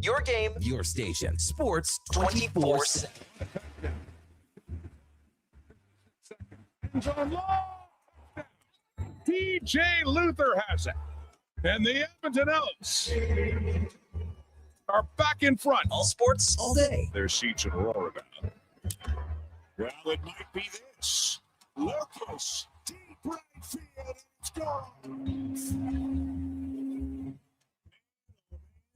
Your game, your station. Sports 24/7. DJ Luther has it. And the Edmonton Elks are back in front. all sports, all day. Their seats in Aurora now. Well, it might be this. Lucas, deep right field, it's gone.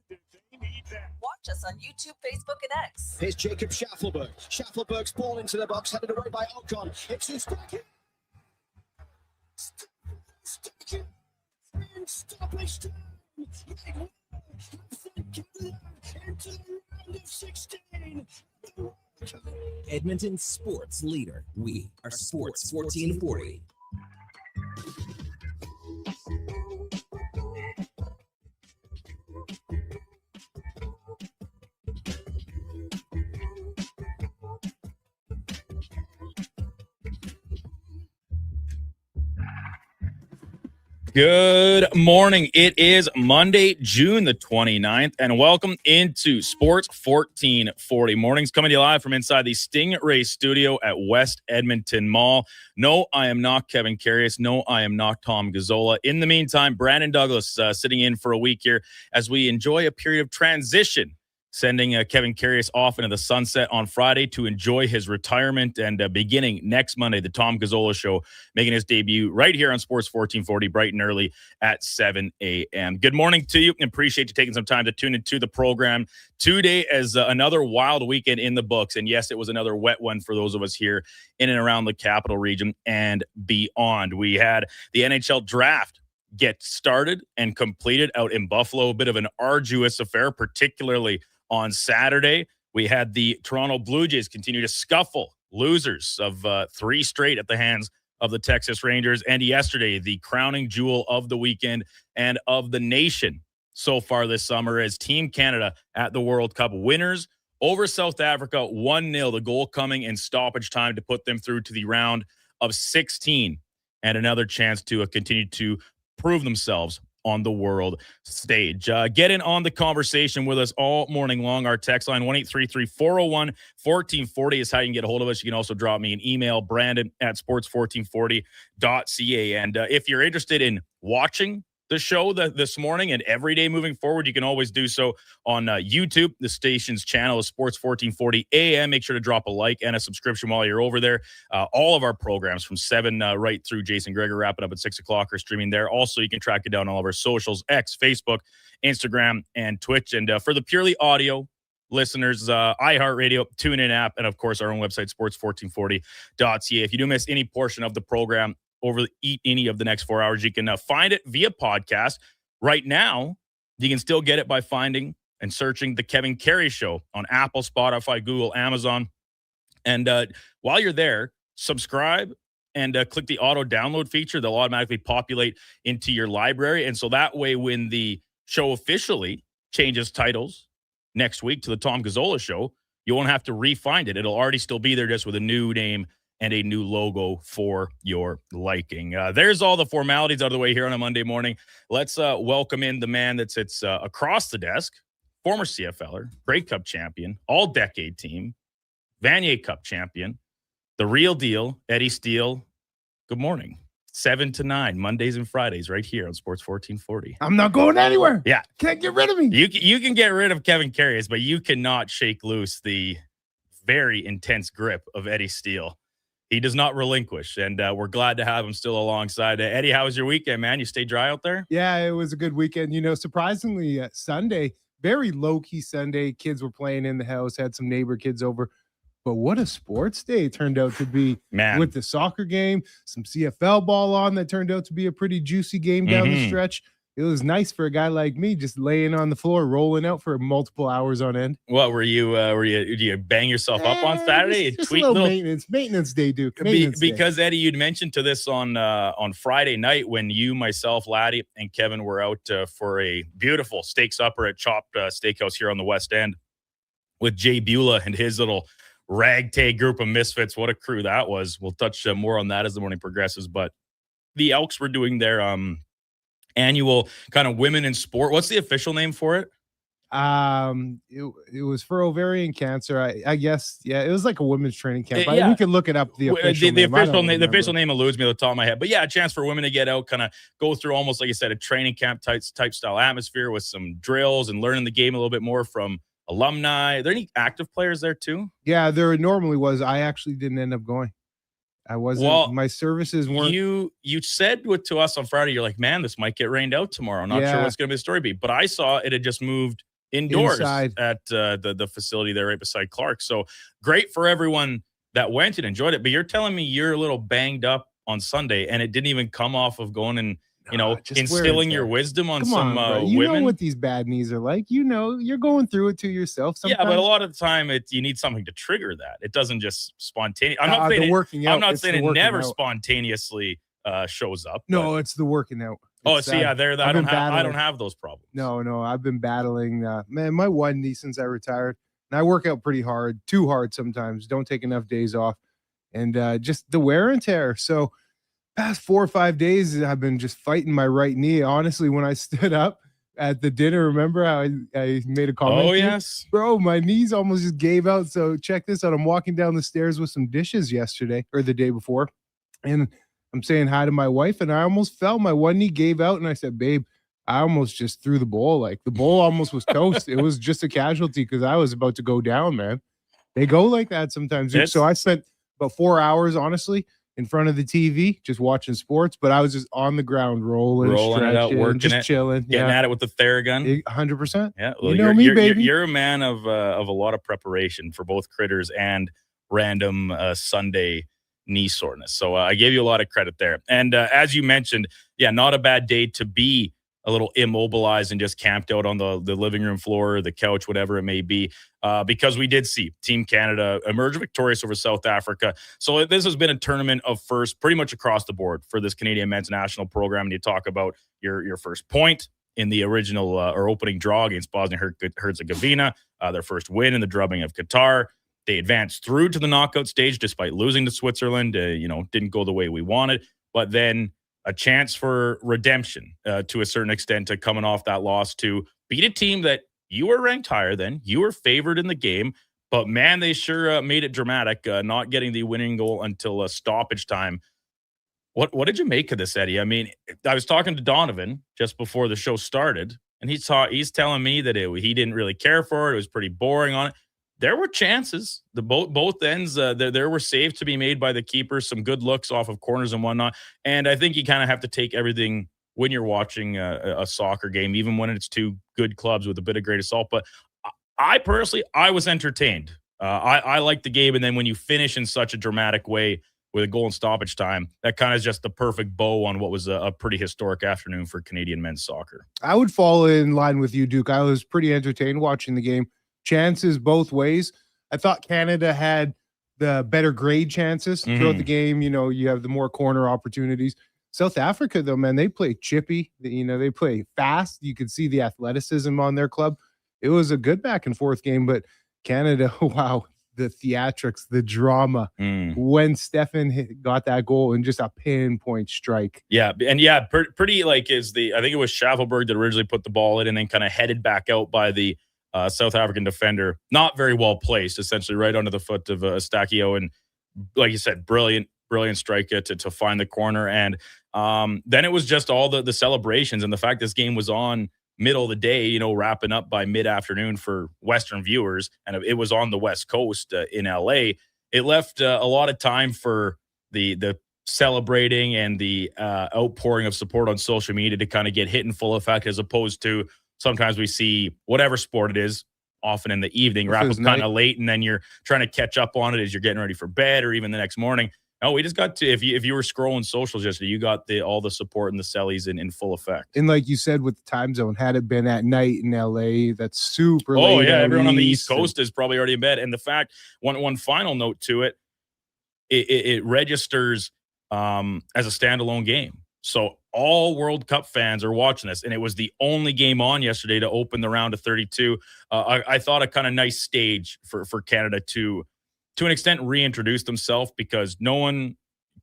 Did they need that? Watch us on YouTube, Facebook, and X. Here's Jacob Schaffelberg. Schaffelberg's ball into the box, headed away by Ocon. It's his back. Stoppage time. Into the round of 16. Edmonton sports leader. We are Sports 1440. Good morning. It is Monday, June the 29th, and welcome into Sports 1440. Mornings coming to you live from inside the Stingray studio at West Edmonton Mall. No, I am not Kevin Carius. No, I am not Tom Gazzola. In the meantime, Brandon Douglas sitting in for a week here as we enjoy a period of transition, sending Kevin Carius off into the sunset on Friday to enjoy his retirement, and beginning next Monday, the Tom Gazzola Show, making his debut right here on Sports 1440, bright and early at 7 a.m. Good morning to you, and appreciate you taking some time to tune into the program today as another wild weekend in the books. And yes, it was another wet one for those of us here in and around the capital region and beyond. We had the NHL draft get started and completed out in Buffalo, a bit of an arduous affair, particularly on Saturday. We had the Toronto Blue Jays continue to scuffle, losers of 3 straight at the hands of the Texas Rangers. And yesterday, the crowning jewel of the weekend and of the nation so far this summer is Team Canada at the World Cup, winners over South Africa 1-0, the goal coming in stoppage time to put them through to the round of 16 and another chance to continue to prove themselves on the world stage. Get in on the conversation with us all morning long. Our text line 1-833-401-1440 is how you can get a hold of us. You can also drop me an email, brandon@sports1440.ca. And if you're interested in watching the show this morning and every day moving forward, you can always do so on YouTube. The station's channel is Sports 1440 AM. Make sure to drop a like and a subscription while you're over there. All of our programs from 7 right through Jason Greger, wrapping up at 6 o'clock, are streaming there. Also, you can track it down on all of our socials, X, Facebook, Instagram, and Twitch. And for the purely audio listeners, iHeartRadio, TuneIn app, and of course, our own website, sports1440.ca. If you do miss any portion of the program over any of the next 4 hours, you can find it via podcast. Right now, you can still get it by finding and searching The Kevin Carius Show on Apple, Spotify, Google, Amazon. And while you're there, subscribe and click the auto download feature. They'll automatically populate into your library. And so that way, when the show officially changes titles next week to the Tom Gazzola Show, you won't have to re-find it. It'll already still be there, just with a new name and a new logo for your liking. There's all the formalities out of the way here on a Monday morning. Let's welcome in the man that sits across the desk, former CFLer, Grey Cup champion, all-decade team, Vanier Cup champion, the real deal, Eddie Steele. Good morning. 7 to 9, Mondays and Fridays, right here on Sports 1440. I'm not going anywhere. Yeah. Can't get rid of me. You can get rid of Kevin Carius, but you cannot shake loose the very intense grip of Eddie Steele. He does not relinquish, and we're glad to have him still alongside. Eddie, how was your weekend, man? You stay dry out there? Yeah, it was a good weekend. You know, surprisingly, Sunday, very low-key Sunday. Kids were playing in the house, had some neighbor kids over. But what a sports day it turned out to be, man, with the soccer game, some CFL ball on that turned out to be a pretty juicy game down the stretch. It was nice for a guy like me, just laying on the floor, rolling out for multiple hours on end. What were you? Did you bang yourself up on Saturday? Just a little maintenance day, Duke. Because Eddie, you'd mentioned to this on Friday night when you, myself, Laddie, and Kevin were out for a beautiful steak supper at Chopped Steakhouse here on the West End with Jay Beulah and his little ragtag group of misfits. What a crew that was. We'll touch more on that as the morning progresses. But the Elks were doing their annual kind of women in sport. What's the official name for it? It was for ovarian cancer. I guess, yeah, it was like a women's training camp. Yeah. We could look it up. The official the name. I don't official name, the remember. official name eludes me at the top of my head. But yeah, a chance for women to get out, kind of go through almost like you said, a training camp type style atmosphere with some drills and learning the game a little bit more from alumni. Are there any active players there too? Yeah, there normally was. I actually didn't end up going. I wasn't. Well, my services weren't. You said to us on Friday, you're like, man, this might get rained out tomorrow. Not sure what's going to be the story be. But I saw it had just moved indoors Inside. at the facility there right beside Clark. So great for everyone that went and enjoyed it. But you're telling me you're a little banged up on Sunday, and it didn't even come off of going and just instilling your wisdom on Come on, you women. know what these bad knees are like. You know, you're going through it to yourself. Sometimes. Yeah, but a lot of the time, you need something to trigger that. It doesn't just spontaneous. I'm not saying it never spontaneously shows up. No, it's the working out. I don't have those problems. No, I've been battling. Man, my one knee since I retired, and I work out pretty hard, too hard sometimes. Don't take enough days off, and just the wear and tear. So, past 4 or 5 days, I've been just fighting my right knee. Honestly, when I stood up at the dinner, remember how I made a comment? Oh yes, bro, my knees almost just gave out. So check this out. I'm walking down the stairs with some dishes yesterday or the day before, and I'm saying hi to my wife, and I almost fell. My one knee gave out, and I said, babe, I almost just threw the bowl. Like, the bowl almost was toast. It was just a casualty because I was about to go down, man. They go like that sometimes. So I spent about 4 hours, honestly, in front of the TV, just watching sports, but I was just on the ground rolling it out, working just chilling, getting at it with the Theragun. 100%. Yeah, well, you're a man of a lot of preparation for both critters and random Sunday knee soreness. So I gave you a lot of credit there. And as you mentioned, not a bad day to be a little immobilized and just camped out on the living room floor, the couch, whatever it may be, because we did see Team Canada emerge victorious over South Africa. So this has been a tournament of firsts pretty much across the board for this Canadian men's national program. And you talk about your first point in the original or opening draw against Bosnia-Herzegovina, their first win in the drubbing of Qatar. They advanced through to the knockout stage despite losing to Switzerland. Didn't go the way we wanted. But then a chance for redemption to a certain extent to coming off that loss to beat a team that you were ranked higher than. You were favored in the game. But, man, they sure made it dramatic, not getting the winning goal until stoppage time. What did you make of this, Eddie? I mean, I was talking to Donovan just before the show started, and he's telling me that he didn't really care for it. It was pretty boring on it. There were chances. Both ends. There were saves to be made by the keepers. Some good looks off of corners and whatnot. And I think you kind of have to take everything when you're watching a soccer game, even when it's two good clubs with a bit of great assault. But I personally, I was entertained. I liked the game. And then when you finish in such a dramatic way with a goal in stoppage time, that kind of is just the perfect bow on what was a pretty historic afternoon for Canadian men's soccer. I would fall in line with you, Duke. I was pretty entertained watching the game. Chances both ways. I thought Canada had the better grade chances throughout the game. You have the more corner opportunities. South Africa, though, man, they play chippy. They play fast. You could see the athleticism on their club. It was a good back and forth game, but Canada, wow, the theatrics, the drama when Stefan got that goal and just a pinpoint strike. Yeah, and pretty I think it was Schafelberg that originally put the ball in and then kind of headed back out by the South African defender, not very well placed, essentially right under the foot of Eustáquio, and like you said, brilliant strike to find the corner. And then it was just all the celebrations and the fact this game was on middle of the day, wrapping up by mid-afternoon for Western viewers, and it was on the West Coast in LA. It left a lot of time for the celebrating and the outpouring of support on social media to kind of get hit in full effect, as opposed to sometimes we see whatever sport it is, often in the evening, wrap up kind of late, and then you're trying to catch up on it as you're getting ready for bed or even the next morning. No, we just got to, if you were scrolling socials yesterday, you got all the support and the sellies in full effect. And like you said, with the time zone, had it been at night in LA, that's super late. Oh, yeah, everyone on the East Coast is probably already in bed. And the fact, one final note to it, it registers as a standalone game. So all World Cup fans are watching this, and it was the only game on yesterday to open the round of 32. I thought a kind of nice stage for Canada to an extent reintroduce themselves, because no one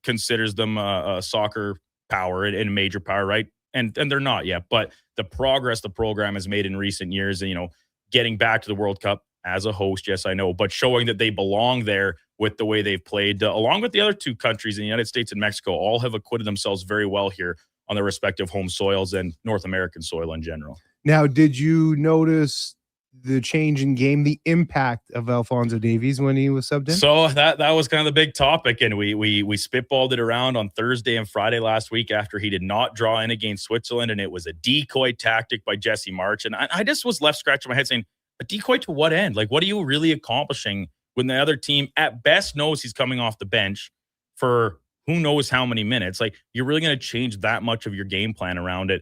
considers them a soccer power and a major power, right? And they're not yet. But the progress the program has made in recent years, getting back to the World Cup as a host. Yes, I know, but showing that they belong there with the way they've played, along with the other two countries in the United States and Mexico, all have acquitted themselves very well here on their respective home soils and North American soil in general. Now, did you notice the change in game, the impact of Alphonso Davies when he was subbed in? So that was kind of the big topic, and we spitballed it around on Thursday and Friday last week after he did not draw in against Switzerland, and it was a decoy tactic by Jesse March. And I just was left scratching my head saying, a decoy to what end? Like, what are you really accomplishing when the other team at best knows he's coming off the bench for who knows how many minutes? Like, you're really going to change that much of your game plan around it.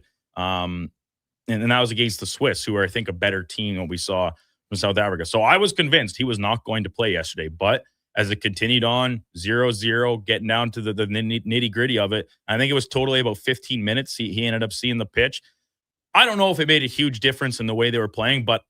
And that was against the Swiss, who are, I think, a better team than what we saw from South Africa. So I was convinced he was not going to play yesterday. But as it continued on, 0-0, getting down to the nitty-gritty of it, I think it was totally about 15 minutes. He ended up seeing the pitch. I don't know if it made a huge difference in the way they were playing, but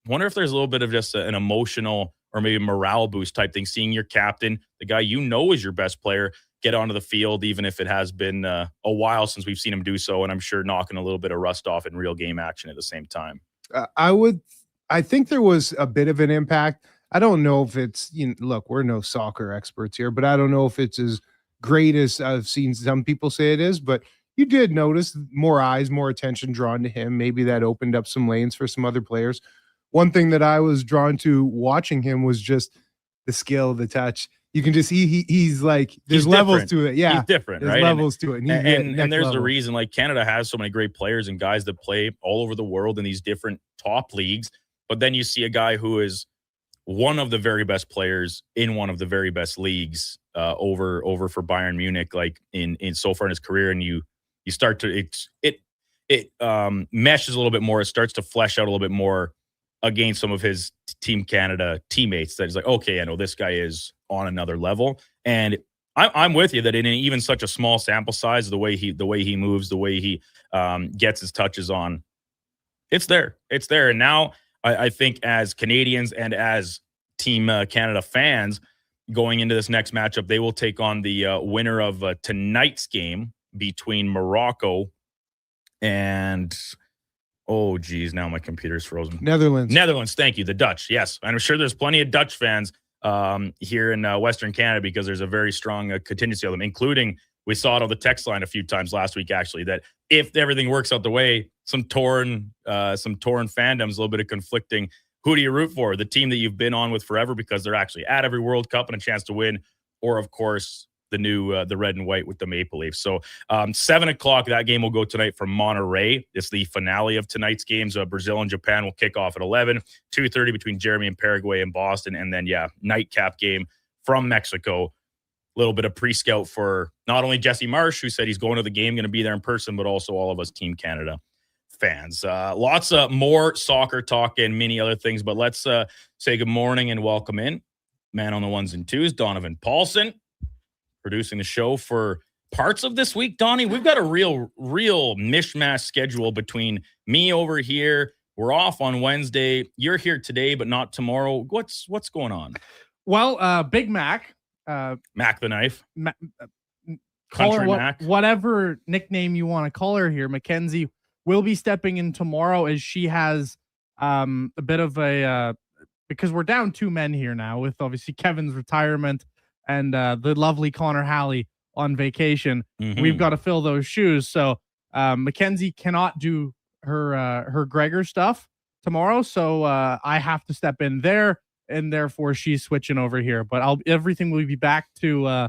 I wonder if there's a little bit of just an emotional or maybe morale boost type thing, seeing your captain, the guy you know is your best player, get onto the field, even if it has been a while since we've seen him do so, and I'm sure knocking a little bit of rust off in real game action at the same time. I think there was a bit of an impact. I don't know if it's, look, we're no soccer experts here, but I don't know if it's as great as I've seen some people say it is, but you did notice more eyes, more attention drawn to him. Maybe that opened up some lanes for some other players. One thing that I was drawn to watching him was just the skill, the touch. You can just see he's like, there's levels to it. Yeah. He's different, there's right? levels to it. And there's a reason, like, Canada has so many great players and guys that play all over the world in these different top leagues. But then you see a guy who is one of the very best players in one of the very best leagues over for Bayern Munich, like in so far in his career. And you start to, it meshes a little bit more. It starts to flesh out a little bit more against some of his Team Canada teammates that is like, okay, I know this guy is on another level. And I'm with you that in even such a small sample size, the way he moves, the way he gets his touches on, it's there. And now I think as Canadians and as Team Canada fans going into this next matchup, they will take on the winner of tonight's game between Morocco and oh, geez, now my computer's frozen. Netherlands, thank you. The Dutch, yes. And I'm sure there's plenty of Dutch fans here in Western Canada because there's a very strong contingency of them, including, we saw it on the text line a few times last week, actually, that if everything works out the way, some torn fandoms, a little bit of conflicting. Who do you root for? The team that you've been on with forever because they're actually at every World Cup and a chance to win, or, of course, the new the red and white with the Maple Leafs. So 7:00, that game will go tonight from Monterrey. It's the finale of tonight's games. Brazil and Japan will kick off at 11, 2:30 between Jeremy and Paraguay and Boston. And then, nightcap game from Mexico. A little bit of pre-scout for not only Jesse Marsh, who said he's going to the game, going to be there in person, but also all of us Team Canada fans. Lots of more soccer talk and many other things, but let's say good morning and welcome in. Man on the ones and twos, Donovan Paulson, producing the show for parts of this week. Donnie, we've got a real mishmash schedule between me over here. We're off on Wednesday. You're here today, but not tomorrow. What's going on? Well, Big Mac. Mac the Knife. Call her Mac. Whatever nickname you want to call her here. Mackenzie will be stepping in tomorrow as she has a bit of a because we're down 2 men here now with obviously Kevin's retirement and the lovely Connor Halley on vacation. Mm-hmm. We've got to fill those shoes. So Mackenzie cannot do her Gregor stuff tomorrow. So I have to step in there, and therefore she's switching over here. But everything will be back to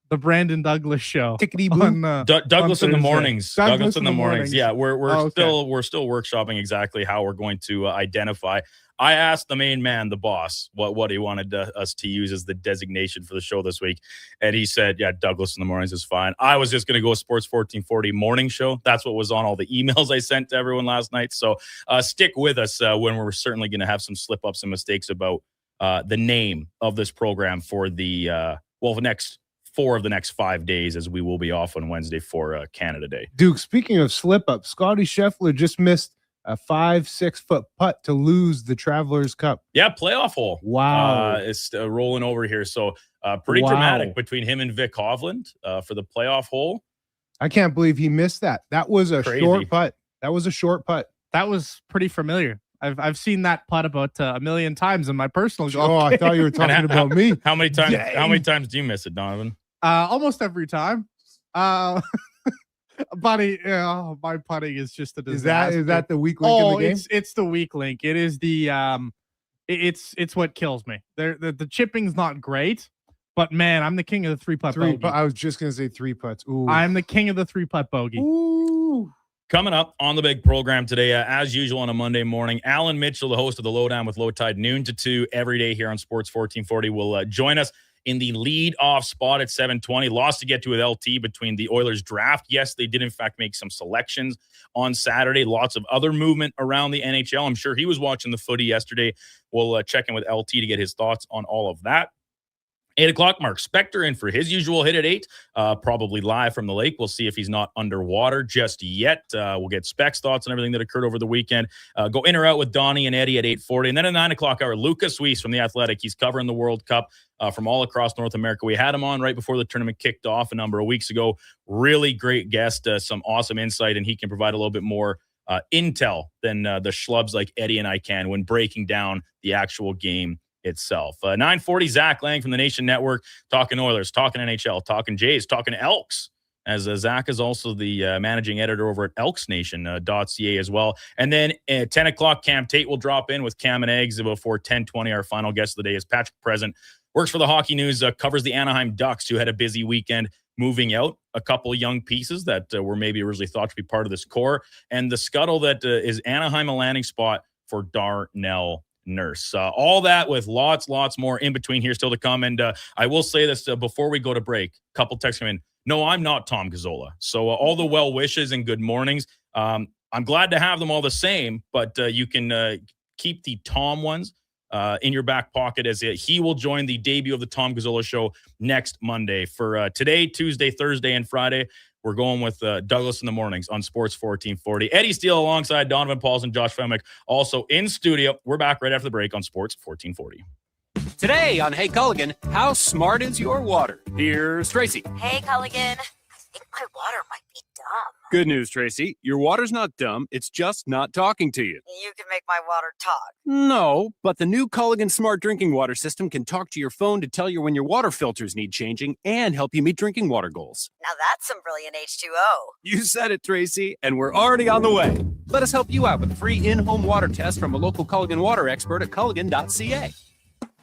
the Brandon Douglas show. On, Douglas on in the Thursday. mornings. Douglas in the mornings. Yeah, we're still workshopping exactly how we're going to identify. I asked the main man, the boss, what he wanted us to use as the designation for the show this week, and he said, "Yeah, Douglas in the mornings is fine." I was just going to go Sports 1440 morning show. That's what was on all the emails I sent to everyone last night. So stick with us when we're certainly going to have some slip ups and mistakes about the name of this program for the next 4 of the next 5 days, as we will be off on Wednesday for Canada Day. Duke, speaking of slip up, Scotty Scheffler just missed a 5-6 foot putt to lose the Travelers Cup. Yeah, playoff hole. Wow. It's rolling over here. So pretty dramatic between him and Vic Hovland for the playoff hole. I can't believe he missed that. That was a Crazy. short putt. That was a short putt. That was pretty familiar. I've seen that putt about a million times in my personal golf. Oh, I thought you were talking about me. How many times? Dang. How many times do you miss it, Donovan? Almost every time. Buddy, my putting is just a disaster. Is that the weak link in the game? It's the weak link. It is the it's what kills me. The chipping's not great, but man, I'm the king of the three putt bogey. I was just gonna say 3 putts. Ooh. I'm the king of the three putt bogey. Ooh. Coming up on the big program today, as usual on a Monday morning, Alan Mitchell, the host of the Lowdown with Low Tide, noon to 2 every day here on Sports 1440, will join us in the lead-off spot at 7:20. Lost to get to with LT between the Oilers draft. Yes, they did, in fact, make some selections on Saturday. Lots of other movement around the NHL. I'm sure he was watching the footy yesterday. We'll check in with LT to get his thoughts on all of that. 8 o'clock, Mark Spector in for his usual hit at 8, probably live from the lake. We'll see if he's not underwater just yet. We'll get Spec's thoughts on everything that occurred over the weekend. Go in or out with Donnie and Eddie at 8:40. And then at 9 o'clock hour, Lucas Weiss from The Athletic. He's covering the World Cup from all across North America. We had him on right before the tournament kicked off a number of weeks ago. Really great guest, some awesome insight, and he can provide a little bit more intel than the schlubs like Eddie and I can when breaking down the actual game itself. 9:40, Zach Lang from the Nation Network, talking Oilers, talking NHL, talking Jays, talking Elks, as Zach is also the managing editor over at elksnation.ca as well. And then at 10 o'clock, Cam Tate will drop in with Cam and Eggs before 10:20. Our final guest of the day is Patrick Present, works for the Hockey News, covers the Anaheim Ducks, who had a busy weekend moving out a couple of young pieces that were maybe originally thought to be part of this core, and the scuttle that is Anaheim a landing spot for Darnell Nurse. All that with lots more in between here still to come. And I will say this before we go to break. A couple texts come in. No, I'm not Tom Gazzola. So all the well wishes and good mornings. I'm glad to have them all the same, but you can keep the Tom ones in your back pocket, as he will join the debut of the Tom Gazzola Show next Monday. For today, Tuesday, Thursday, and Friday, we're going with Douglas in the mornings on Sports 1440. Eddie Steele alongside Donovan Pauls and Josh Femick also in studio. We're back right after the break on Sports 1440. Today on Hey Culligan, how smart is your water? Here's Tracy. Hey, Culligan. I think my water might be dumb. Good news, Tracy. Your water's not dumb. It's just not talking to you. You can make my water talk. No, but the new Culligan Smart Drinking Water System can talk to your phone to tell you when your water filters need changing and help you meet drinking water goals. Now that's some brilliant H2O. You said it, Tracy, and we're already on the way. Let us help you out with a free in-home water test from a local Culligan water expert at culligan.ca.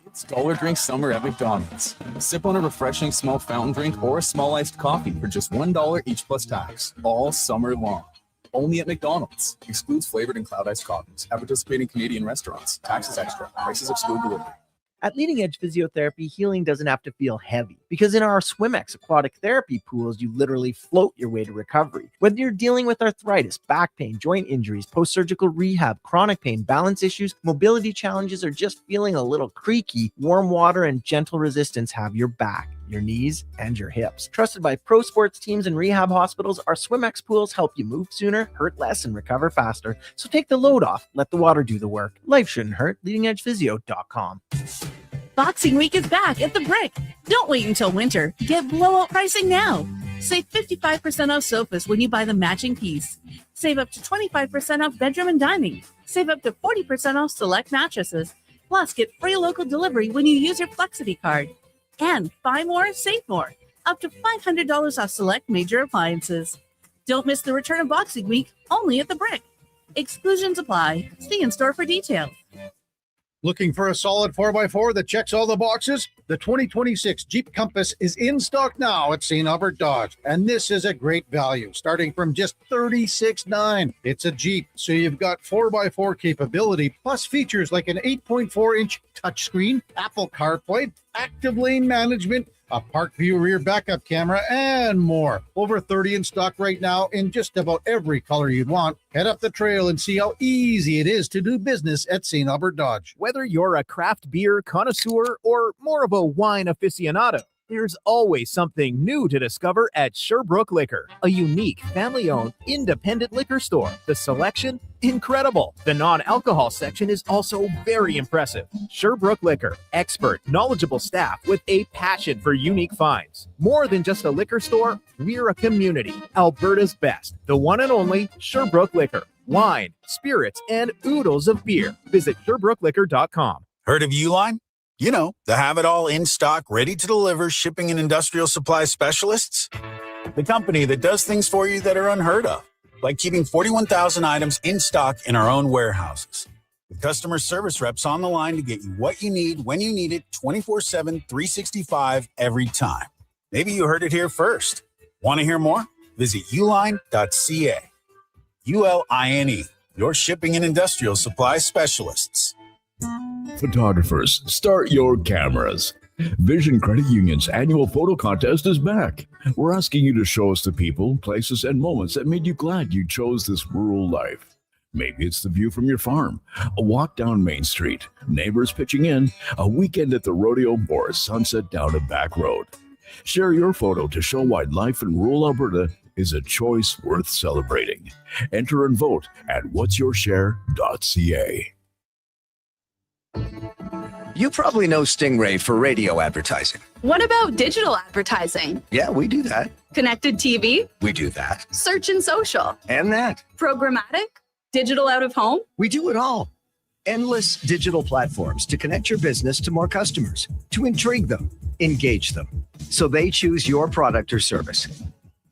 It's Dollar Drink Summer at McDonald's. Sip on a refreshing small fountain drink or a small iced coffee for just $1 each plus tax, all summer long. Only at McDonald's. Excludes flavored and cloud iced coffees. At participating Canadian restaurants. Taxes extra. Prices exclude delivery. At Leading Edge Physiotherapy, healing doesn't have to feel heavy, because in our SwimX aquatic therapy pools, you literally float your way to recovery. Whether you're dealing with arthritis, back pain, joint injuries, post-surgical rehab, chronic pain, balance issues, mobility challenges, or just feeling a little creaky, warm water and gentle resistance have your back, your knees, and your hips. Trusted by pro sports teams and rehab hospitals, our SwimX pools help you move sooner, hurt less, and recover faster. So take the load off. Let the water do the work. Life shouldn't hurt. LeadingEdgePhysio.com. Boxing Week is back at the Brick. Don't wait until winter. Get blowout pricing now. Save 55% off sofas when you buy the matching piece. Save up to 25% off bedroom and dining. Save up to 40% off select mattresses. Plus, get free local delivery when you use your Flexity card. And buy more, save more. Up to $500 off select major appliances. Don't miss the return of Boxing Week, only at the Brick. Exclusions apply. See in store for details. Looking for a solid 4x4 that checks all the boxes? The 2026 Jeep Compass is in stock now at St. Albert Dodge, and this is a great value, starting from just $36,900. It's a Jeep, so you've got 4x4 capability, plus features like an 8.4-inch touchscreen, Apple CarPlay, active lane management, a Park View rear backup camera, and more. Over 30 in stock right now in just about every color you'd want. Head up the trail and see how easy it is to do business at St. Albert Dodge. Whether you're a craft beer connoisseur or more of a wine aficionado, there's always something new to discover at Sherbrooke Liquor, a unique, family-owned, independent liquor store. The selection? Incredible. The non-alcohol section is also very impressive. Sherbrooke Liquor, expert, knowledgeable staff with a passion for unique finds. More than just a liquor store, we're a community. Alberta's best, the one and only Sherbrooke Liquor. wine, spirits, and oodles of beer. Visit SherbrookeLiquor.com. Heard of Uline? You know, the have-it-all in-stock, ready-to-deliver shipping and industrial supply specialists. The company that does things for you that are unheard of, like keeping 41,000 items in stock in our own warehouses. With customer service reps on the line to get you what you need when you need it 24/7, 365 every time. Maybe you heard it here first. Want to hear more? Visit uline.ca. ULINE, your shipping and industrial supply specialists. Photographers, start your cameras. Vision Credit Union's annual photo contest is back. We're asking you to show us the people, places, and moments that made you glad you chose this rural life. Maybe it's the view from your farm, a walk down Main Street, neighbors pitching in, a weekend at the rodeo, or a sunset down a back road. Share your photo to show why life in rural Alberta is a choice worth celebrating. Enter and vote at whatsyourshare.ca. You probably know Stingray for radio advertising. What about digital advertising? Yeah, we do that. Connected TV? We do that. Search and social? And that. Programmatic? Digital out of home? We do it all. Endless digital platforms to connect your business to more customers, to intrigue them, engage them, so they choose your product or service.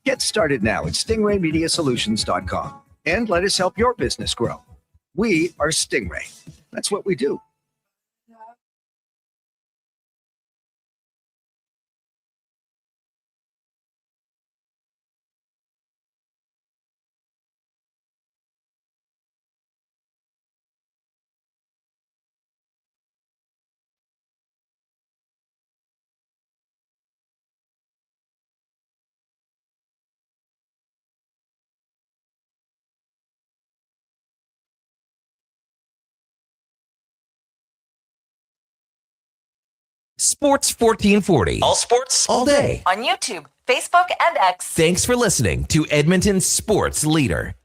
Get started now at stingraymediasolutions.com and let us help your business grow. We are Stingray. That's what we do. Sports 1440. All sports, all day. On YouTube, Facebook, and X. Thanks for listening to Edmonton's sports leader.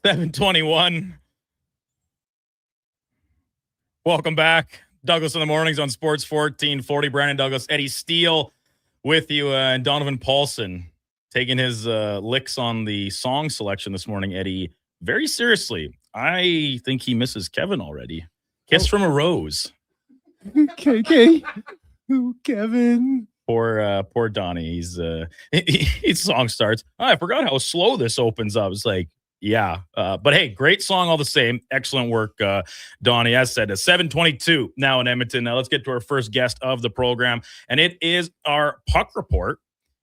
$7:21. Welcome back. Douglas in the Mornings on Sports 1440. Brandon Douglas, Eddie Steele with you, and Donovan Paulson taking his licks on the song selection this morning, Eddie, very seriously. I think he misses Kevin already. Kiss from a Rose. KK. Ooh, Kevin. Poor Donnie. His song starts. Oh, I forgot how slow this opens up. It's like, yeah. But hey, great song all the same. Excellent work, Donnie. As said, 7:22 now in Edmonton. Now let's get to our first guest of the program, and it is our Puck Report,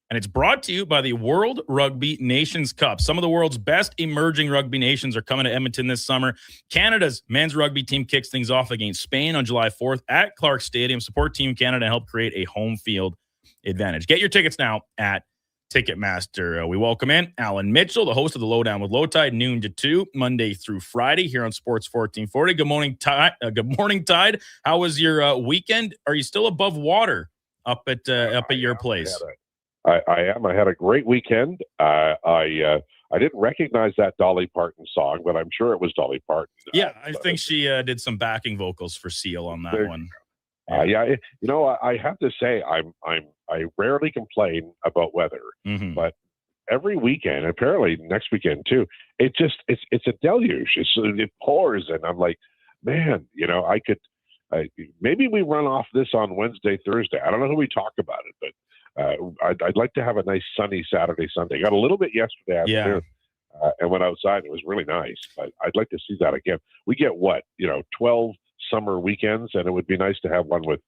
and it's brought to you by the World Rugby Nations Cup. Some of the world's best emerging rugby nations are coming to Edmonton this summer. Canada's men's rugby team kicks things off against Spain on July 4th at Clark Stadium. Support Team Canada and help create a home field advantage. Get your tickets now at Ticketmaster. We welcome in Alan Mitchell, the host of the Lowdown with Low Tide, noon to 2, Monday through Friday here on Sports 1440. Good morning, Tide. Good morning, Tide. How was your weekend? Are you still above water up at your place? I am. I had a great weekend. I didn't recognize that Dolly Parton song, but I'm sure it was Dolly Parton. Yeah, I think she did some backing vocals for Seal on that one. Yeah, I have to say, I rarely complain about weather, but every weekend, apparently next weekend too, it's a deluge. It pours, and I'm like, man, I could maybe we run off this on Wednesday, Thursday. I don't know who we talk about it, but I'd like to have a nice sunny Saturday, Sunday. Got a little bit yesterday afternoon, and went outside. It was really nice, but I'd like to see that again. We get 12 summer weekends, and it would be nice to have one with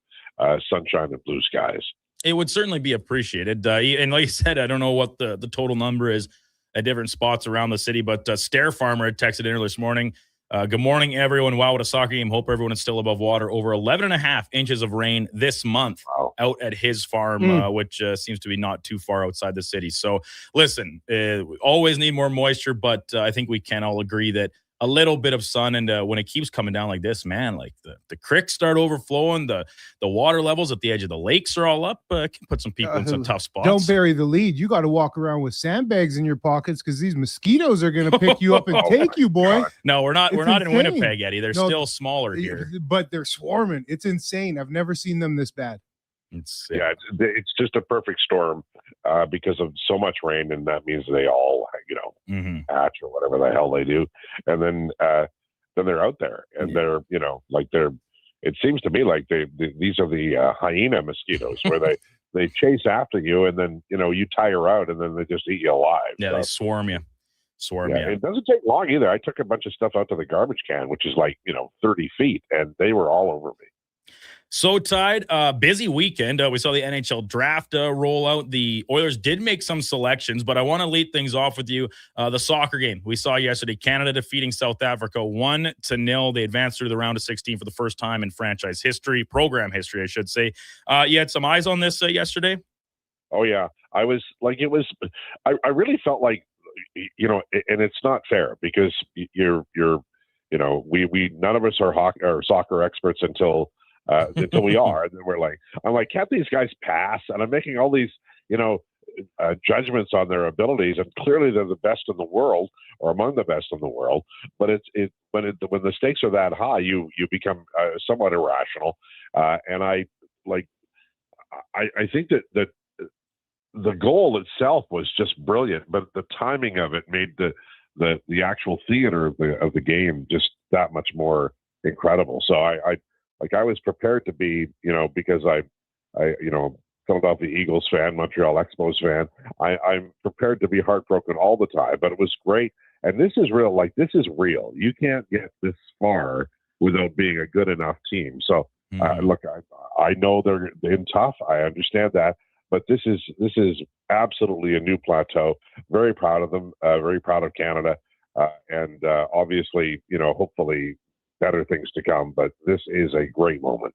sunshine and blue skies. It would certainly be appreciated. And like you said, I don't know what the total number is at different spots around the city, but Stair Farmer had texted in earlier this morning. Good morning, everyone. Wow, what a soccer game. Hope everyone is still above water. Over 11.5 inches of rain this month out at his farm, which seems to be not too far outside the city. So listen, we always need more moisture, but I think we can all agree that a little bit of sun. And when it keeps coming down like this, man, like the creeks start overflowing, the water levels at the edge of the lakes are all up. It can put some people in some tough spots. Don't bury the lead. You got to walk around with sandbags in your pockets because these mosquitoes are going to pick you up and take you, boy. No, we're not. It's We're not in insane. Winnipeg, Eddie. They're still smaller here, but they're swarming. It's insane. I've never seen them this bad. It's just a perfect storm because of so much rain, and that means they all, hatch or whatever the hell they do, and then they're out there, and they're, It seems to me like these are the hyena mosquitoes where they chase after you, and then you tire out, and then they just eat you alive. Yeah, so. They swarm you. It doesn't take long either. I took a bunch of stuff out to the garbage can, which is 30 feet, and they were all over me. So tied, busy weekend. We saw the NHL draft roll out. The Oilers did make some selections, but I want to lead things off with you. The soccer game we saw yesterday, Canada defeating South Africa 1-0. They advanced through the round of 16 for the first time in franchise history, program history, I should say. You had some eyes on this yesterday? Oh, yeah. I was like, I really felt like, and it's not fair because we none of us are soccer experts until we are. And then I'm like, can't these guys pass? And I'm making all these, judgments on their abilities, and clearly they're the best in the world or among the best in the world. But when the stakes are that high, you become somewhat irrational. And I think that the goal itself was just brilliant, but the timing of it made the actual theater of the game just that much more incredible. So I was prepared to be, because I Philadelphia Eagles fan, Montreal Expos fan. I'm prepared to be heartbroken all the time, but it was great. And this is real. This is real. You can't get this far without being a good enough team. So look, I know they're in tough. I understand that, but this is absolutely a new plateau. Very proud of them. Very proud of Canada, and obviously, hopefully better things to come, but this is a great moment.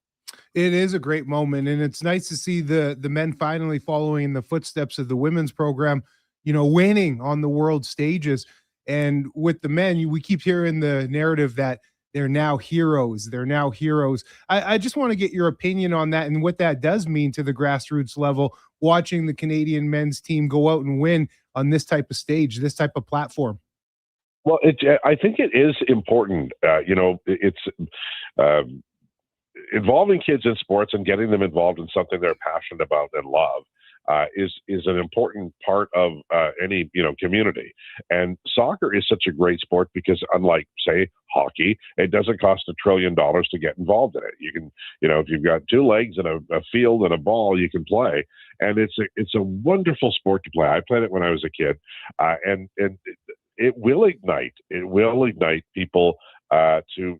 It is a great moment, and it's nice to see the men finally following in the footsteps of the women's program, winning on the world stages. And with the men, we keep hearing the narrative that they're now heroes. They're now heroes. I just want to get your opinion on that and what that does mean to the grassroots level, watching the Canadian men's team go out and win on this type of stage, this type of platform. Well, I think it is important. It's involving kids in sports and getting them involved in something they're passionate about and love is an important part of any community. And soccer is such a great sport because, unlike say hockey, it doesn't cost $1 trillion to get involved in it. You can, if you've got two legs and a field and a ball, you can play. And it's a wonderful sport to play. I played it when I was a kid, and it will ignite. It will ignite people to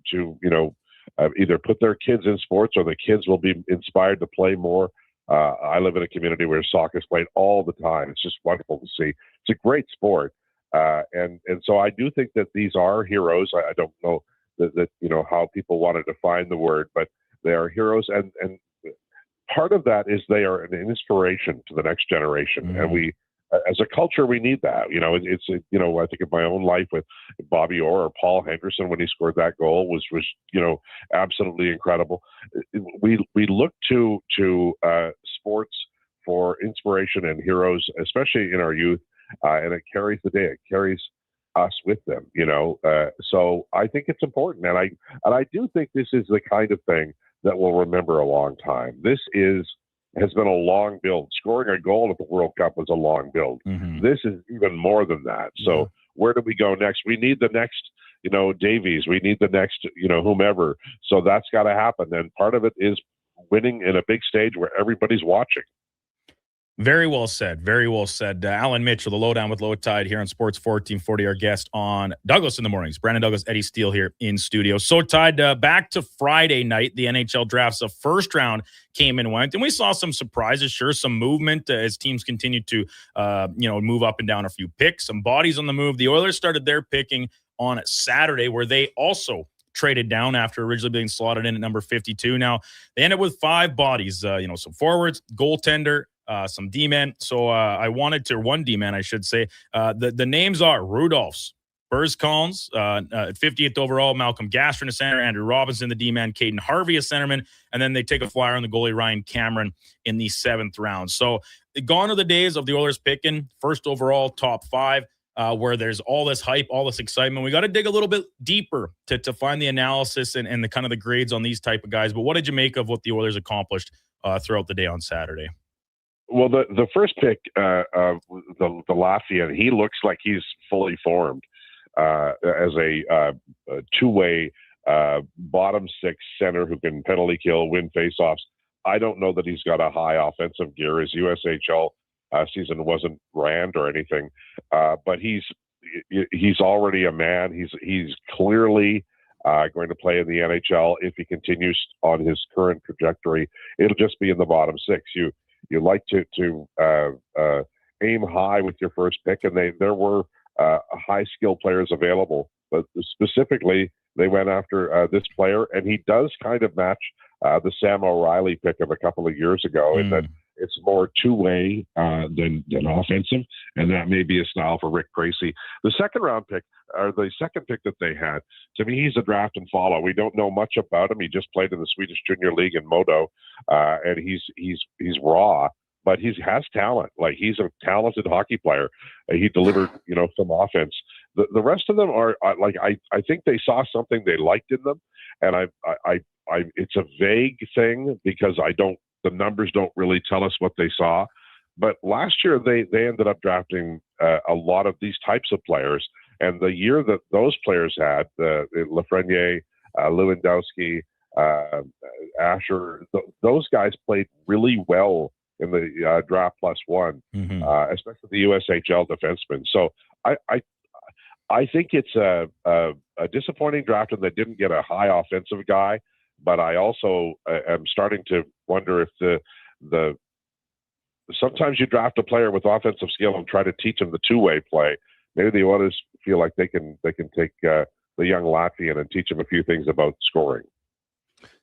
either put their kids in sports, or the kids will be inspired to play more. I live in a community where soccer is played all the time. It's just wonderful to see. It's a great sport, and so I do think that these are heroes. I don't know that how people want to define the word, but they are heroes, and part of that is they are an inspiration to the next generation, and we. As a culture, we need that. It's I think of my own life with Bobby Orr or Paul Henderson when he scored that goal was absolutely incredible. We look to sports for inspiration and heroes, especially in our youth, and it carries the day. It carries us with them. So I think it's important, and I do think this is the kind of thing that we'll remember a long time. This has been a long build. Scoring a goal at the World Cup was a long build. This is even more than that. So where do we go next? We need the next, Davies. We need the next, whomever. So that's got to happen. And part of it is winning in a big stage where everybody's watching. Very well said. Very well said. Alan Mitchell, the Lowdown with Low Tide here on Sports 1440, our guest on Douglas in the Mornings. Brandon Douglas, Eddie Steele here in studio. So Tide, back to Friday night, the NHL drafts. The first round came and went, and we saw some surprises, sure, some movement as teams continued to, move up and down a few picks, some bodies on the move. The Oilers started their picking on Saturday, where they also traded down after originally being slotted in at number 52. Now, they ended up with 5 bodies, some forwards, goaltender, some D-men. So one D-man, I should say. The names are Rudolphs, Burrs Collins, 50th overall, Malcolm Gastron, a center, Andrew Robinson, the D-man, Caden Harvey, a centerman, and then they take a flyer on the goalie Ryan Cameron in the 7th round. So gone are the days of the Oilers picking first overall, top 5, where there's all this hype, all this excitement. We got to dig a little bit deeper to find the analysis and the kind of the grades on these type of guys. But what did you make of what the Oilers accomplished throughout the day on Saturday? Well, the first pick, the Latvian, he looks like he's fully formed as a two-way bottom 6 center who can penalty kill, win faceoffs. I don't know that he's got a high offensive gear. His USHL season wasn't grand or anything, but he's already a man. He's clearly going to play in the NHL if he continues on his current trajectory. It'll just be in the bottom 6. You like to aim high with your first pick, and there were high skill players available, but specifically they went after this player, and he does kind of match the Sam O'Reilly pick of a couple of years ago in that it's more two-way than offensive, and that may be a style for Rick Tracy. The second pick that they had, to me, he's a draft and follow. We don't know much about him. He just played in the Swedish Junior League in Modo, and he's raw, but he has talent. Like, he's a talented hockey player. He delivered, some offense. The rest of them are like, I think they saw something they liked in them, and I it's a vague thing because the numbers don't really tell us what they saw. But last year they ended up drafting a lot of these types of players, and the year that those players had, Lafreniere, Lewandowski, Asher, those guys played really well in the draft plus one, especially the USHL defensemen. So I think it's a disappointing draft, and they didn't get a high offensive guy. But I also am starting to wonder if the sometimes you draft a player with offensive skill and try to teach him the two-way play. Maybe the Oilers feel like they can take the young Latvian and teach him a few things about scoring.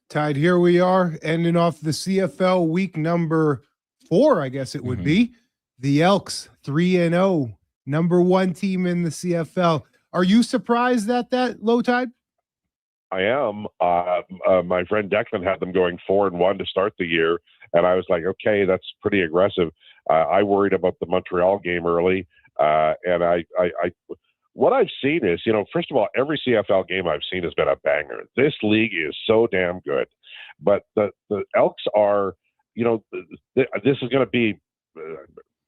Tide, here we are ending off the CFL week number 4, I guess it would be. The Elks 3-0, number 1 team in the CFL. Are you surprised at that, Low Tide? I am. My friend Declan had them going 4-1 to start the year, and I was like, okay, that's pretty aggressive. I worried about the Montreal game early, and I what I've seen is, first of all, every CFL game I've seen has been a banger. This league is so damn good, but the Elks are, this is going to be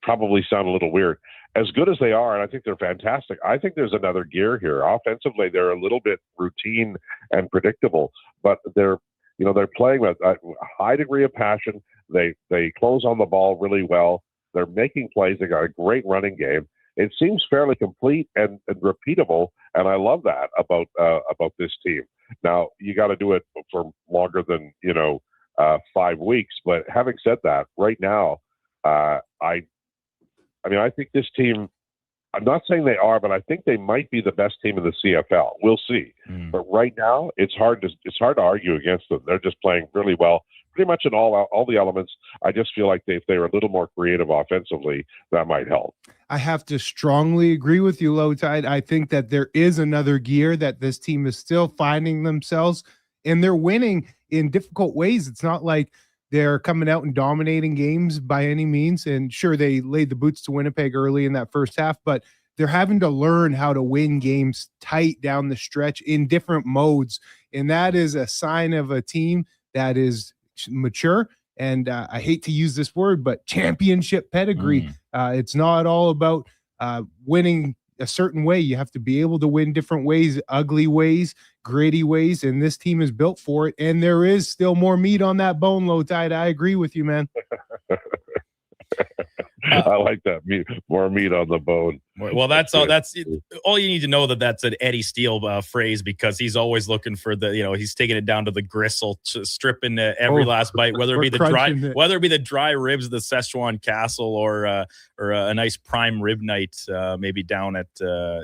probably sound a little weird. As good as they are, and I think they're fantastic, I think there's another gear here. Offensively, they're a little bit routine and predictable, but they're playing with a high degree of passion. They close on the ball really well. They're making plays. They got a great running game. It seems fairly complete and repeatable, and I love that about this team. Now, you got to do it for longer than 5 weeks. But having said that, right now, I think this team, I'm not saying they are, but I think they might be the best team in the CFL. We'll see. But right now, it's hard to argue against them. They're just playing really well, pretty much in all the elements. I just feel like if they were a little more creative offensively, that might help. I have to strongly agree with you, Low Tide. I think that there is another gear that this team is still finding themselves, and they're winning in difficult ways. It's not like they're coming out and dominating games by any means. And sure, they laid the boots to Winnipeg early in that first half, but they're having to learn how to win games tight down the stretch in different modes. And that is a sign of a team that is mature. And I hate to use this word, but championship pedigree. It's not all about winning a certain way. You have to be able to win different ways, ugly ways, gritty ways, and this team is built for it. And there is still more meat on that bone, Low Tide. I agree with you, man. I like that. More meat on the bone. Well, that's all you need to know. That's an Eddie Steele phrase, because he's always looking for he's taking it down to the gristle, stripping every last bite, whether it be the dry ribs of the Szechuan Castle or a nice prime rib night, maybe down at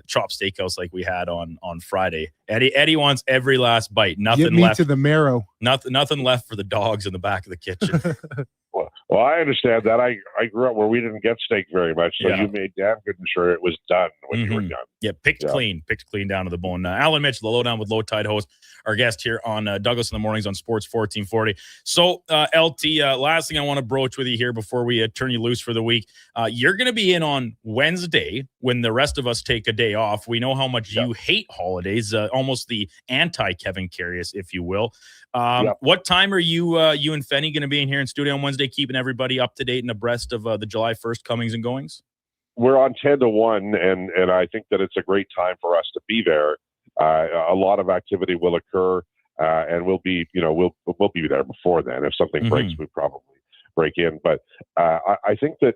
Chop Steakhouse like we had on Friday. Eddie wants every last bite. Nothing Get me left to the marrow. Nothing left for the dogs in the back of the kitchen. Well, I understand that. I grew up where we didn't get steak very much, so Yeah. you made damn good sure it was done when you were done. Yeah, picked clean down to the bone. Alan Mitchell, the Lowdown with Low Tide host, our guest here on Douglas in the Mornings on Sports 1440. So, LT, last thing I want to broach with you here before we turn you loose for the week. You're going to be in on Wednesday when the rest of us take a day off. We know how much you hate holidays, almost the anti-Kevin Karius, if you will. What time are you and Fenny going to be in here in studio on Wednesday, keeping everybody up to date and abreast of the July 1st comings and goings? We're on 10 to 1, and I think that it's a great time for us to be there. A lot of activity will occur, and we'll be be there before then. If something breaks, we probably break in. But I think that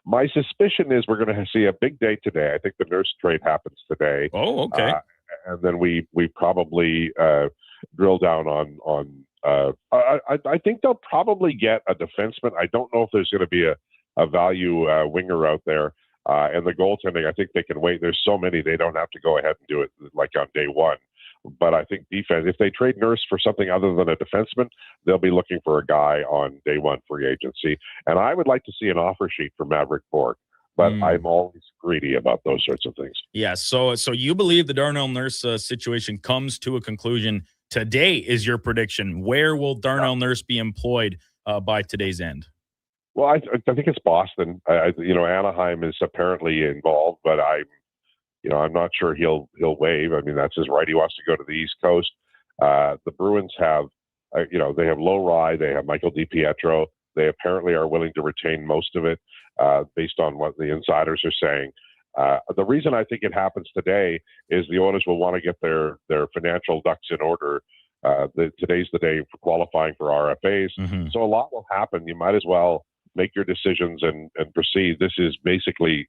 my suspicion is we're going to see a big day today. I think the nurse trade happens today. Oh, okay. And then we probably drill down on. I think they'll probably get a defenseman. I don't know if there's going to be a value winger out there. And the goaltending, I think they can wait. There's so many, they don't have to go ahead and do it like on day one. But I think defense, if they trade Nurse for something other than a defenseman, they'll be looking for a guy on day one free agency. And I would like to see an offer sheet for Maverick Bork. But I'm always greedy about those sorts of things. Yeah, so you believe the Darnell Nurse situation comes to a conclusion today is your prediction. Where will Darnell Nurse be employed by today's end? Well, I think it's Boston. Anaheim is apparently involved, but I'm not sure he'll waive. I mean, that's his right. He wants to go to the East Coast. The Bruins have, they have Low Rye, they have Michael DiPietro. They apparently are willing to retain most of it, based on what the insiders are saying. The reason I think it happens today is the owners will want to get their financial ducks in order. Today's the day for qualifying for RFAs. So a lot will happen. You might as well make your decisions and proceed. This is basically,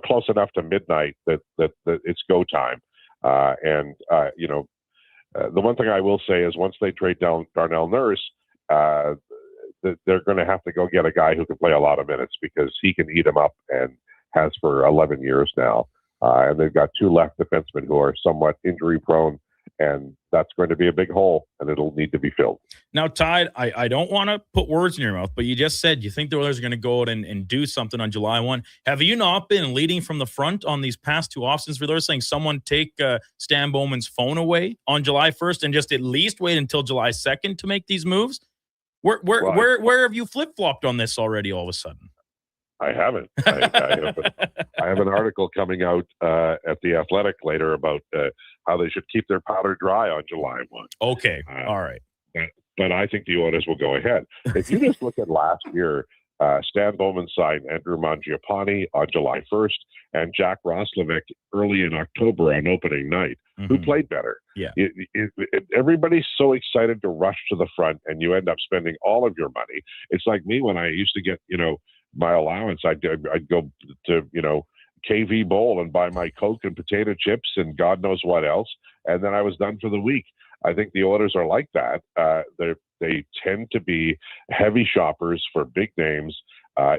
close enough to midnight that it's go time. The one thing I will say is once they trade down Darnell Nurse, they're going to have to go get a guy who can play a lot of minutes because he can eat them up and has for 11 years now. And they've got two left defensemen who are somewhat injury prone, and that's going to be a big hole, and it'll need to be filled. Now, Tide, I don't want to put words in your mouth, but you just said you think the Oilers are going to go out and do something on July 1. Have you not been leading from the front on these past two off-seasons for those saying someone take Stan Bowman's phone away on July 1st and just at least wait until July 2nd to make these moves? Where have you flip-flopped on this already all of a sudden? I haven't. I have an article coming out at The Athletic later about how they should keep their powder dry on July 1. Okay. All right. But I think the Oilers will go ahead. If you just look at last year, Stan Bowman signed Andrew Mangiapane on July 1st and Jack Roslovic early in October on opening night. Who played better? Yeah. Everybody's so excited to rush to the front, and you end up spending all of your money. It's like me when I used to get, my allowance. I'd go to, KV Bowl and buy my Coke and potato chips and God knows what else. And then I was done for the week. I think the Oilers are like that. They tend to be heavy shoppers for big names.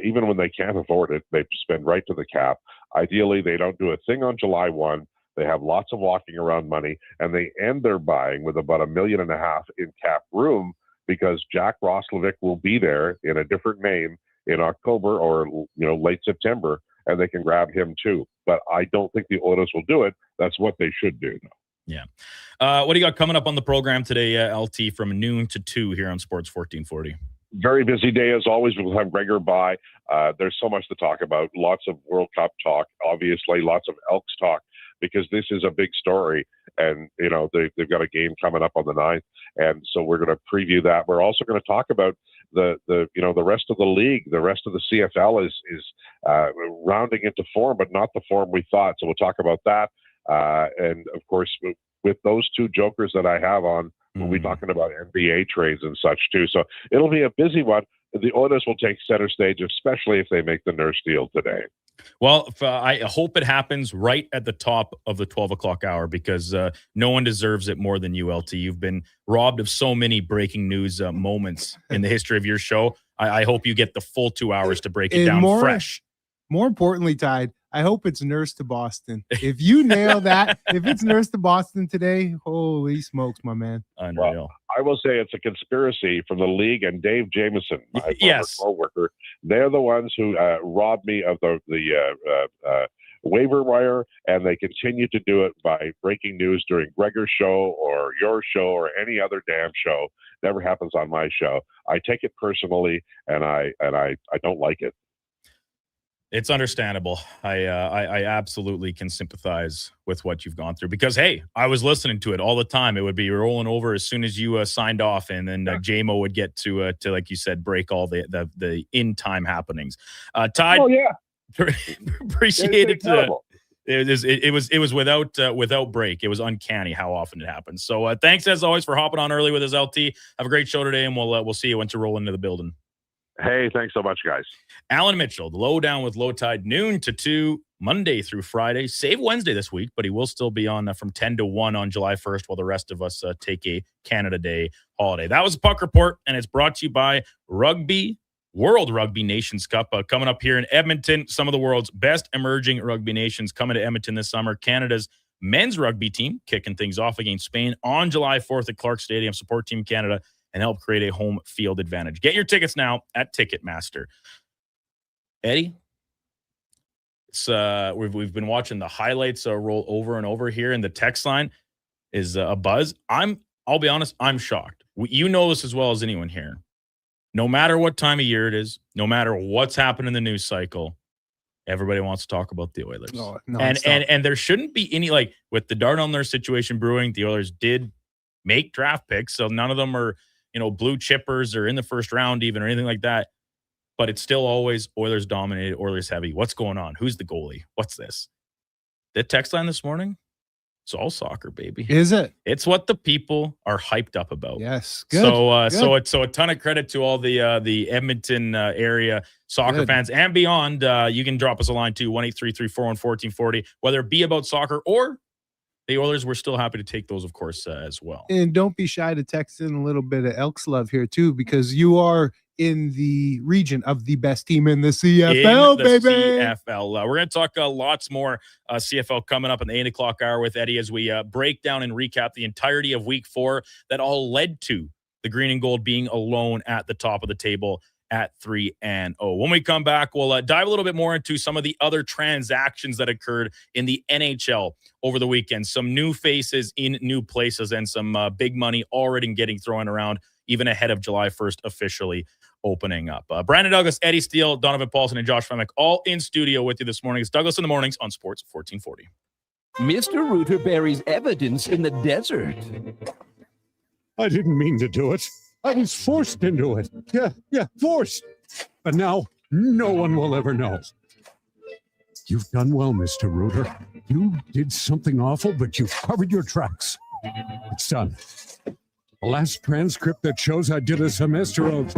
Even when they can't afford it, they spend right to the cap. Ideally, they don't do a thing on July 1. They have lots of walking around money, and they end their buying with about $1.5 million in cap room because Jack Roslovic will be there in a different name in October or late September, and they can grab him too. But I don't think the Oilers will do it. That's what they should do. Yeah. What do you got coming up on the program today, LT, from noon to 2 here on Sports 1440? Very busy day as always. We'll have Gregor by. There's so much to talk about. Lots of World Cup talk, obviously. Lots of Elks talk because this is a big story. And, they've got a game coming up on the 9th. And so we're going to preview that. We're also going to talk about the rest of the league. The rest of the CFL is rounding into form, but not the form we thought. So we'll talk about that. And of course, with those two jokers that I have on, we'll be talking about NBA trades and such too. So it'll be a busy one. The Oilers will take center stage, especially if they make the Nurse deal today. Well, I hope it happens right at the top of the 12 o'clock hour because no one deserves it more than you, LT. You've been robbed of so many breaking news moments in the history of your show. I hope you get the full 2 hours to break it down fresh. More importantly, Tide, I hope it's Nurse to Boston. If you nail that, if it's Nurse to Boston today, holy smokes, my man. Unreal. I will say it's a conspiracy from the league and Dave Jameson, my former Yes. co-worker. They're the ones who robbed me of the waiver wire, and they continue to do it by breaking news during Gregor's show or your show or any other damn show. Never happens on my show. I take it personally, and I don't like it. It's understandable. I absolutely can sympathize with what you've gone through because, hey, I was listening to it all the time. It would be rolling over as soon as you signed off, and then JMO would get to like you said, break all the in time happenings. Tide. Oh yeah. Appreciate it. Terrible. It was without break. It was uncanny how often it happens. So thanks as always for hopping on early with us, LT. Have a great show today, and we'll see you once you roll into the building. Hey, thanks so much, guys. Alan Mitchell, the Lowdown with Low Tide, noon to 2, Monday through Friday. Save Wednesday this week, but he will still be on from 10 to 1 on July 1st while the rest of us take a Canada Day holiday. That was a Puck Report, and it's brought to you by World Rugby Nations Cup coming up here in Edmonton. Some of the world's best emerging rugby nations coming to Edmonton this summer. Canada's men's rugby team kicking things off against Spain on July 4th at Clark Stadium. Support Team Canada and help create a home field advantage. Get your tickets now at Ticketmaster. Eddie, it's, we've been watching the highlights roll over and over here, and the text line is a buzz. I'll be honest, I'm shocked. You know this as well as anyone here. No matter what time of year it is, no matter what's happened in the news cycle, everybody wants to talk about the Oilers. No, and there shouldn't be any, like, with the Darnell Nurse situation brewing, the Oilers did make draft picks, so none of them are, blue chippers or in the first round even or anything like that. But it's still always Oilers dominated, Oilers heavy. What's going on? Who's the goalie? What's this? The text line this morning, it's all soccer, baby. Is it? It's what the people are hyped up about. Yes. Good. So a ton of credit to all the Edmonton area soccer fans and beyond. You can drop us a line too, 1-833-41440, whether it be about soccer or the Oilers. We're still happy to take those, of course, as well. And don't be shy to text in a little bit of Elks love here too, because you are in the region of the best team in the CFL, baby. CFL. We're going to talk lots more CFL coming up in the 8 o'clock hour with Eddie as we break down and recap the entirety of Week 4 that all led to the Green and Gold being alone at the top of the table at 3-0. When we come back, we'll dive a little bit more into some of the other transactions that occurred in the NHL over the weekend. Some new faces in new places and some big money already getting thrown around even ahead of July 1st officially opening up. Brandon Douglas, Eddie Steele, Donovan Paulson, and Josh Femick all in studio with you this morning. It's Douglas in the Mornings on Sports 1440. Mr. Rooter buries evidence in the desert. I didn't mean to do it. I was forced into it. Yeah, forced. But now, no one will ever know. You've done well, Mr. Rooter. You did something awful, but you've covered your tracks. It's done. The last transcript that shows I did a semester of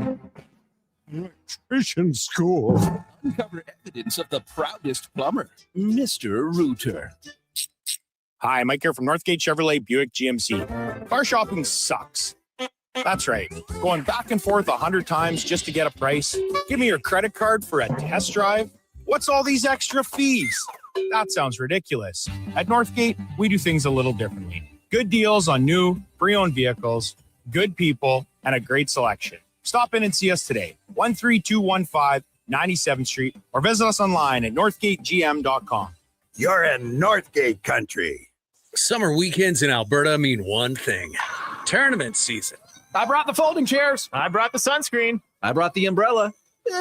electrician school. Uncover evidence of the proudest plumber, Mr. Rooter. Hi, Mike here from Northgate Chevrolet Buick GMC. Car shopping sucks. That's right. Going back and forth 100 times just to get a price. Give me your credit card for a test drive. What's all these extra fees? That sounds ridiculous. At Northgate, we do things a little differently. Good deals on new, pre-owned vehicles, good people, and a great selection. Stop in and see us today, 13215 97th Street, or visit us online at northgategm.com. You're in Northgate country. Summer weekends in Alberta mean one thing: tournament season. I brought the folding chairs. I brought the sunscreen. I brought the umbrella,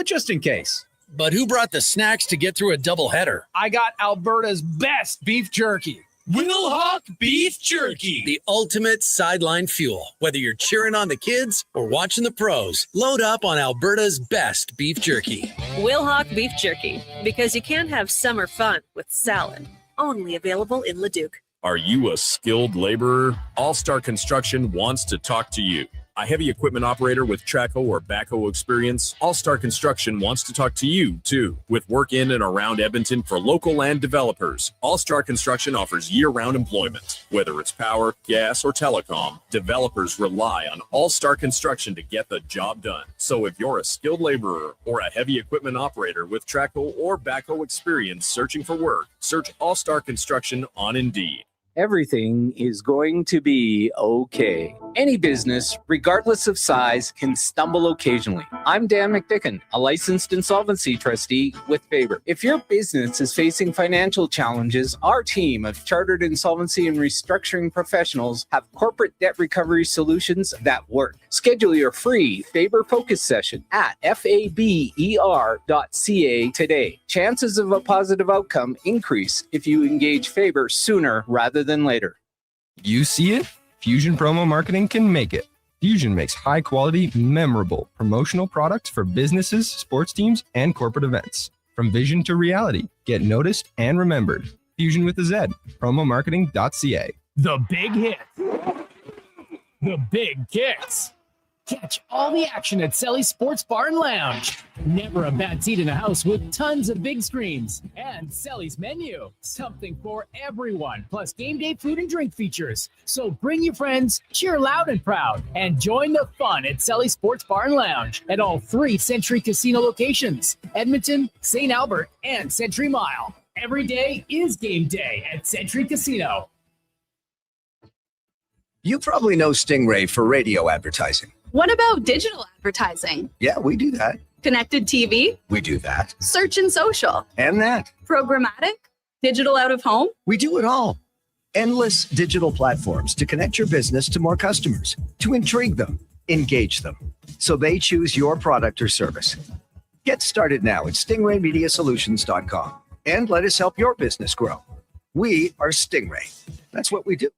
just in case. But who brought the snacks to get through a doubleheader? I got Alberta's best beef jerky. Wilhauk Beef Jerky, the ultimate sideline fuel. Whether you're cheering on the kids or watching the pros, load up on Alberta's best beef jerky. Wilhauk Beef Jerky, because you can't have summer fun with salad. Only available in Leduc. Are you a skilled laborer? All-Star Construction wants to talk to you. A heavy equipment operator with Traco or backhoe experience? All-Star Construction wants to talk to you, too. With work in and around Edmonton for local land developers, All-Star Construction offers year-round employment. Whether it's power, gas, or telecom, developers rely on All-Star Construction to get the job done. So if you're a skilled laborer or a heavy equipment operator with Traco or backhoe experience searching for work, search All-Star Construction on Indeed. everything is going to be okay. Any business, regardless of size, can stumble occasionally. I'm Dan McDicken, a licensed insolvency trustee with Faber. If your business is facing financial challenges, our team of chartered insolvency and restructuring professionals have corporate debt recovery solutions that work. Schedule your free Faber Focus session at faber.ca today. Chances of a positive outcome increase if you engage Faber sooner rather than later. You see it? Fusion Promo Marketing can make it. Fusion makes high-quality, memorable promotional products for businesses, sports teams, and corporate events. From vision to reality, get noticed and remembered. Fusion with a Z. Promomarketing.ca. The big hits. The big kicks. Catch all the action at Selly's Sports Bar and Lounge. Never a bad seat in a house with tons of big screens. And Selly's menu. Something for everyone. Plus game day food and drink features. So bring your friends, cheer loud and proud, and join the fun at Selly's Sports Bar and Lounge at all 3 Century Casino locations. Edmonton, St. Albert, and Century Mile. Every day is game day at Century Casino. You probably know Stingray for radio advertising. What about digital advertising? Yeah, we do that. Connected TV? We do that. Search and social? And that. Programmatic? Digital out of home? We do it all. Endless digital platforms to connect your business to more customers, to intrigue them, engage them, so they choose your product or service. Get started now at stingraymediasolutions.com and let us help your business grow. We are Stingray. That's what we do.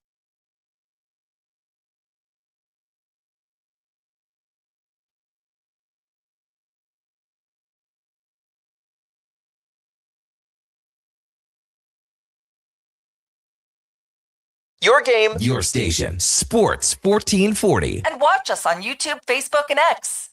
Your game, your station. Sports 1440. And watch us on YouTube, Facebook, and X.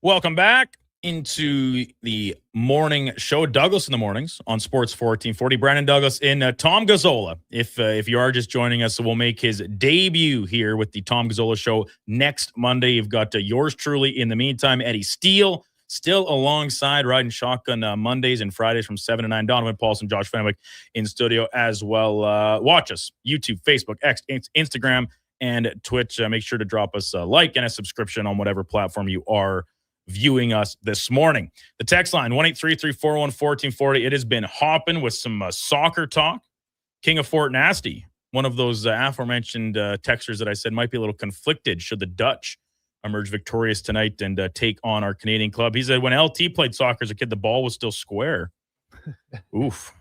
Welcome back into the morning show. Douglas in the mornings on Sports 1440. Brandon Douglas in Tom Gazzola. If you are just joining us, we'll make his debut here with the Tom Gazzola show next Monday. You've got yours truly. In the meantime, Eddie Steele still alongside riding shotgun Mondays and Fridays from 7 to 9. Donovan Paulson, Josh Fenwick in studio as well. Watch us, YouTube, Facebook, X, Instagram, and Twitch. Make sure to drop us a like and a subscription on whatever platform you are viewing us this morning. The text line, 1-833-401-1440. It has been hopping with some soccer talk. King of Fort Nasty, one of those aforementioned texters that I said might be a little conflicted should the Dutch emerge victorious tonight and take on our Canadian club. He said when LT played soccer as a kid, the ball was still square. Oof.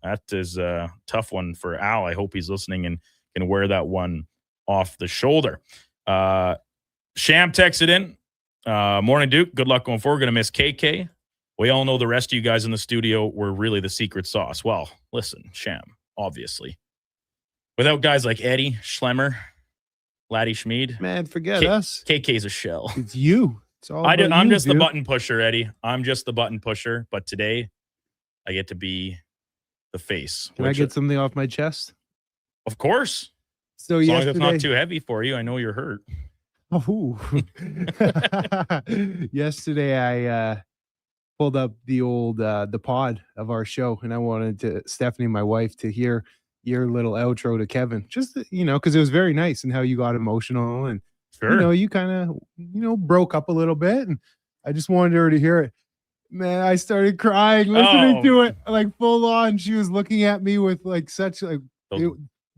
That is a tough one for Al. I hope he's listening and can wear that one off the shoulder. Sham texted in. Morning, Duke. Good luck going forward. Going to miss KK. We all know the rest of you guys in the studio were really the secret sauce. Well, listen, Sham, obviously. Without guys like Eddie, Schlemmer, Laddie Schmid. Man, forget us. KK's a shell. It's you. It's all I'm just dude. the button pusher, Eddie. I'm just the button pusher. But today, I get to be the face. Can I get something off my chest? Of course. So as long as it's not too heavy for you, I know you're hurt. Oh, yesterday I pulled up the old the pod of our show, and I wanted Stephanie, my wife, to hear your little outro to Kevin, just because it was very nice and how you got emotional and you kind of broke up a little bit, and I just wanted her to hear it. Man, I started crying listening to it, like full on. She was looking at me with like such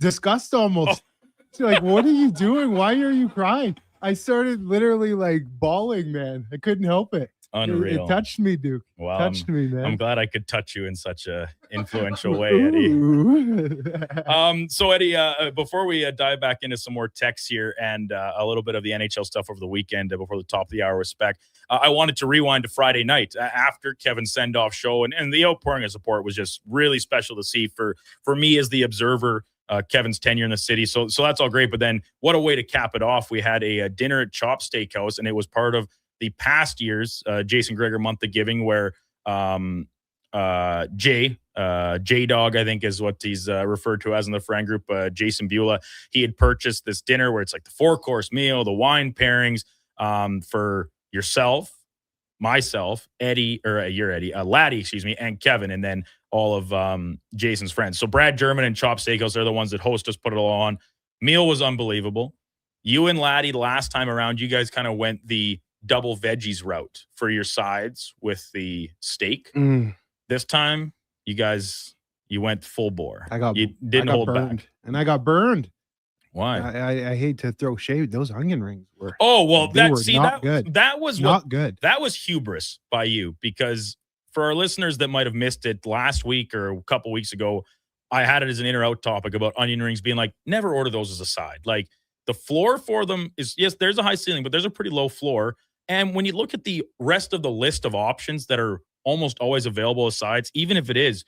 disgust almost. She's like, "What are you doing? Why are you crying?" I started literally like bawling, man. I couldn't help it. Unreal. It touched me, Duke. Well, touched me, man. I'm glad I could touch you in such a influential way, Eddie. So Eddie, before we dive back into some more texts here and a little bit of the NHL stuff over the weekend before the top of the hour with Spec, I wanted to rewind to Friday night after Kevin's send-off show, and the outpouring of support was just really special to see for me as the observer. Kevin's tenure in the city. So that's all great. But then what a way to cap it off. We had a dinner at Chop Steakhouse, and it was part of the past year's Jason Greger Month of Giving, where J-Dog, I think is what he's referred to as in the friend group, Jason Beulah, he had purchased this dinner where it's like the 4-course meal, the wine pairings for yourself, myself, Laddie, excuse me, and Kevin, and then all of Jason's friends. So Brad German and Chop Steakhouse are the ones that host us, put it all on. Meal was unbelievable. You and Laddie, last time around, you guys kind of went the double veggies route for your sides with the steak. This time, you went full bore. You didn't hold burned, back. and I got burned. Why? I hate to throw shade. Those onion rings were. Oh well, good. That was not good. That was hubris by you, because for our listeners that might have missed it last week or a couple weeks ago, I had it as an in or out topic about onion rings being like, never order those as a side. Like the floor for them is, yes, there's a high ceiling, but there's a pretty low floor. And when you look at the rest of the list of options that are almost always available as sides, even if it is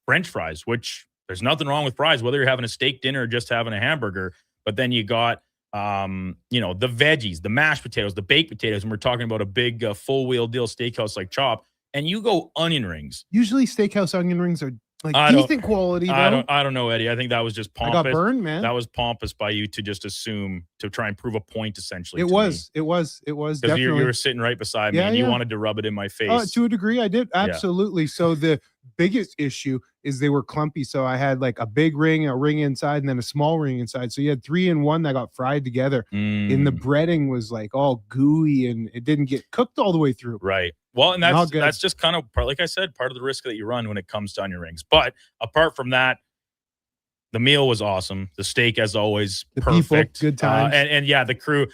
French fries, which there's nothing wrong with fries, whether you're having a steak dinner or just having a hamburger. But then you got, the veggies, the mashed potatoes, the baked potatoes, and we're talking about a big full wheel deal steakhouse like Chop, and you go onion rings. Usually steakhouse onion rings are like decent quality. Though. I don't know, Eddie. I think that was just pompous. I got burned, man. That was pompous by you to just assume, to try and prove a point, essentially. It was definitely. You were sitting right beside me, and you wanted to rub it in my face. To a degree, I did. Absolutely. So the biggest issue is they were clumpy. So I had like a big ring, a ring inside, and then a small ring inside. So you had 3 in 1 that got fried together. And the breading was like all gooey, and it didn't get cooked all the way through. Right. Well, and that's just kind of part, like I said, part of the risk that you run when it comes to onion rings. But apart from that, the meal was awesome. The steak, as always, the perfect. People, good times. And the crew.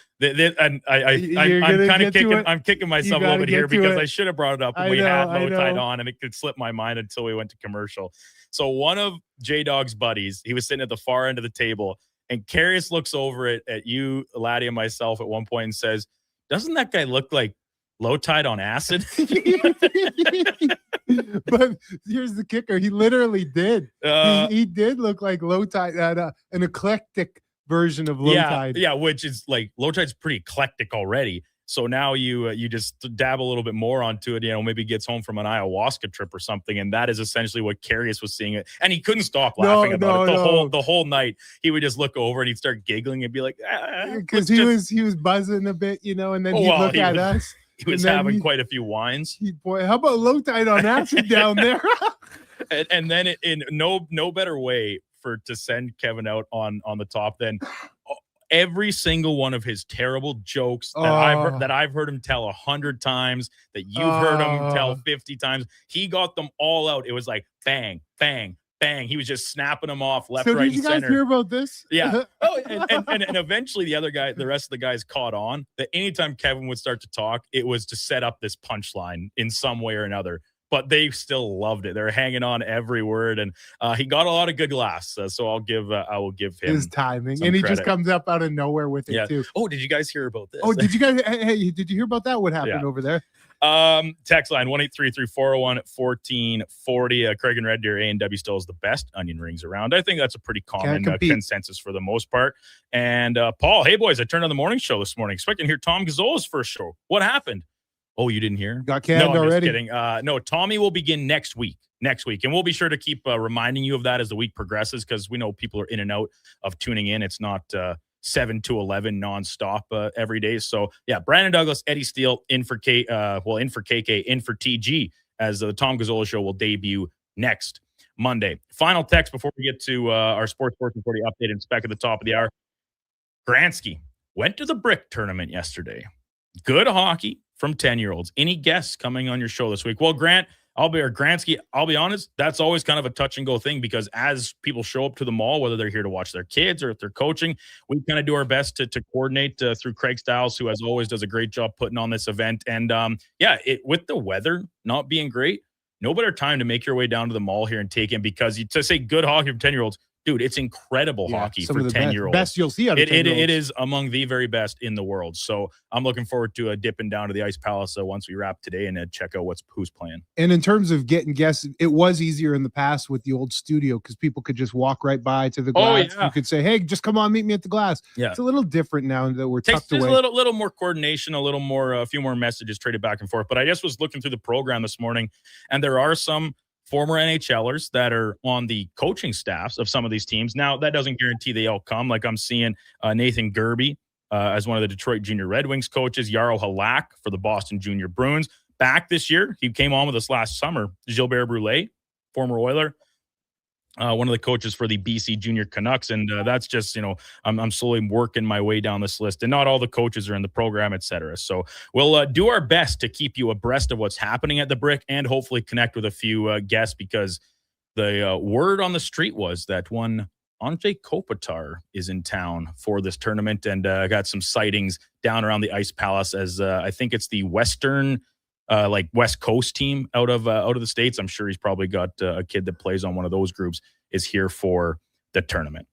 I'm kicking myself a little bit here because I should have brought it up when we had Low Tide on, and it could slip my mind until we went to commercial. So one of J-Dog's buddies, he was sitting at the far end of the table, and Carius looks over at you, Laddie, and myself at one point and says, "Doesn't that guy look like Low Tide on acid?" But here's the kicker. He literally did. He did look like Low Tide, an eclectic version of Low Tide. Yeah, which is like Low Tide's pretty eclectic already. So now you just dab a little bit more onto it, maybe gets home from an ayahuasca trip or something. And that is essentially what Carius was seeing it. And he couldn't stop laughing about it the whole night. He would just look over and he'd start giggling and be like, because he was buzzing a bit, and then he'd look at us. He was having quite a few wines. Boy, how about Low Tide on acid down there? and then in no better way to send Kevin out on the top than every single one of his terrible jokes that I've heard him tell 100 times, that you've heard him tell 50 times. He got them all out. It was like bang, bang, bang. He was just snapping them off left, right, and center. Did you guys hear about this? Yeah. And eventually the rest of the guys caught on that anytime Kevin would start to talk, it was to set up this punchline in some way or another. But they still loved it. They're hanging on every word, and he got a lot of good laughs. So I will give him his timing, and he credit. just comes up out of nowhere with it too. Oh, did you guys hear about this? Oh, did you guys? Hey, did you hear about that? What happened over there? Text line 1-833-401-1440. Craig and Red Deer A&W still is the best onion rings around. I think that's a pretty common consensus for the most part. And Paul, hey boys, I turned on the morning show this morning, expecting to hear Tom Gazzola's first show. What happened? Oh, you didn't hear? Got canned already? Just kidding. No, Tommy will begin next week. And we'll be sure to keep reminding you of that as the week progresses, because we know people are in and out of tuning in. It's not 7 to 11 nonstop every day. So yeah, Brandon Douglas, Eddie Steele in for KK, in for TG, as the Tom Gazzola show will debut next Monday. Final text before we get to our Sports 1440 update and spec at the top of the hour. Gransky went to the Brick tournament yesterday. Good hockey from 10-year-olds. Any guests coming on your show this week? Well, Gransky, I'll be honest, that's always kind of a touch and go thing, because as people show up to the mall, whether they're here to watch their kids or if they're coaching, we kind of do our best to coordinate through Craig Stiles, who as always does a great job putting on this event. And with the weather not being great, no better time to make your way down to the mall here and take in, because to say good hockey from 10-year-olds, dude, it's incredible hockey some for of the 10-year-olds. best you'll see out of It 10-year-olds. is among the very best in the world. So I'm looking forward to dipping down to the Ice Palace once we wrap today and check out who's playing. And in terms of getting guests, it was easier in the past with the old studio because people could just walk right by to the glass. Yeah. You could say, hey, just come on, meet me at the glass. Yeah. It's a little different now that we're tucked There's away. a little more coordination, a few more messages traded back and forth. But I just was looking through the program this morning, and there are some former NHLers that are on the coaching staffs of some of these teams. Now, that doesn't guarantee they all come. Like I'm seeing Nathan Gerby as one of the Detroit Junior Red Wings coaches, Yarrow Halak for the Boston Junior Bruins. Back this year, he came on with us last summer, Gilbert Brulé, former Oiler, one of the coaches for the BC Junior Canucks. And that's just, I'm slowly working my way down this list. And not all the coaches are in the program, et cetera. So we'll do our best to keep you abreast of what's happening at the Brick and hopefully connect with a few guests, because the word on the street was that one Andrei Kopitar is in town for this tournament, and got some sightings down around the Ice Palace as I think it's the Western West Coast team out of the States. I'm sure he's probably got a kid that plays on one of those groups is here for the tournament.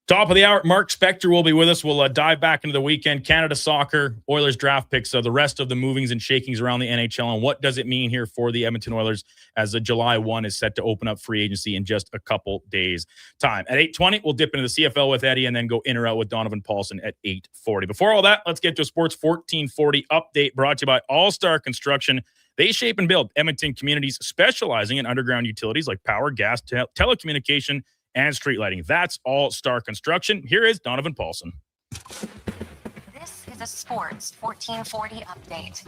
Top of the hour, Mark Spector will be with us. We'll dive back into the weekend, Canada soccer, Oilers draft picks, the rest of the movings and shakings around the NHL, and what does it mean here for the Edmonton Oilers as July 1 is set to open up free agency in just a couple days' time. At 8:20, we'll dip into the CFL with Eddie and then go in or out with Donovan Paulson at 8:40. Before all that, let's get to a Sports 1440 update brought to you by All-Star Construction. They shape and build Edmonton communities specializing in underground utilities like power, gas, telecommunication, and street lighting. That's All-Star Construction. Here is Donovan Paulson. This is a Sports 1440 update.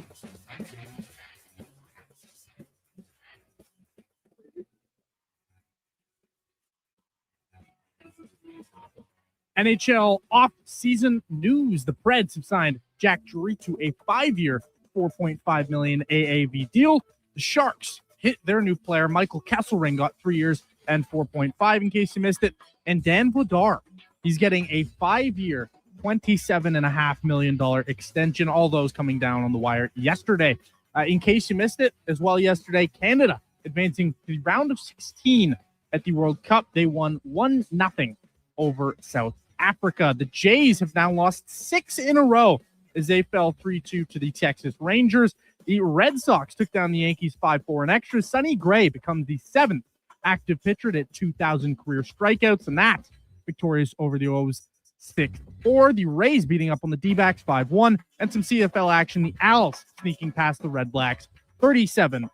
NHL off-season news. The Preds have signed Jack Drury to a 5-year, $4.5 million AAV deal. The Sharks hit their new player. Michael Kesselring got 3 years and 4.5 in case you missed it. And Dan Vladar, he's getting a 5-year, $27.5 million extension. All those coming down on the wire yesterday. In case you missed it as well yesterday, Canada advancing to the round of 16 at the World Cup. They won 1-0 over South Africa. The Jays have now lost 6 in a row as they fell 3-2 to the Texas Rangers. The Red Sox took down the Yankees 5-4 in extras. Sonny Gray becomes the 7th active pitcher at 2,000 career strikeouts, and that's victorious over the O's 6-4. The Rays beating up on the D-backs 5-1, and some CFL action. The Owls sneaking past the Red Blacks 37-35.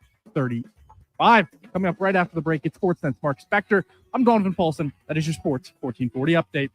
Coming up right after the break, it's Sportsnet's Mark Spector. I'm Donovan Paulson. That is your Sports 1440 update.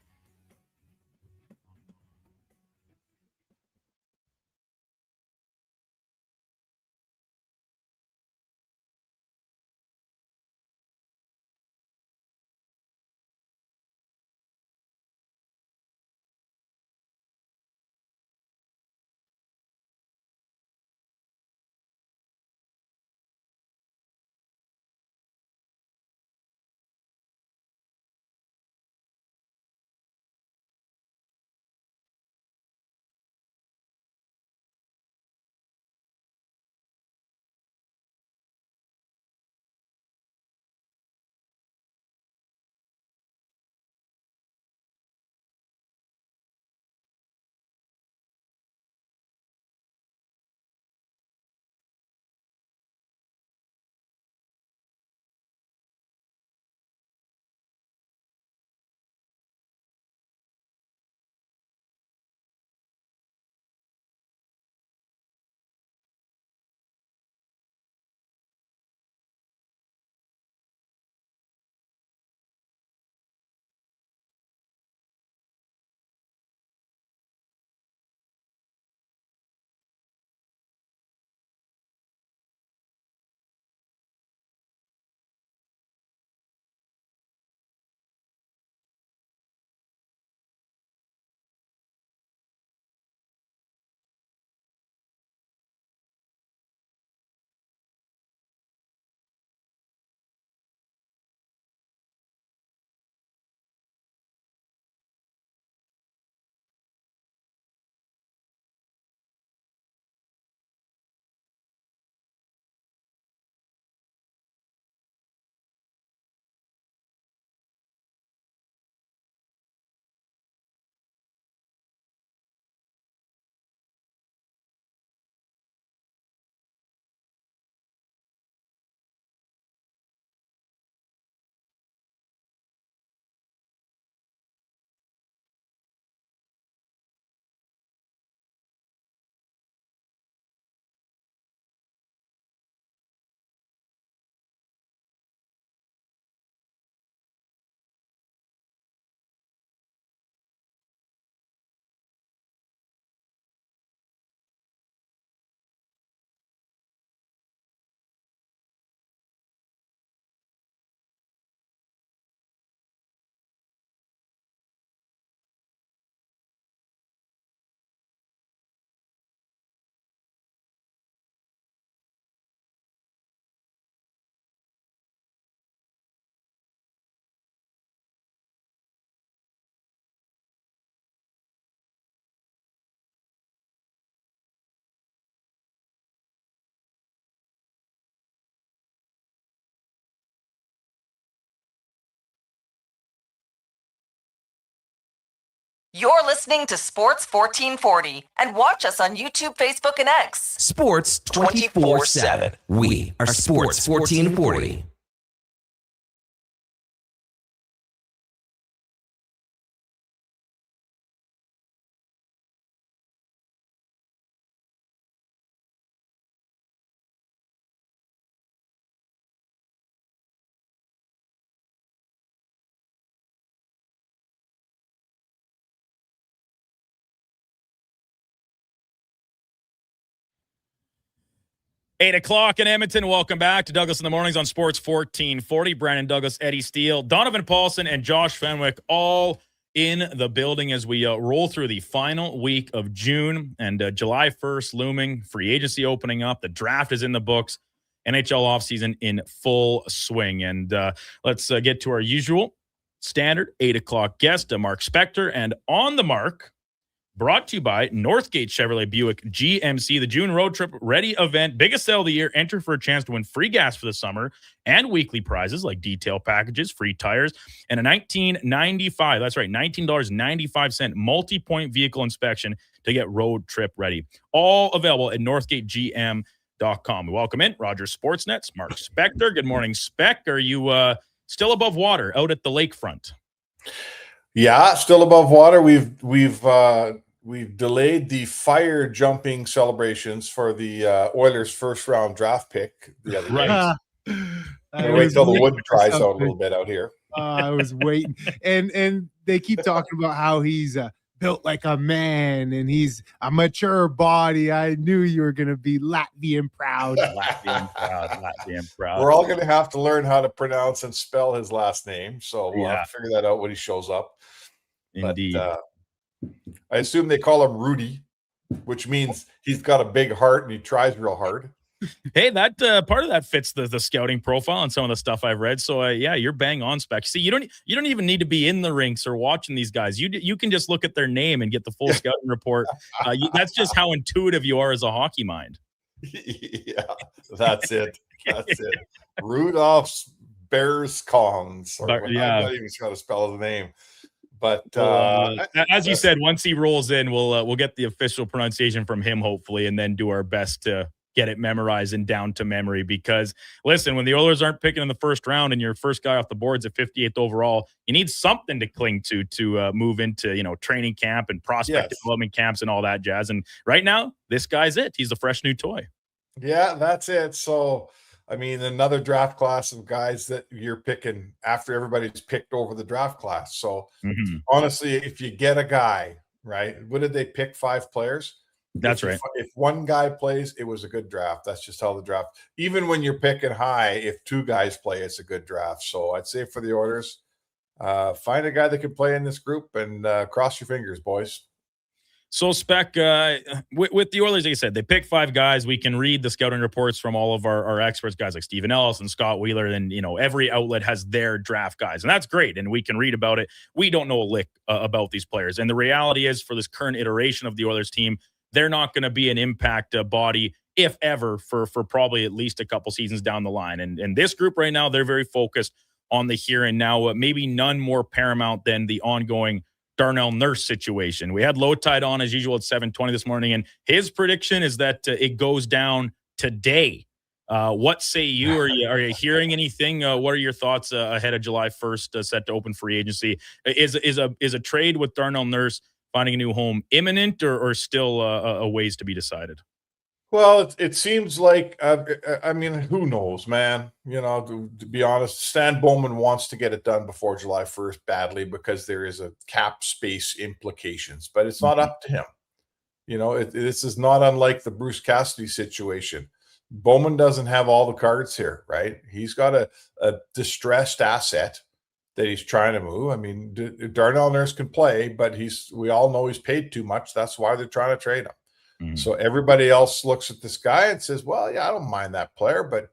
You're listening to Sports 1440 and watch us on YouTube, Facebook, and X. Sports 24/7. We are Sports 1440. Eight o'clock in Edmonton. Welcome back to Douglas in the Mornings on Sports 1440. Brandon Douglas, Eddie Steele, Donovan Paulson, and Josh Fenwick all in the building as we roll through the final week of June and July 1st looming. Free agency opening up. The draft is in the books. NHL offseason in full swing. And let's get to our usual standard 8 o'clock guest, Mark Spector. And on the mark, brought to you by Northgate Chevrolet Buick GMC, the June Road Trip Ready event. Biggest sale of the year. Enter for a chance to win free gas for the summer and weekly prizes like detail packages, free tires, and a $19.95. That's right, $19.95 multi-point vehicle inspection to get road trip ready. All available at NorthgateGM.com. We welcome in Rogers Sportsnet's Mark Spector. Good morning, Spec. Are you still above water out at the lakefront? Yeah, still above water. We've delayed the fire jumping celebrations for the Oilers' first round draft pick the other day. Wait till the wood dries out a little bit out here. I was waiting, and they keep talking about how he's built like a man and he's a mature body. I knew you were going to be Latvian proud. Latvian proud. We're all going to have to learn how to pronounce and spell his last name, so we'll have to figure that out when he shows up. Indeed. But, I assume they call him Rudy, which means he's got a big heart and he tries real hard. Hey, that part of that fits the scouting profile and some of the stuff I've read. So yeah, you're bang on, Spec. See, you don't even need to be in the rinks or watching these guys. You can just look at their name and get the full scouting report. That's just how intuitive you are as a hockey mind. Yeah, that's it. That's it. Rudolph Bears Kongs. I'm not even sure how to spell his name. But as you said, once he rolls in, we'll get the official pronunciation from him, hopefully, and then do our best to get it memorized and down to memory. Because listen, when the Oilers aren't picking in the first round and your first guy off the board's at 58th overall, you need something to cling to move into training camp and prospect development camps and all that jazz. And right now, this guy's it. He's a fresh new toy. Yeah, that's it. So. I mean, another draft class of guys that you're picking after everybody's picked over the draft class. So honestly, if you get a guy, right, what did they pick? 5 players? That's right. If one guy plays, it was a good draft. That's just how the draft, even when you're picking high, if 2 guys play, it's a good draft. So I'd say for the Oilers, find a guy that can play in this group and cross your fingers, boys. So, Spec, with the Oilers, like I said, they pick 5 guys. We can read the scouting reports from all of our experts, guys like Stephen Ellis and Scott Wheeler. And, every outlet has their draft guys. And that's great. And we can read about it. We don't know a lick about these players. And the reality is, for this current iteration of the Oilers team, they're not going to be an impact body, if ever, for probably at least a couple seasons down the line. And this group right now, they're very focused on the here and now. Maybe none more paramount than the ongoing Darnell Nurse situation. We had Low Tide on as usual at 7:20 this morning, and his prediction is that it goes down today. What say you? Are you hearing anything? What are your thoughts ahead of July 1st, set to open free agency? Is a trade with Darnell Nurse finding a new home imminent, or still a ways to be decided? Well, it seems like, I mean, who knows, man? To be honest, Stan Bowman wants to get it done before July 1st badly because there is a cap space implications, but it's not up to him. This is not unlike the Bruce Cassidy situation. Bowman doesn't have all the cards here, right? He's got a distressed asset that he's trying to move. I mean, Darnell Nurse can play, but we all know he's paid too much. That's why they're trying to trade him. So everybody else looks at this guy and says, well, yeah, I don't mind that player, but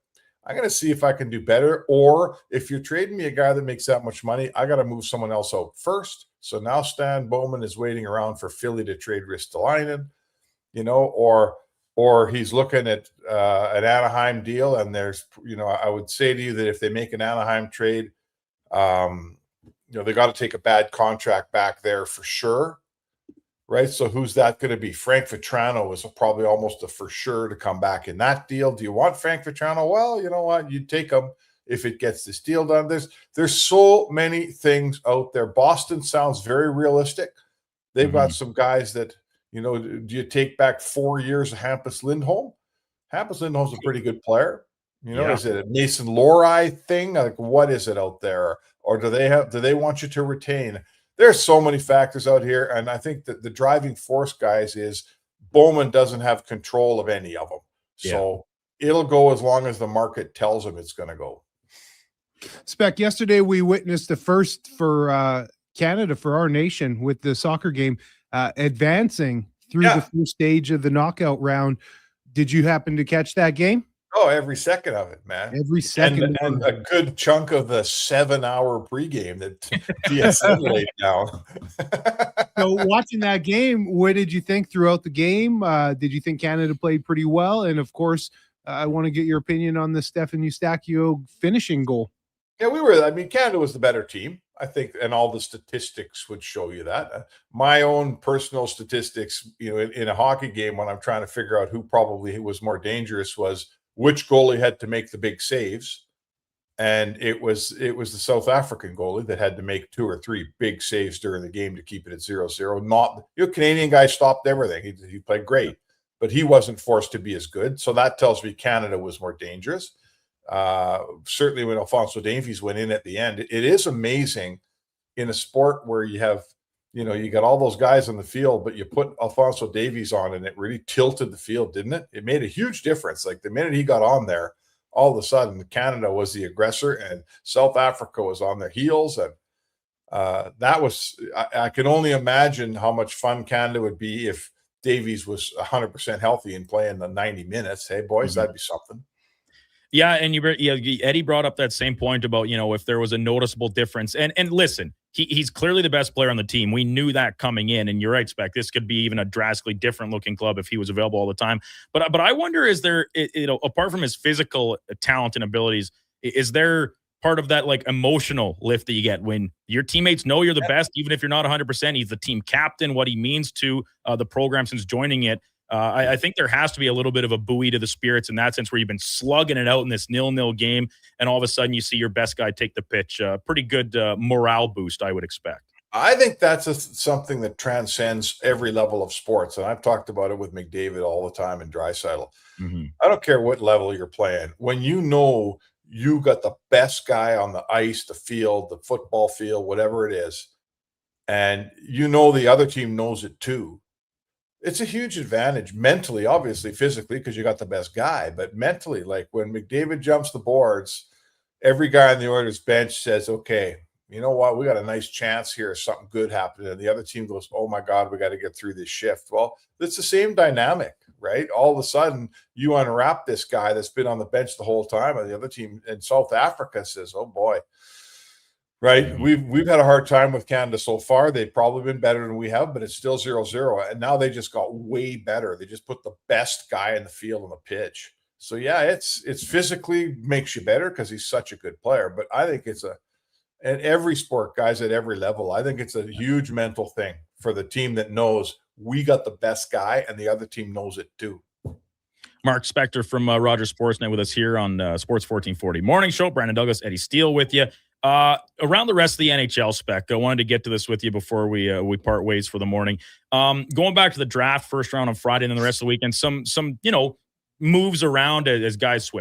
I'm going to see if I can do better. Or if you're trading me a guy that makes that much money, I got to move someone else out first. So now Stan Bowman is waiting around for Philly to trade Ristolainen, or he's looking at an Anaheim deal. And there's, I would say to you that if they make an Anaheim trade, they got to take a bad contract back there for sure. right? So who's that going to be? Frank Vetrano is probably almost a for sure to come back in that deal. Do you want Frank Vetrano? Well, you know what? You take him if it gets this deal done. There's so many things out there. Boston sounds very realistic. They've got some guys that, do you take back 4 years of Hampus Lindholm? Hampus Lindholm's a pretty good player. Is it a Mason Lohrei thing? Like, what is it out there? Or do they want you to retain? There's so many factors out here. And I think that the driving force, guys, is Bowman doesn't have control of any of them. So it'll go as long as the market tells him it's going to go. Spec, yesterday we witnessed the first for Canada, for our nation, with the soccer game advancing through the first stage of the knockout round. Did you happen to catch that game? Oh, every second of it, man. Every second. And a good chunk of the 7-hour pregame that TSN laid down. So watching that game, what did you think throughout the game? Did you think Canada played pretty well? And of course, I want to get your opinion on the Stefan Eustáquio finishing goal. Yeah, Canada was the better team, I think, and all the statistics would show you that. My own personal statistics, in a hockey game, when I'm trying to figure out who probably was more dangerous, was which goalie had to make the big saves. And it was the South African goalie that had to make 2 or 3 big saves during the game to keep it at 0-0. Not, Canadian guy stopped everything. He played great, but he wasn't forced to be as good. So that tells me Canada was more dangerous. Certainly when Alphonso Davies went in at the end, it is amazing in a sport where you have, you got all those guys on the field, but you put Alphonso Davies on and it really tilted the field, didn't it? It made a huge difference. Like the minute he got on there, all of a sudden Canada was the aggressor and South Africa was on their heels. And that was, I can only imagine how much fun Canada would be if Davies was 100% healthy and playing the 90 minutes. Hey boys, that'd be something. Yeah, and Eddie brought up that same point about, if there was a noticeable difference. And listen, he's clearly the best player on the team. We knew that coming in, and you're right, Spec. This could be even a drastically different looking club if he was available all the time. But I wonder, is there, apart from his physical talent and abilities, is there part of that like emotional lift that you get when your teammates know you're the best, even if you're not 100%? He's the team captain, what he means to the program since joining it. I think there has to be a little bit of a buoy to the spirits in that sense, where you've been slugging it out in this 0-0 game, and all of a sudden you see your best guy take the pitch. Pretty good morale boost, I would expect. I think that's something that transcends every level of sports, and I've talked about it with McDavid all the time and Draisaitl. I don't care what level you're playing. When you know you got the best guy on the ice, the field, the football field, whatever it is, and the other team knows it too, it's a huge advantage mentally, obviously, physically, because you got the best guy, but mentally, like when McDavid jumps the boards, every guy on the Oilers bench says, okay, you know what? We got a nice chance here. Something good happened. And the other team goes, oh my God, we got to get through this shift. Well, it's the same dynamic, right? All of a sudden you unwrap this guy that's been on the bench the whole time, and the other team in South Africa says, oh boy, right? We've had a hard time with Canada so far. They've probably been better than we have, but it's still 0-0. And now they just got way better. They just put the best guy in the field on the pitch. So yeah, it's physically makes you better because he's such a good player. But I think it's at every sport, guys, at every level, I think it's a huge mental thing for the team that knows we got the best guy and the other team knows it too. Mark Spector from Rogers Sportsnet with us here on Sports 1440 Morning Show. Brandon Douglas, Eddie Steele with you. Around the rest of the NHL, Spec, I wanted to get to this with you before we part ways for the morning. Going back to the draft, first round on Friday and then the rest of the weekend, some moves around as guys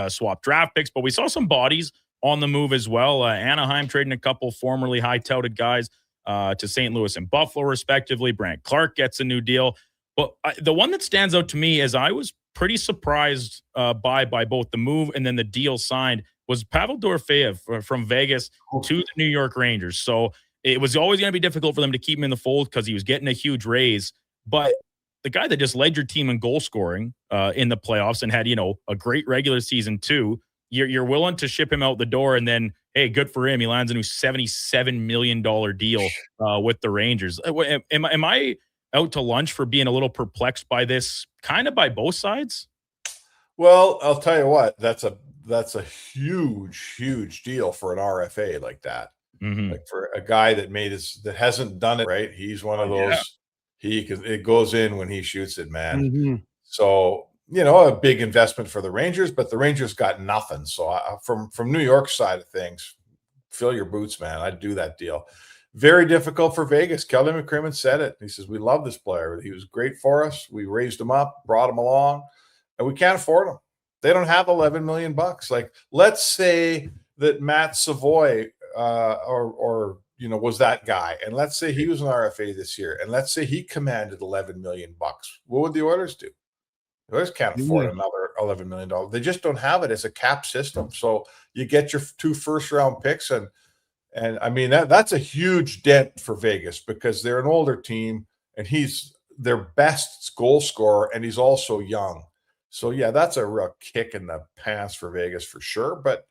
swap draft picks, but we saw some bodies on the move as well. Anaheim trading a couple formerly high-touted guys to St. Louis and Buffalo, respectively. Brant Clark gets a new deal. But the one that stands out to me is I was pretty surprised by both the move and then the deal signed was Pavel Dorofeyev from Vegas to the New York Rangers. So it was always going to be difficult for them to keep him in the fold because he was getting a huge raise. But the guy that just led your team in goal scoring in the playoffs and had, a great regular season too, you're willing to ship him out the door, and then, hey, good for him. He lands a new $77 million deal with the Rangers. Am I out to lunch for being a little perplexed by this, kind of by both sides? Well, I'll tell you what, that's a huge deal for an RFA like that. Like for a guy that hasn't done it right. He's one of those. it goes in when he shoots it, man. Mhm. So, a big investment for the Rangers, but the Rangers got nothing. So from New York's side of things, fill your boots, man. I'd do that deal. Very difficult for Vegas. Kelly McCrimmon said it. He says, we love this player. He was great for us. We raised him up, brought him along, and we can't afford him. They don't have $11 million. Like, let's say that Matt Savoy was that guy. And let's say he was an RFA this year. And let's say he commanded $11 million. What would the Oilers do? The Oilers can't afford another $11 million. They just don't have it. It's a cap system. So you get your 2 first-round picks. And I mean, that's a huge dent for Vegas because they're an older team and he's their best goal scorer and he's also young. So, yeah, that's a real kick in the pants for Vegas for sure. But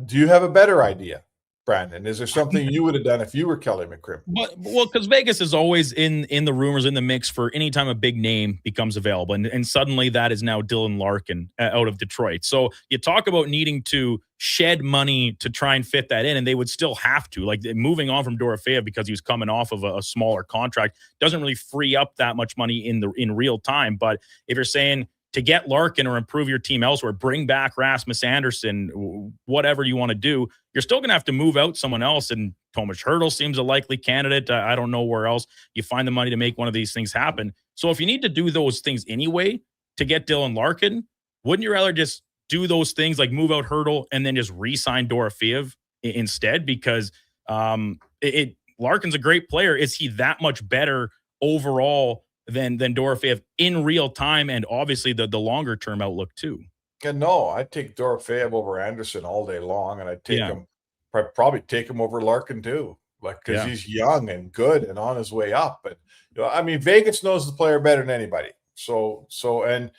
do you have a better idea, Brandon? Is there something you would have done if you were Kelly McCrimmon? Well, because Vegas is always in the rumors, in the mix for any time a big name becomes available. And suddenly that is now Dylan Larkin out of Detroit. So you talk about needing to shed money to try and fit that in, and they would still have to. Like, moving on from Dorofeyev because he was coming off of a smaller contract doesn't really free up that much money in real time. But if you're saying to get Larkin or improve your team elsewhere, bring back Rasmus Anderson, whatever you want to do, you're still going to have to move out someone else. And Tomas Hertl seems a likely candidate. I don't know where else you find the money to make one of these things happen. So if you need to do those things anyway to get Dylan Larkin, wouldn't you rather just do those things like move out Hertl and then just re-sign Dorofeyev instead? Because Larkin's a great player. Is he that much better overall than Dorofeyev in real time, and obviously the longer term outlook too? And no, I'd take Dorofeyev over Anderson all day long, and I'd take him, probably take him over Larkin too, like because he's young and good and on his way up. But I mean, Vegas knows the player better than anybody. So and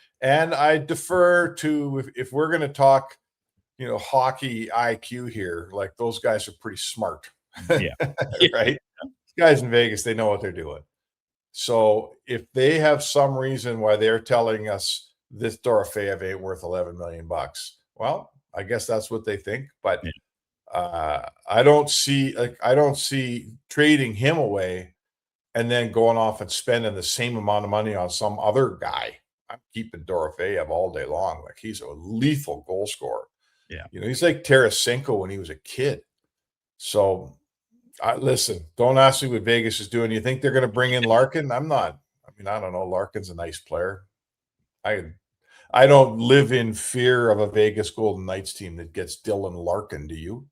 I defer to if we're going to talk, hockey IQ here, like those guys are pretty smart, right? Guys in Vegas, they know what they're doing. So if they have some reason why they're telling us this Dorofeyev ain't worth $11 million, well, I guess that's what they think. But I don't see trading him away and then going off and spending the same amount of money on some other guy. I'm keeping Dorofeyev all day long. Like, he's a lethal goal scorer. Yeah, he's like Tarasenko when he was a kid. So. Listen, don't ask me what Vegas is doing. You think they're going to bring in Larkin? I'm not. I mean, I don't know. Larkin's a nice player. I don't live in fear of a Vegas Golden Knights team that gets Dylan Larkin. Do you?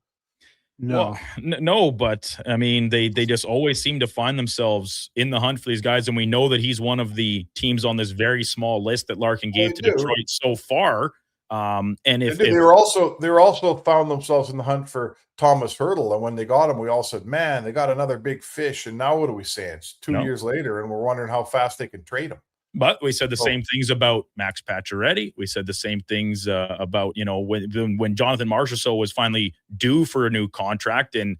No. Well, no, but I mean, they just always seem to find themselves in the hunt for these guys, and we know that he's one of the teams on this very small list that Larkin gave to Detroit so far. And if they were also found themselves in the hunt for Tomas Hertl, and when they got him, we all said, "Man, they got another big fish." And now what are we saying? It's 2 years later, and we're wondering how fast they can trade him. But we said the same things about Max Pacioretty. We said the same things about when Jonathan Marchessault was finally due for a new contract, and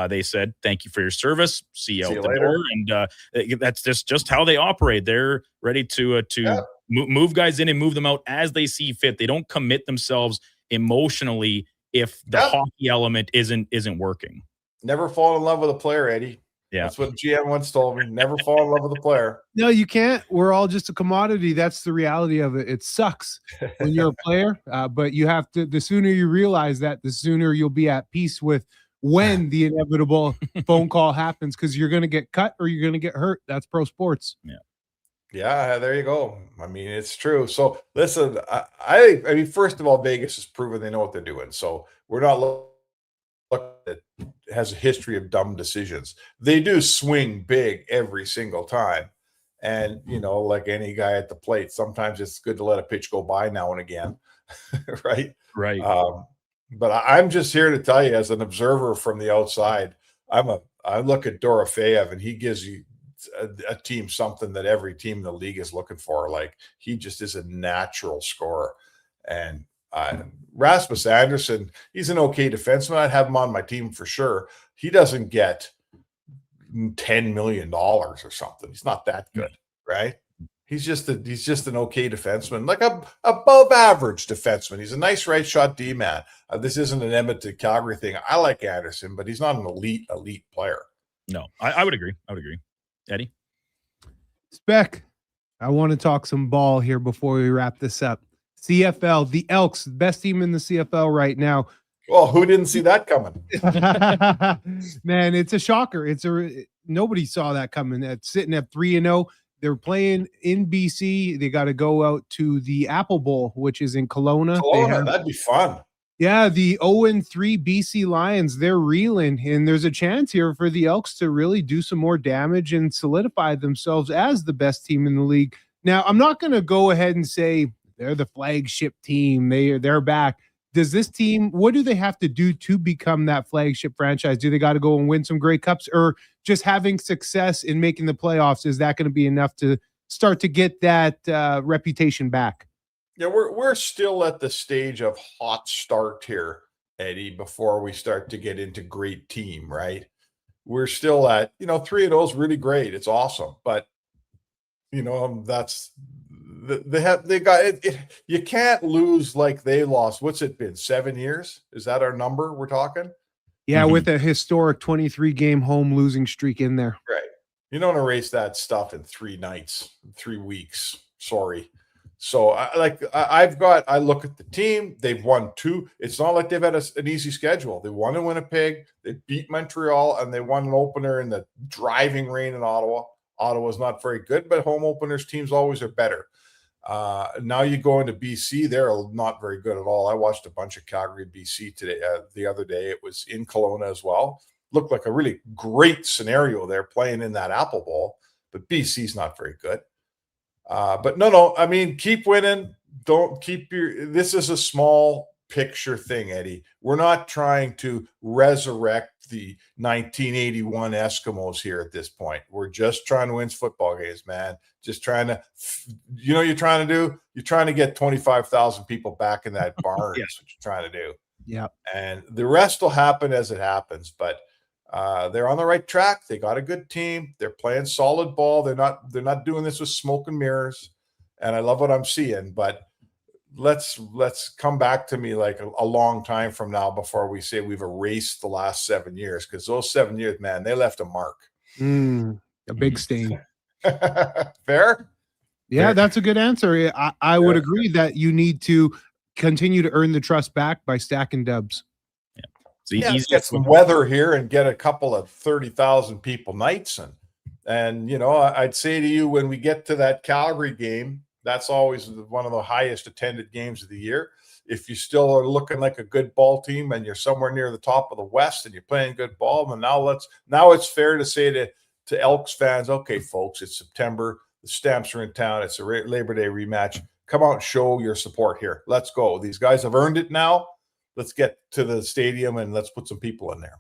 they said, "Thank you for your service. See you out the door." And that's just how they operate. They're ready to move guys in and move them out as they see fit. They don't commit themselves emotionally if the hockey element isn't working. Never fall in love with a player, Eddie. Yeah, that's what GM once told me. Never fall in love with a player. No, you can't. We're all just a commodity. That's the reality of it. It sucks when you're a player, but you have to. The sooner you realize that, the sooner you'll be at peace with when the inevitable phone call happens, because you're going to get cut or you're going to get hurt. That's pro sports. Yeah, there you go. I mean, it's true. So listen, I mean, first of all, Vegas has proven they know what they're doing. So we're not looking at has a history of dumb decisions. They do swing big every single time. And, like any guy at the plate, sometimes it's good to let a pitch go by now and again. Right. But I'm just here to tell you, as an observer from the outside, I look at Dorofeyev and he gives you a team something that every team in the league is looking for. Like, he just is a natural scorer. And Rasmus Anderson, he's an okay defenseman. I'd have him on my team for sure. He doesn't get $10 million or something. He's not that good, right? He's just an okay defenseman, like a above average defenseman. He's a nice right shot D man. This isn't an Edmonton Calgary thing. I like Anderson, but he's not an elite player. No, I would agree. Eddie? Spec, I want to talk some ball here before we wrap this up. CFL, the Elks, best team in the CFL right now. Well, who didn't see that coming? Man, it's a shocker. Nobody saw that coming. It's sitting at 3-0. They're playing in BC. They got to go out to the Apple Bowl, which is in Kelowna. That'd be fun. Yeah, the 0-3 BC Lions, they're reeling, and there's a chance here for the Elks to really do some more damage and solidify themselves as the best team in the league. Now, I'm not going to go ahead and say they're the flagship team. They're back. Does this team, what do they have to do to become that flagship franchise? Do they got to go and win some Grey Cups, or just having success in making the playoffs, is that going to be enough to start to get that reputation back? Yeah, we're still at the stage of hot start here, Eddie, before we start to get into great team, right? We're still at, 3-0 is really great. It's awesome. But, that's they got it. You can't lose like they lost. What's it been? 7 years? Is that our number we're talking? Yeah, with a historic 23-game home losing streak in there. Right. You don't erase that stuff in 3 nights, 3 weeks. Sorry. So I look at the team. They've won 2. It's not like they've had an easy schedule. They won in Winnipeg. They beat Montreal, and they won an opener in the driving rain in Ottawa. Ottawa's not very good, but home openers teams always are better. Now you go into BC, they're not very good at all. I watched a bunch of Calgary BC today. The other day, it was in Kelowna as well. Looked like a really great scenario there playing in that Apple Bowl, but BC's not very good. But no, I mean, keep winning. This is a small picture thing, Eddie. We're not trying to resurrect the 1981 Eskimos here at this point. We're just trying to win football games, man. Just trying to, you're trying to do? You're trying to get 25,000 people back in that barn. Yeah. That's what you're trying to do. Yeah. And the rest will happen as it happens. But they're on the right track. They got a good team. They're playing solid ball. They're not doing this with smoke and mirrors. And I love what I'm seeing. But let's come back to me like a long time from now before we say we've erased the last 7 years, because those 7 years, man, they left a mark. A big stain. Fair? Yeah, Fair. that's a good answer. I would agree that you need to continue to earn the trust back by stacking dubs. Let's get some weather here and get a couple of 30,000 people nights. And I'd say to you, when we get to that Calgary game, that's always one of the highest attended games of the year. If you still are looking like a good ball team and you're somewhere near the top of the West and you're playing good ball, then now it's fair to say to Elks fans, okay, folks, it's September. The Stamps are in town. It's a Labor Day rematch. Come out and show your support here. Let's go. These guys have earned it now. Let's get to the stadium and let's put some people in there.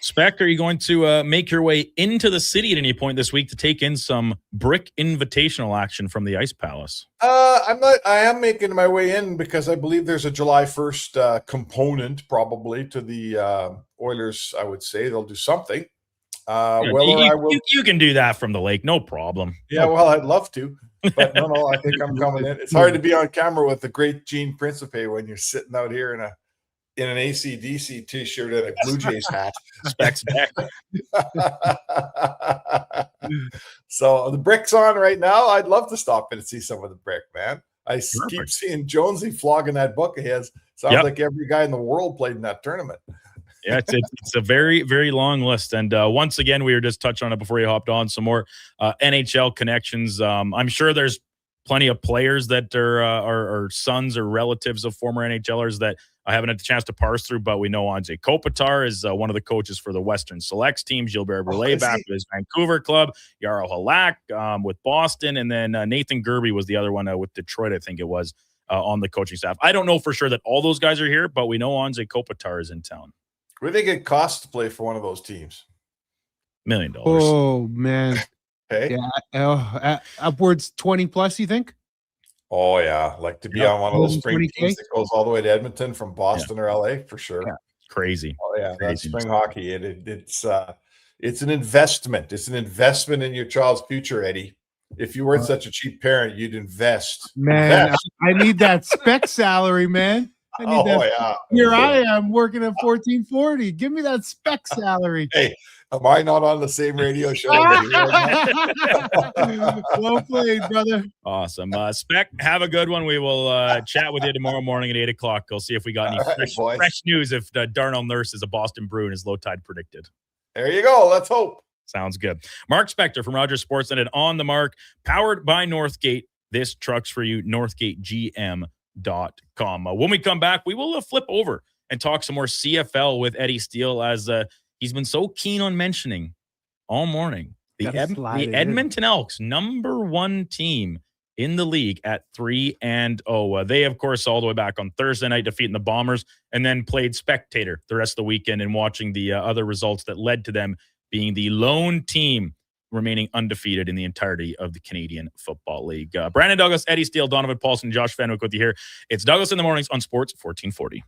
Spec, are you going to make your way into the city at any point this week to take in some Brick Invitational action from the Ice Palace? I'm not. I am making my way in because I believe there's a July 1st component probably to the Oilers. I would say they'll do something. You can do that from the lake, no problem. Yeah, well, I'd love to, but no, I think I'm coming in. It's hard to be on camera with the great Gene Principe when you're sitting out here in an AC/DC t-shirt and a Blue Jays hat. Specs back. So the Brick's on right now. I'd love to stop in and see some of the Brick, man. I keep seeing Jonesy flogging that book of his. Sounds like every guy in the world played in that tournament. Yeah, it's a very, very long list. And once again, we were just touching on it before you hopped on, some more NHL connections. I'm sure there's plenty of players that are sons or relatives of former NHLers that I haven't had the chance to parse through, but we know Anze Kopitar is one of the coaches for the Western Selects team. Gilbert Brulé back with his Vancouver club. Yarrow Halak with Boston. And then Nathan Gerby was the other one with Detroit, I think it was, on the coaching staff. I don't know for sure that all those guys are here, but we know Anze Kopitar is in town. What do you think it costs to play for one of those teams? $1 million. Oh, man. Hey? Yeah, upwards 20 plus, you think? Oh, yeah. Like to be on one of those spring teams that goes all the way to Edmonton from Boston or LA, for sure. Yeah. Crazy. Oh, yeah. That's Crazy. spring hockey. It's an investment. It's an investment in your child's future, Eddie. If you weren't such a cheap parent, you'd invest. Man, I need that spec salary, man. I need that. yeah. Here I am working at 1440. Give me that spec salary. Hey, am I not on the same radio show? Well played, brother. Awesome. Spec, have a good one. We will chat with you tomorrow morning at 8 o'clock. We'll see if we got any fresh news if Darnell Nurse is a Boston Bruin as low tide predicted. There you go. Let's hope. Sounds good. Mark Spector from Rogers Sportsnet and On the Mark, powered by Northgate. This truck's for you, northgategm.com. When we come back, we will flip over and talk some more CFL with Eddie Steele, as he's been so keen on mentioning all morning. The Edmonton Elks, number 1 team in the league at 3-0. They, of course, all the way back on Thursday night, defeating the Bombers, and then played spectator the rest of the weekend and watching the other results that led to them being the lone team remaining undefeated in the entirety of the Canadian Football League. Brandon Douglas, Eddie Steele, Donovan Paulson, Josh Fenwick with you here. It's Douglas in the Mornings on Sports 1440.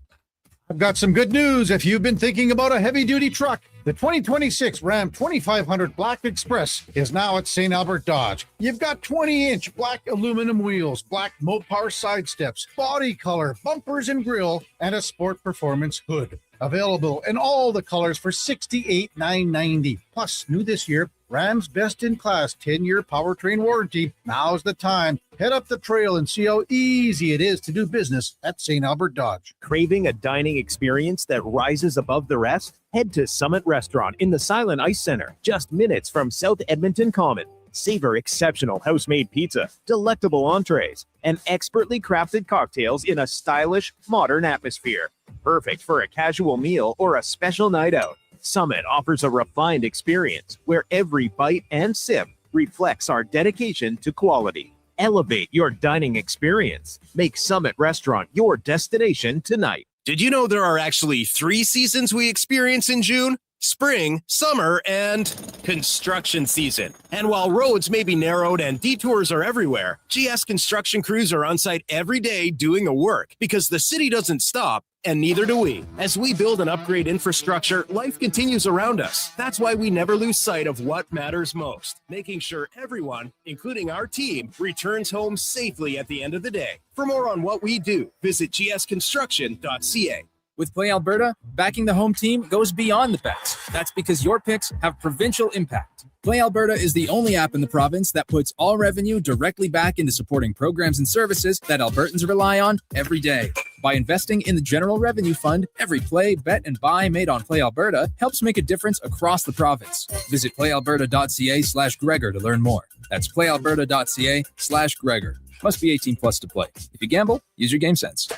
I've got some good news if you've been thinking about a heavy-duty truck. The 2026 Ram 2500 Black Express is now at St. Albert Dodge. You've got 20-inch black aluminum wheels, black Mopar side steps, body color, bumpers and grille, and a sport performance hood. Available in all the colors for $68,990. Plus, new this year, Ram's best-in-class 10-year powertrain warranty. Now's the time. Head up the trail and see how easy it is to do business at St. Albert Dodge. Craving a dining experience that rises above the rest? Head to Summit Restaurant in the Silent Ice Center, just minutes from South Edmonton Common. Savor exceptional house-made pizza, delectable entrees, and expertly crafted cocktails in a stylish, modern atmosphere. Perfect for a casual meal or a special night out. Summit offers a refined experience where every bite and sip reflects our dedication to quality. Elevate your dining experience. Make Summit Restaurant your destination tonight. Did you know there are actually 3 seasons we experience in June? Spring, summer, and construction season. And while roads may be narrowed and detours are everywhere, GS construction crews are on site every day doing the work because the city doesn't stop, and neither do we. As we build and upgrade infrastructure, life continues around us. That's why we never lose sight of what matters most, making sure everyone, including our team, returns home safely at the end of the day. For more on what we do, visit gsconstruction.ca. With Play Alberta, backing the home team goes beyond the bets. That's because your picks have provincial impact. Play Alberta is the only app in the province that puts all revenue directly back into supporting programs and services that Albertans rely on every day. By investing in the General Revenue Fund, every play, bet, and buy made on Play Alberta helps make a difference across the province. Visit playalberta.ca/Gregor to learn more. That's playalberta.ca/Gregor. Must be 18 plus to play. If you gamble, use your game sense.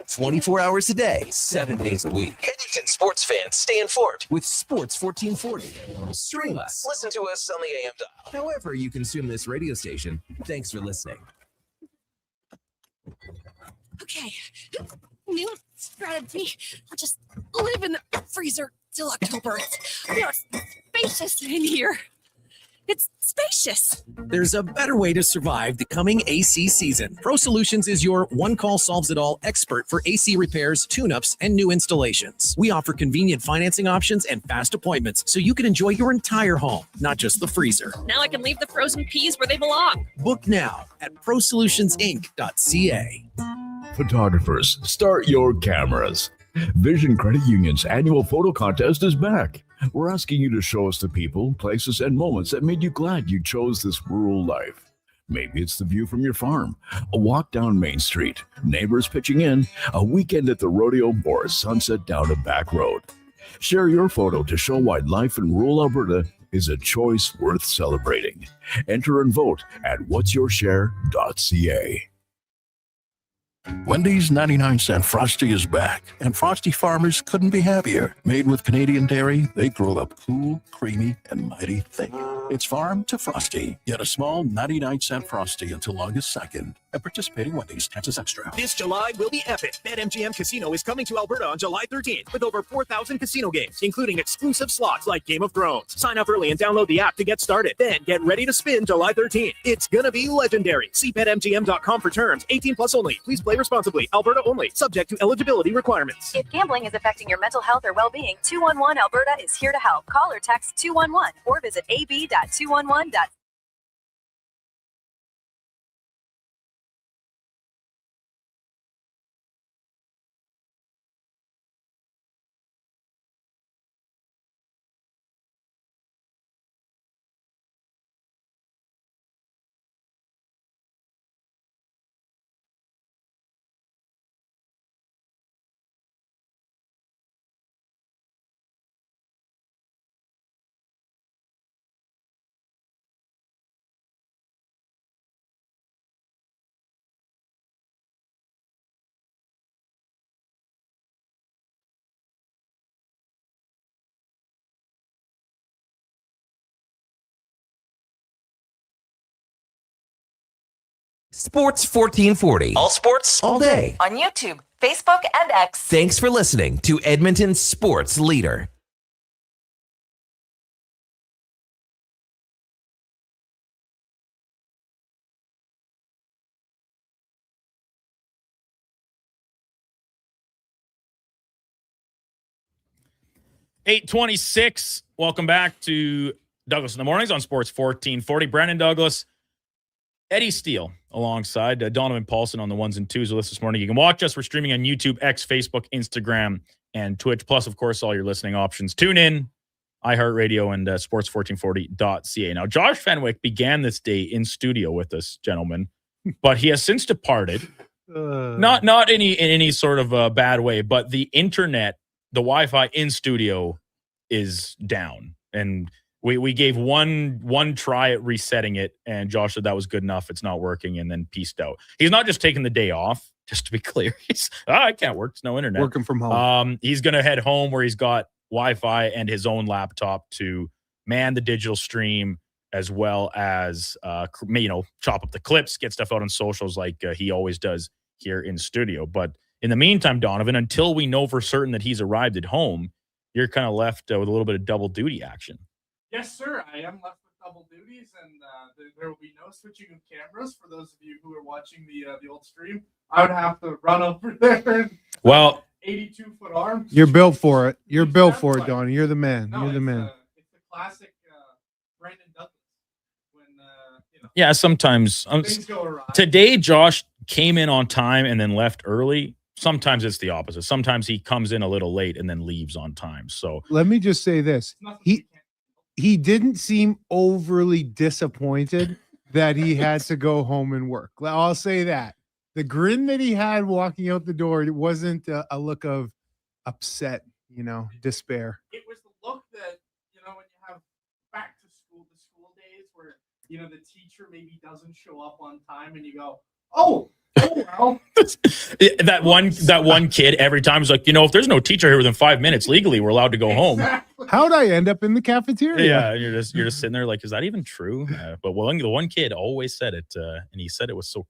24 hours a day, 7 days a week. Edmonton sports fans stay informed with Sports 1440. Stream us. Listen to us on the AM dial. However you consume this radio station, thanks for listening. Okay, new strategy. I'll just live in the freezer till October. It's spacious in here. It's spacious. There's a better way to survive the coming AC season. Pro Solutions is your one-call solves-it-all expert for AC repairs, tune-ups, and new installations. We offer convenient financing options and fast appointments so you can enjoy your entire home, not just the freezer. Now I can leave the frozen peas where they belong. Book now at prosolutionsinc.ca. Photographers, start your cameras. Vision Credit Union's annual photo contest is back. We're asking you to show us the people, places, and moments that made you glad you chose this rural life. Maybe it's the view from your farm, a walk down Main Street, neighbors pitching in, a weekend at the rodeo, or a sunset down a back road. Share your photo to show why life in rural Alberta is a choice worth celebrating. Enter and vote at whatsyourshare.ca. Wendy's 99-cent Frosty is back, and Frosty farmers couldn't be happier. Made with Canadian dairy, they grow up cool, creamy, and mighty thick. It's farm to Frosty. Get a small 99-cent Frosty until August 2nd. At participating Wendy's, taxes extra. This July will be epic. BetMGM Casino is coming to Alberta on July 13th with over 4,000 casino games, including exclusive slots like Game of Thrones. Sign up early and download the app to get started. Then get ready to spin July 13th. It's gonna be legendary. See BetMGM.com for terms. 18 plus only. Please play responsibly. Alberta only. Subject to eligibility requirements. If gambling is affecting your mental health or well-being, 211 Alberta is here to help. Call or text 211 or visit ab.211.ca. Sports 1440. All sports, all day. On YouTube, Facebook, and X. Thanks for listening to Edmonton's sports leader. $8:26. Welcome back to Douglas in the Mornings on Sports 1440. Brandon Douglas, Eddie Steele alongside Donovan Paulson on the ones and twos with us this morning. You can watch us. We're streaming on YouTube, X, Facebook, Instagram, and Twitch. Plus, of course, all your listening options. Tune in, iHeartRadio, and sports1440.ca. Now, Josh Fenwick began this day in studio with us, gentlemen, but he has since departed. Not in any sort of a bad way, but the internet, the Wi-Fi in studio is down. And we gave one try at resetting it, and Josh said that was good enough. It's not working, and then peaced out. He's not just taking the day off, just to be clear. He's, I can't work. It's no internet. Working from home. He's going to head home where he's got Wi-Fi and his own laptop to man the digital stream, as well as, chop up the clips, get stuff out on socials like he always does here in studio. But in the meantime, Donovan, until we know for certain that he's arrived at home, you're kind of left with a little bit of double duty action. Yes, sir. I am left with double duties, and there will be no switching of cameras for those of you who are watching the old stream. I would have to run over there. Well, 82-foot arms. You're built for it. You're built for it, Donnie. You're the man. No, You're the man. It's the classic Brandon Douglas. Yeah, sometimes. Things go awry. Today, Josh came in on time and then left early. Sometimes it's the opposite. Sometimes he comes in a little late and then leaves on time. So Let me just say this. He didn't seem overly disappointed that he had to go home and work. I'll say that. The grin that he had walking out the door, it wasn't a look of upset, despair. It was the look that, when you have back to school, the school days where, the teacher maybe doesn't show up on time and you go, oh well. that one kid every time is like, if there's no teacher here within 5 minutes legally, we're allowed to go home. How'd I end up in the cafeteria? Yeah, you're just sitting there like, is that even true? But the one kid always said it, and he said it with so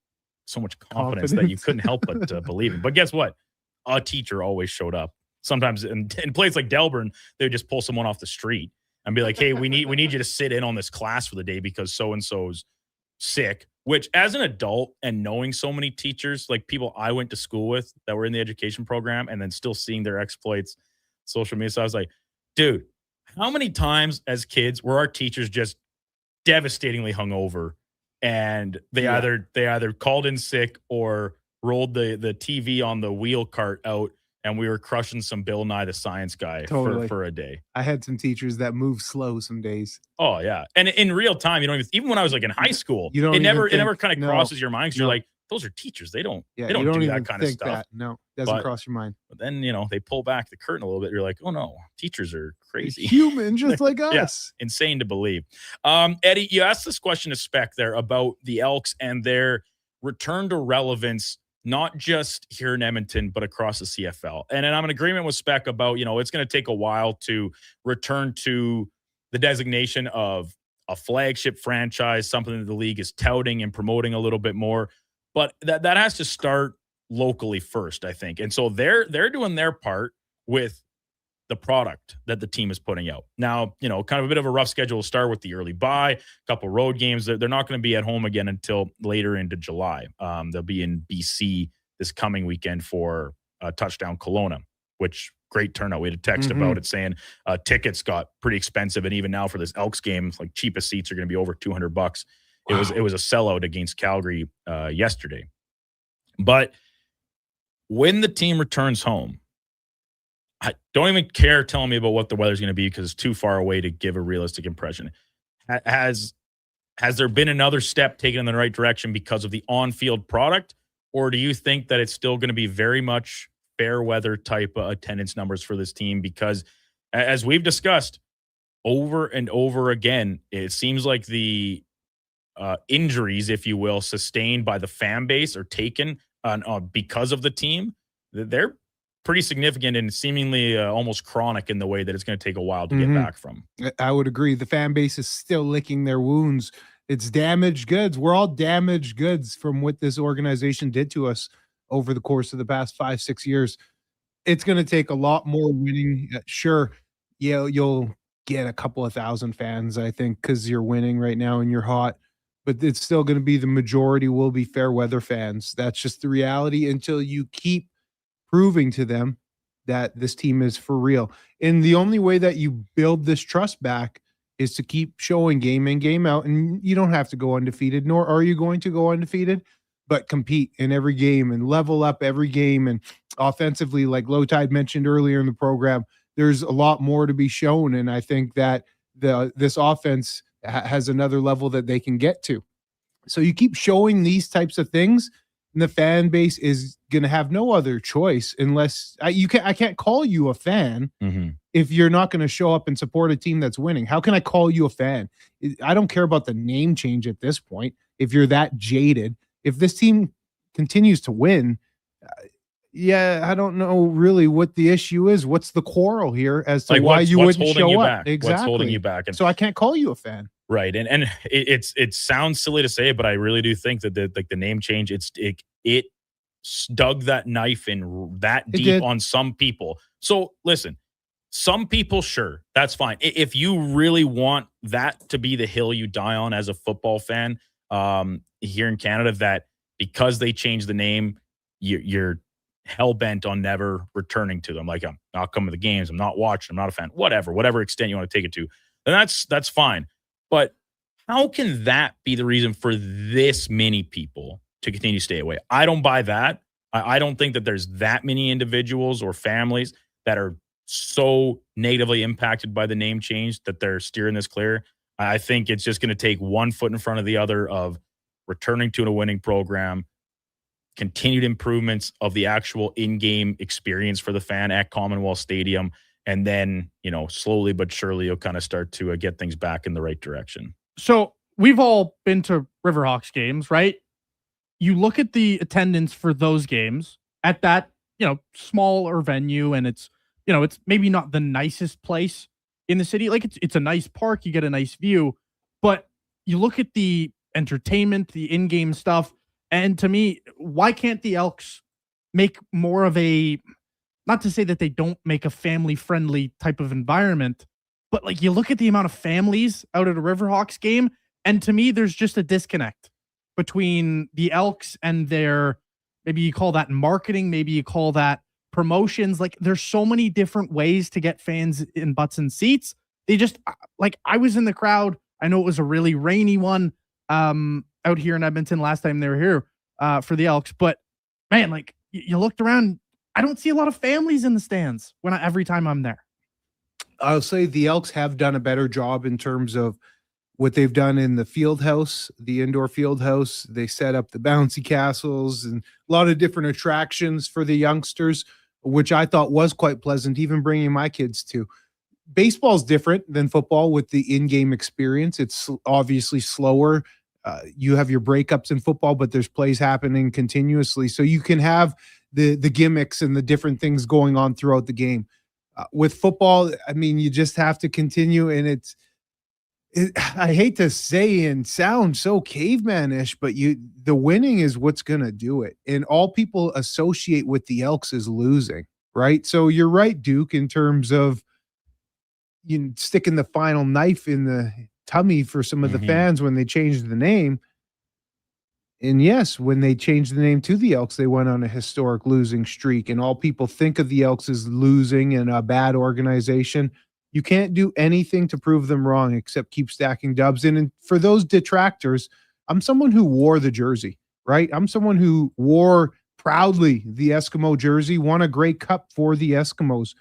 much confidence that you couldn't help but believe him. But guess what? A teacher always showed up. Sometimes in places like Delburn, they would just pull someone off the street and be like, hey, we need you to sit in on this class for the day because so-and-so's sick. Which, as an adult and knowing so many teachers, like people I went to school with that were in the education program and then still seeing their exploits, social media. So I was like, dude, how many times as kids were our teachers just devastatingly hungover and they either called in sick or rolled the TV on the wheel cart out and we were crushing some Bill Nye the Science Guy for a day. I had some teachers that moved slow some days. Oh yeah, and in real time, you don't even when I was like in high school, it never kind of crosses your mind because you're like, those are teachers. They don't do that kind of stuff. No, doesn't cross your mind. But then they pull back the curtain a little bit. You're like, oh no, teachers are crazy, human, just like us. Yeah, insane to believe. Eddie, you asked this question to Spec there about the Elks and their return to relevance. Not just here in Edmonton, but across the CFL. And I'm in agreement with Spec about, it's going to take a while to return to the designation of a flagship franchise, something that the league is touting and promoting a little bit more. But that has to start locally first, I think. And so they're doing their part with the product that the team is putting out. Now, kind of a bit of a rough schedule to start with the early bye, a couple road games. They're not going to be at home again until later into July. They'll be in BC this coming weekend for Touchdown Kelowna, which great turnout. We had a text about it saying tickets got pretty expensive. And even now for this Elks game, like cheapest seats are going to be over $200. Wow. It was a sellout against Calgary yesterday. But when the team returns home, I don't even care telling me about what the weather's going to be because it's too far away to give a realistic impression. Has there been another step taken in the right direction because of the on-field product, or do you think that it's still going to be very much fair weather type attendance numbers for this team? Because as we've discussed over and over again, it seems like the injuries, if you will, sustained by the fan base or taken because of the team, they're pretty significant and seemingly almost chronic in the way that it's going to take a while to get back from. I would agree. The fan base is still licking their wounds It's damaged goods. We're all damaged goods from what this organization did to us over the course of the past 5-6 years. It's going to take a lot more winning. Sure, you'll get a couple of thousand fans, I think, because you're winning right now and you're hot. But it's still going to be the majority will be fair weather fans. That's just the reality until you keep proving to them that this team is for real. And the only way that you build this trust back is to keep showing game in, game out. And you don't have to go undefeated, nor are you going to go undefeated, but compete in every game and level up every game. And offensively, like Low Tide mentioned earlier in the program, there's a lot more to be shown. And I think that this offense has another level that they can get to. So you keep showing these types of things, and the fan base is going to have no other choice unless I can't call you a fan if you're not going to show up and support a team that's winning. How can I call you a fan? I don't care about the name change at this point. If you're that jaded, if this team continues to win, I don't know really what the issue is. What's the quarrel here as to why you wouldn't show up? Exactly. What's holding you back? And so I can't call you a fan. Right. And it sounds silly to say it, but I really do think that the name change, it dug that knife in that deep on some people. So listen, some people, sure, that's fine. If you really want that to be the hill you die on as a football fan here in Canada, that because they changed the name, you're hell-bent on never returning to them. Like, I'm not coming to the games, I'm not watching, I'm not a fan, whatever extent you want to take it to, then that's fine. But how can that be the reason for this many people to continue to stay away? I don't buy that. I don't think that there's that many individuals or families that are so negatively impacted by the name change that they're steering this clear. I think it's just going to take one foot in front of the other of returning to a winning program, continued improvements of the actual in-game experience for the fan at Commonwealth Stadium, and then, slowly but surely you'll kind of start to get things back in the right direction. So we've all been to Riverhawks games, right? You look at the attendance for those games at that, smaller venue, and it's maybe not the nicest place in the city. Like it's a nice park, you get a nice view, but you look at the entertainment, the in-game stuff, and to me, why can't the Elks make more of a, not to say that they don't make a family-friendly type of environment, but like you look at the amount of families out at a Riverhawks game, and to me, there's just a disconnect between the Elks and their, maybe you call that marketing, maybe you call that promotions. Like there's so many different ways to get fans in butts and seats. They just, like, I was in the crowd. I know it was a really rainy one out here in Edmonton last time they were here for the Elks, but man, like you looked around, I don't see a lot of families in the stands every time I'm there. I'll say the Elks have done a better job in terms of what they've done in the field house, the indoor field house. They set up the bouncy castles and a lot of different attractions for the youngsters, which I thought was quite pleasant, even bringing my kids to. Baseball's different than football with the in-game experience. It's obviously slower. You have your breakups in football, but there's plays happening continuously. So you can have the gimmicks and the different things going on throughout the game. With football, I mean, you just have to continue, and I hate to say and sound so caveman-ish, but the winning is what's going to do it. And all people associate with the Elks is losing, right? So you're right, Duke, in terms of sticking the final knife in the tummy for some of the fans when they changed the name. And yes, when they changed the name to the Elks, they went on a historic losing streak, and all people think of the Elks as losing and a bad organization. You can't do anything to prove them wrong except keep stacking dubs. And for those detractors, I'm someone who wore the jersey, right? I'm someone who wore proudly the Eskimo jersey, won a Grey Cup for the Eskimos.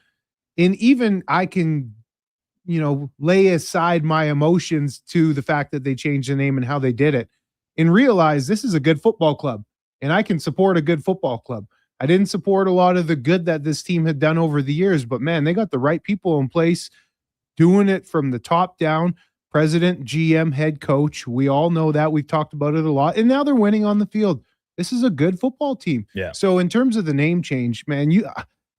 And even I can, lay aside my emotions to the fact that they changed the name and how they did it and realize this is a good football club, and I can support a good football club. I didn't support a lot of the good that this team had done over the years, but man, they got the right people in place doing it from the top down. President, GM, head coach. We all know that. We've talked about it a lot, and now they're winning on the field. This is a good football team. Yeah. So in terms of the name change, man,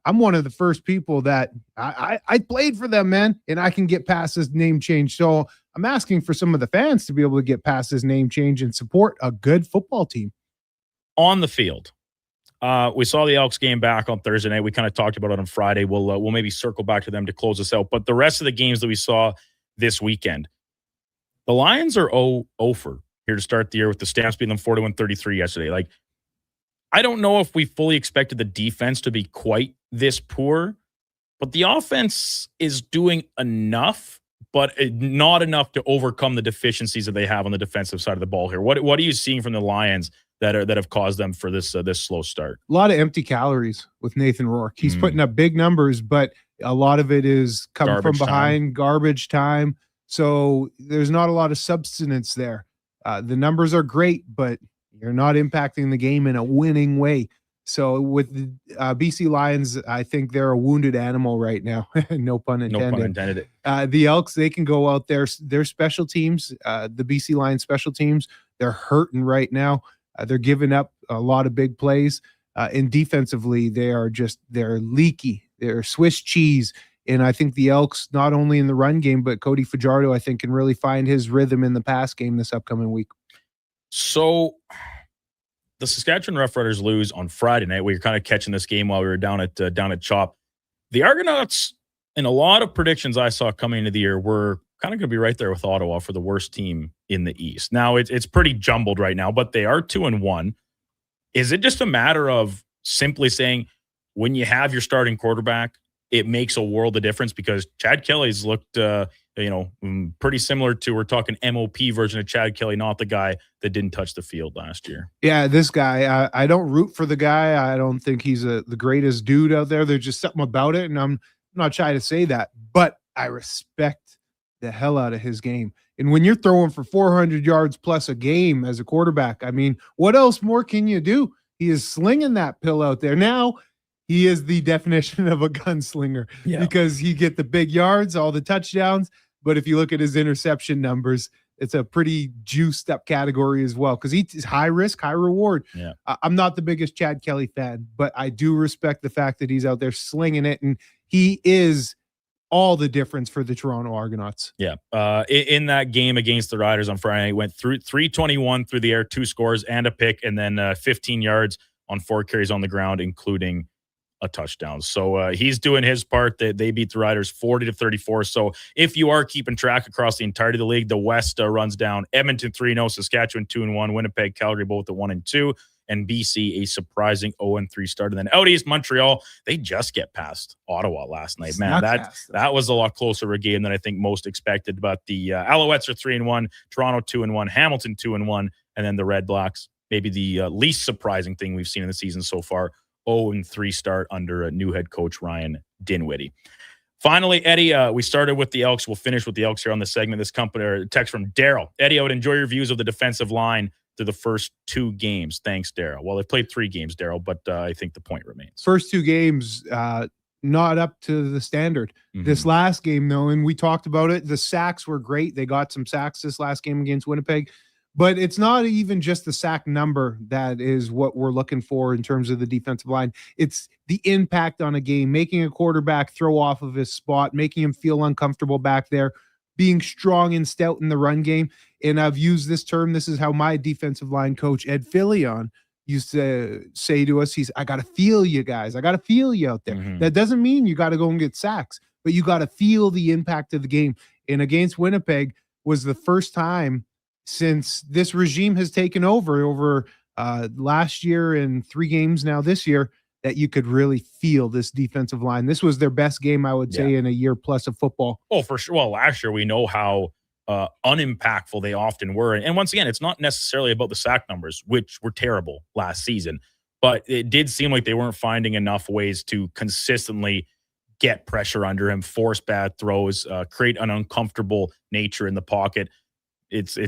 I'm one of the first people that I played for them, man, and I can get past this name change. So I'm asking for some of the fans to be able to get past this name change and support a good football team. On the field, we saw the Elks game back on Thursday night. We kind of talked about it on Friday. We'll maybe circle back to them to close us out. But the rest of the games that we saw this weekend, the Lions are 0-for here to start the year with the Stamps beating them 41-33 yesterday. Like, I don't know if we fully expected the defense to be quite this poor, but the offense is doing enough, but not enough to overcome the deficiencies that they have on the defensive side of the ball here. What are you seeing from the Lions that have caused them for this slow start? A lot of empty calories with Nathan Rourke. He's putting up big numbers, but a lot of it is coming from behind, garbage time. So there's not a lot of substance there. The numbers are great, but you're not impacting the game in a winning way. So with the BC Lions, I think they're a wounded animal right now. No pun intended. No pun intended. The Elks, they can go out there. Their special teams, the BC Lions special teams, they're hurting right now. They're giving up a lot of big plays. And defensively, they're leaky. They're Swiss cheese. And I think the Elks, not only in the run game, but Cody Fajardo, I think, can really find his rhythm in the pass game this upcoming week. So the Saskatchewan Roughriders lose on Friday night. We were kind of catching this game while we were down at Chop. The Argonauts, in a lot of predictions I saw coming into the year, were kind of going to be right there with Ottawa for the worst team in the East. Now, it's pretty jumbled right now, but they are 2-1. Is it just a matter of simply saying, when you have your starting quarterback, it makes a world of difference? Because Chad Kelly's looked, pretty similar to, we're talking MOP version of Chad Kelly, not the guy that didn't touch the field last year. Yeah, this guy, I don't root for the guy. I don't think he's the greatest dude out there. There's just something about it, and I'm not shy to say that. But I respect the hell out of his game. And when you're throwing for 400 yards plus a game as a quarterback, I mean, what else more can you do? He is slinging that pill out there. Now, he is the definition of a gunslinger because he get the big yards, all the touchdowns. But if you look at his interception numbers, it's a pretty juiced up category as well because he's high risk, high reward. Yeah. I'm not the biggest Chad Kelly fan, but I do respect the fact that he's out there slinging it, and he is all the difference for the Toronto Argonauts. Yeah. In that game against the Riders on Friday, he went through 321 through the air, 2 scores and a pick, and then 15 yards on 4 carries on the ground, including a touchdown. So he's doing his part. They beat the Riders 40-34. So if you are keeping track across the entirety of the league, the West runs down Edmonton 3-0, Saskatchewan 2-1, Winnipeg, Calgary both at 1-2, and BC a surprising 0-3 start. And then out east, Montreal, they just get past Ottawa last night. Man, that was a lot closer a game than I think most expected. But the Alouettes are 3-1, Toronto 2-1, Hamilton 2-1, and then the Red Blacks, maybe the least surprising thing we've seen in the season so far, 0-3 start under a new head coach, Ryan Dinwiddie. Finally, Eddie, we started with the Elks. We'll finish with the Elks here on this segment. This company, or text from Daryl. Eddie, I would enjoy your views of the defensive line through the first 2 games. Thanks, Daryl. Well, they've played 3 games, Daryl, but I think the point remains. First 2 games, not up to the standard. This last game, though, and we talked about it, the sacks were great. They got some sacks this last game against Winnipeg. But it's not even just the sack number that is what we're looking for in terms of the defensive line. It's the impact on a game, making a quarterback throw off of his spot, making him feel uncomfortable back there, being strong and stout in the run game. And I've used this term. This is how my defensive line coach, Ed Fillion, used to say to us, I got to feel you guys. I got to feel you out there. That doesn't mean you got to go and get sacks, but you got to feel the impact of the game. And against Winnipeg was the first time since this regime has taken over last year and 3 games now this year, that you could really feel this defensive line. This was their best game, I would say, in a year plus of football. Oh, for sure. Well, last year we know how unimpactful they often were. And once again, it's not necessarily about the sack numbers, which were terrible last season, but it did seem like they weren't finding enough ways to consistently get pressure under him, force bad throws, create an uncomfortable nature in the pocket. It's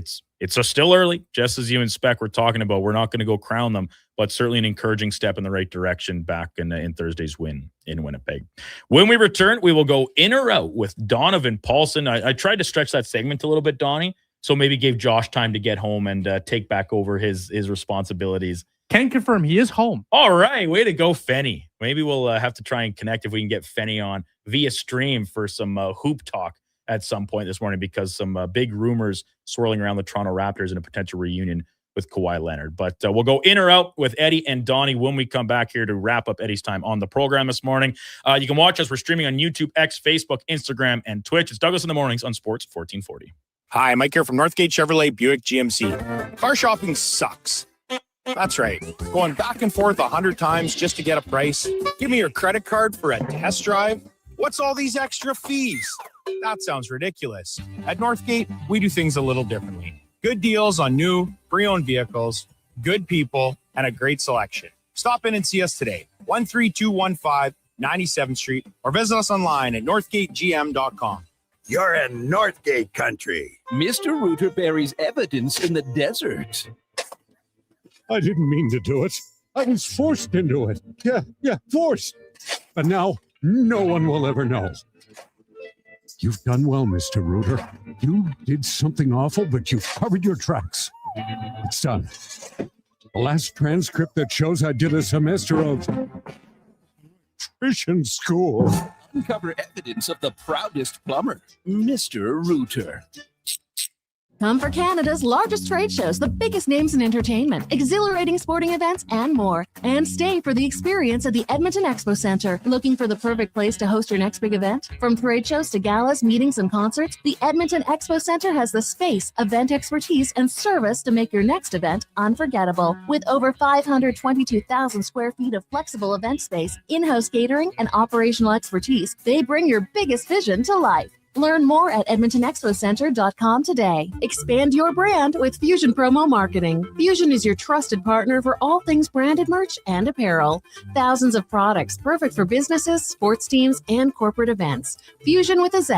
still early, just as you and Spec were talking about. We're not going to go crown them, but certainly an encouraging step in the right direction back in Thursday's win in Winnipeg. When we return, we will go in or out with Donovan Paulson. I tried to stretch that segment a little bit, Donnie, so maybe gave Josh time to get home and take back over his responsibilities. Can confirm he is home. All right, way to go, Fenny. Maybe we'll have to try and connect if we can get Fenny on via stream for some hoop talk at some point this morning because some big rumors swirling around the Toronto Raptors and a potential reunion with Kawhi Leonard. But we'll go in or out with Eddie and Donnie when we come back here to wrap up Eddie's time on the program this morning. You can watch us. We're streaming on YouTube, X, Facebook, Instagram, and Twitch. It's Douglas in the Mornings on Sports 1440. Hi, Mike here from Northgate Chevrolet Buick GMC. Car shopping sucks. That's right. Going back and forth 100 times just to get a price. Give me your credit card for a test drive. What's all these extra fees? That sounds ridiculous. At Northgate, we do things a little differently. Good deals on new, pre-owned vehicles, good people, and a great selection. Stop in and see us today, 13215 97th Street, or visit us online at northgategm.com. You're in Northgate country. Mr. Rooter buries evidence in the desert. I didn't mean to do it. I was forced into it. Yeah, forced. But now, no one will ever know. You've done well, Mr. Rooter. You did something awful, but you've covered your tracks. It's done. The last transcript that shows I did a semester of nutrition school. Uncover evidence of the proudest plumber, Mr. Rooter. Come for Canada's largest trade shows, the biggest names in entertainment, exhilarating sporting events, and more. And stay for the experience at the Edmonton Expo Centre. Looking for the perfect place to host your next big event? From trade shows to galas, meetings, and concerts, the Edmonton Expo Centre has the space, event expertise, and service to make your next event unforgettable. With over 522,000 square feet of flexible event space, in-house catering, and operational expertise, they bring your biggest vision to life. Learn more at edmontonexpocentre.com today. Expand your brand with Fusion Promo Marketing. Fusion is your trusted partner for all things branded merch and apparel. Thousands of products perfect for businesses, sports teams, and corporate events. Fusion with a Z.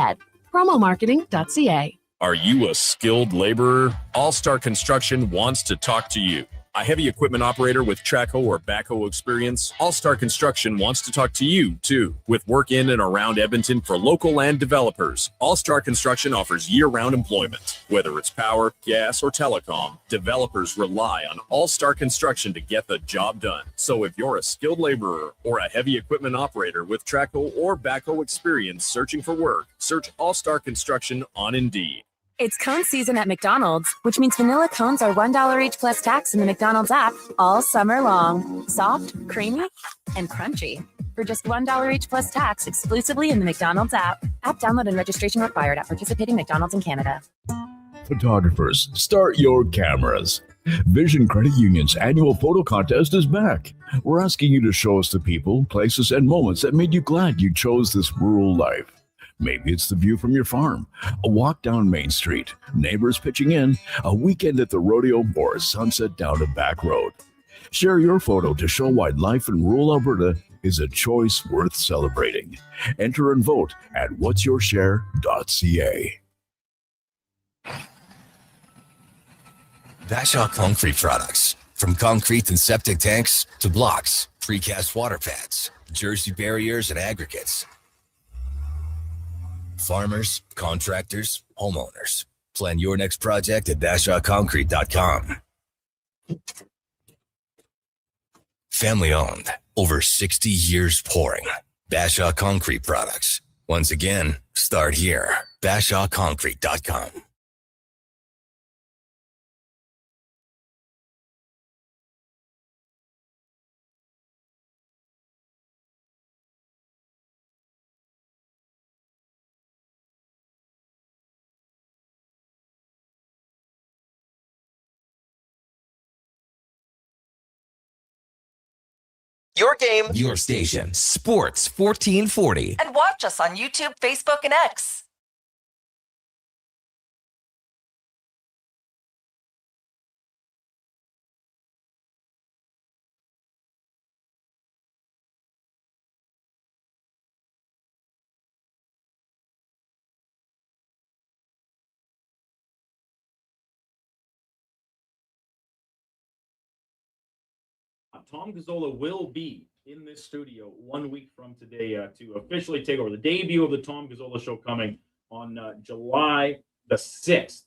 Promomarketing.ca. Are you a skilled laborer? All Star Construction wants to talk to you. A heavy equipment operator with track hoe or backhoe experience? All Star Construction wants to talk to you, too. With work in and around Edmonton for local land developers, All Star Construction offers year-round employment. Whether it's power, gas, or telecom, developers rely on All Star Construction to get the job done. So if you're a skilled laborer or a heavy equipment operator with track hoe or backhoe experience searching for work, search All Star Construction on Indeed. It's cone season at McDonald's, which means vanilla cones are $1 each plus tax in the McDonald's app all summer long. Soft, creamy, and crunchy. For just $1 each plus tax exclusively in the McDonald's app. App download and registration required at participating McDonald's in Canada. Photographers, start your cameras. Vision Credit Union's annual photo contest is back. We're asking you to show us the people, places, and moments that made you glad you chose this rural life. Maybe it's the view from your farm, a walk down Main Street, neighbors pitching in, a weekend at the rodeo, or a sunset down a back road. Share your photo to show why life in rural Alberta is a choice worth celebrating. Enter and vote at whatsyourshare.ca. Bashaw Concrete Products. From concrete and septic tanks to blocks, precast water pads, jersey barriers, and aggregates. Farmers, contractors, homeowners. Plan your next project at BashawConcrete.com. Family owned, over 60 years pouring. Bashaw Concrete Products. Once again, start here. BashawConcrete.com. Your game, Your station, Sports 1440. and watch us on YouTube, Facebook, and X. Tom Gazzola will be in this studio 1 week from today to officially take over the debut of the Tom Gazzola Show coming on July the 6th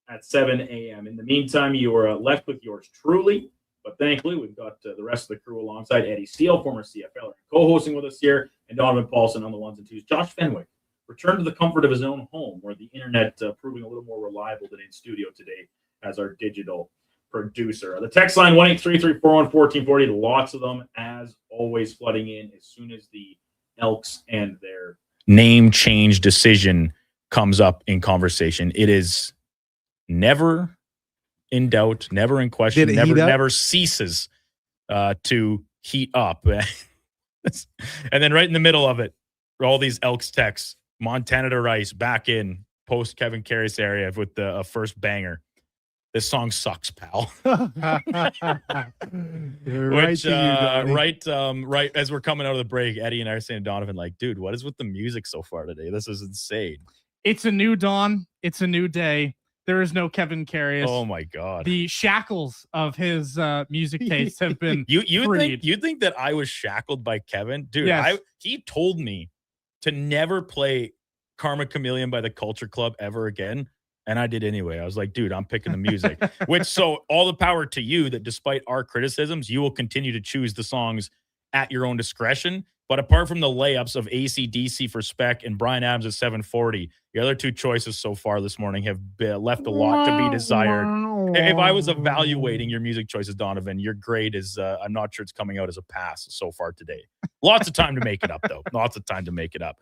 at 7 a.m. In the meantime, you are left with yours truly, but thankfully we've got the rest of the crew alongside Eddie Steele, former CFL, co-hosting with us here, and Donovan Paulson on the ones and twos. Josh Fenwick returned to the comfort of his own home, where the internet proving a little more reliable than in studio today as our digital producer. The text line 1-833-401-1440. Lots of them, as always, flooding in as soon as the Elks and their name change decision comes up in conversation. It is never in doubt, never in question, never ceases to heat up. And then right in the middle of it, all these Elks texts, Montana to Rice back in post Kevin Karras area with the first banger. This song sucks, pal. Which, right as we're coming out of the break, Eddie and I are saying to Donovan, like, dude, what is with the music so far today? This is insane. It's a new dawn. It's a new day. There is no Kevin Karras. Oh my God. The shackles of his music tastes have been you think that I was shackled by Kevin? Dude, yes. He told me to never play Karma Chameleon by the Culture Club ever again. And I did anyway. I was like, dude, I'm picking the music. So all the power to you that despite our criticisms, you will continue to choose the songs at your own discretion. But apart from the layups of AC/DC for Spec and Brian Adams at 740, the other two choices so far this morning have left a lot to be desired. If I was evaluating your music choices, Donovan, your grade is, I'm not sure it's coming out as a pass so far today. Lots of time to make it up, though. Lots of time to make it up.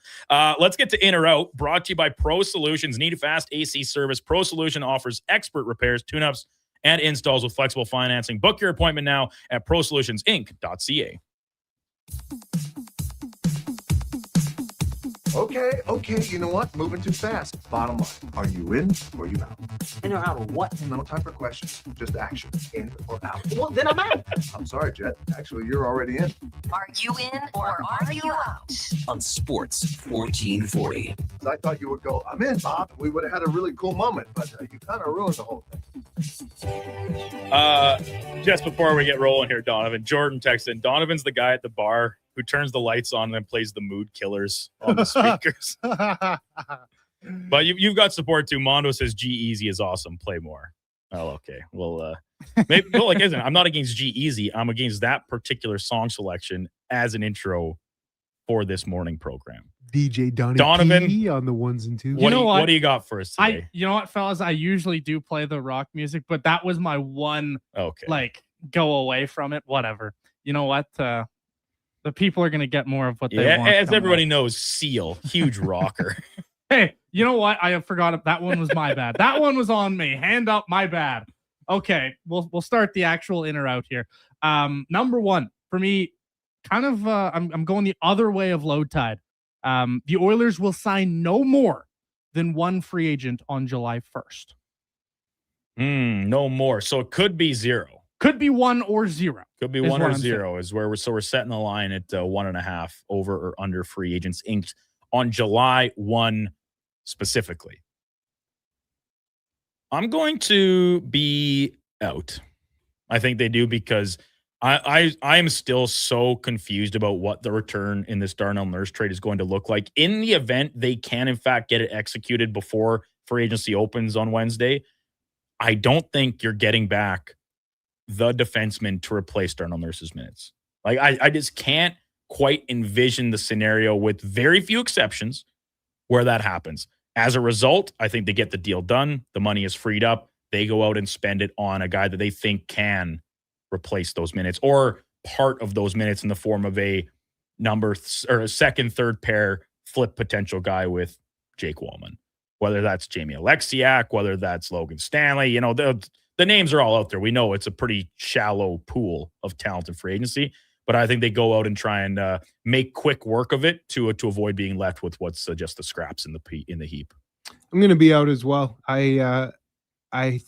Let's get to In or Out, brought to you by Pro Solutions. Need a fast AC service? Pro Solution offers expert repairs, tune-ups, and installs with flexible financing. Book your appointment now at prosolutionsinc.ca. Okay, you know what? Moving too fast. Bottom line, are you in or you out? In or out of what? No time for questions, just action. In or out? Well, then I'm out. I'm sorry, Jet. Actually, you're already in. Are you in or are you out? On Sports 1440. I thought you would go, I'm in, Bob. We would have had a really cool moment, but you kind of ruined the whole thing. Just before we get rolling here, Donovan, Jordan texted in, Donovan's the guy at the bar who turns the lights on and then plays the Mood Killers on the speakers. But you've got support too. Mondo says G-Eazy is awesome. Play more. Oh, okay. Well, maybe I'm not against G-Eazy. I'm against that particular song selection as an intro for this morning program. DJ Donovan P on the ones and twos. What do you got for us today? You know what, fellas? I usually do play the rock music, but that was my one. Okay. Like, go away from it. Whatever. You know what? The people are going to get more of what they want. As everybody knows, Seal, huge rocker. Hey, you know what? I forgot it. That one was my bad. That one was on me. Hand up, my bad. Okay, we'll start the actual in or out here. Number one for me, kind of. I'm going the other way of low tide. The Oilers will sign no more than one free agent on July 1st. No more. So it could be zero. Could be 1 or 0. Could be 1 or 0 is where we're setting the line at 1.5 over or under free agents inked on July 1 specifically. I'm going to be out. I think they do because I am still so confused about what the return in this Darnell Nurse trade is going to look like. In the event they can, in fact, get it executed before free agency opens on Wednesday, I don't think you're getting back the defenseman to replace Darnell Nurse's minutes. Like, I just can't quite envision the scenario, with very few exceptions, where that happens. As a result, I think they get the deal done. The money is freed up. They go out and spend it on a guy that they think can replace those minutes or part of those minutes in the form of a a second, third pair flip potential guy with Jake Wallman. Whether that's Jamie Alexiak, whether that's Logan Stanley, the names are all out there. We know it's a pretty shallow pool of talent in free agency, but I think they go out and try and make quick work of it to avoid being left with what's just the scraps in the heap. I'm going to be out as well. I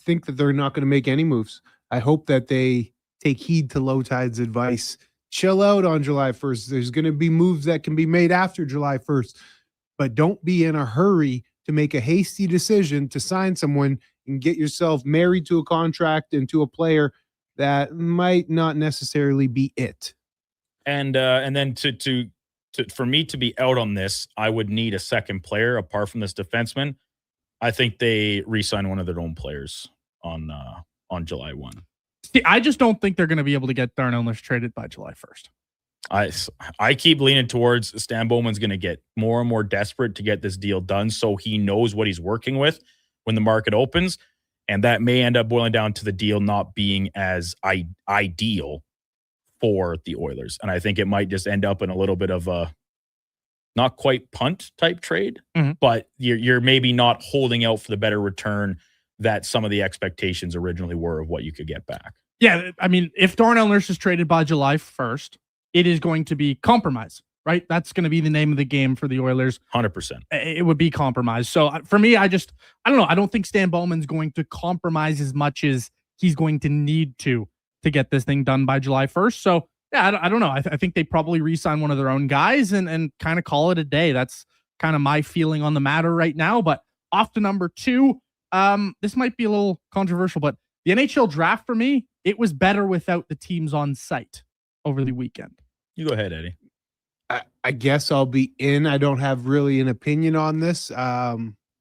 think that they're not going to make any moves. I hope that they take heed to Low Tide's advice. Chill out on July 1st. There's going to be moves that can be made after July 1st, but don't be in a hurry to make a hasty decision to sign someone and get yourself married to a contract and to a player that might not necessarily be it. And then to for me to be out on this, I would need a second player apart from this defenseman. I think they re-sign one of their own players on July 1. See, I just don't think they're going to be able to get Darnell Nurse traded by July 1st. I keep leaning towards Stan Bowman's going to get more and more desperate to get this deal done, so he knows what he's working with when the market opens, and that may end up boiling down to the deal not being as ideal for the Oilers. And I think it might just end up in a little bit of a not quite punt type trade, but you're maybe not holding out for the better return that some of the expectations originally were of what you could get back. Yeah, I mean, if Darnell Nurse is traded by July 1st, it is going to be compromise, right? That's going to be the name of the game for the Oilers. 100%. It would be compromise. So for me, I don't know. I don't think Stan Bowman's going to compromise as much as he's going to need to get this thing done by July 1st. So yeah, I don't know. I think they probably re-sign one of their own guys and kind of call it a day. That's kind of my feeling on the matter right now. But off to number 2, this might be a little controversial, but the NHL draft for me, it was better without the teams on site over the weekend. You go ahead, Eddie. I guess I'll be in. I don't have really an opinion on this.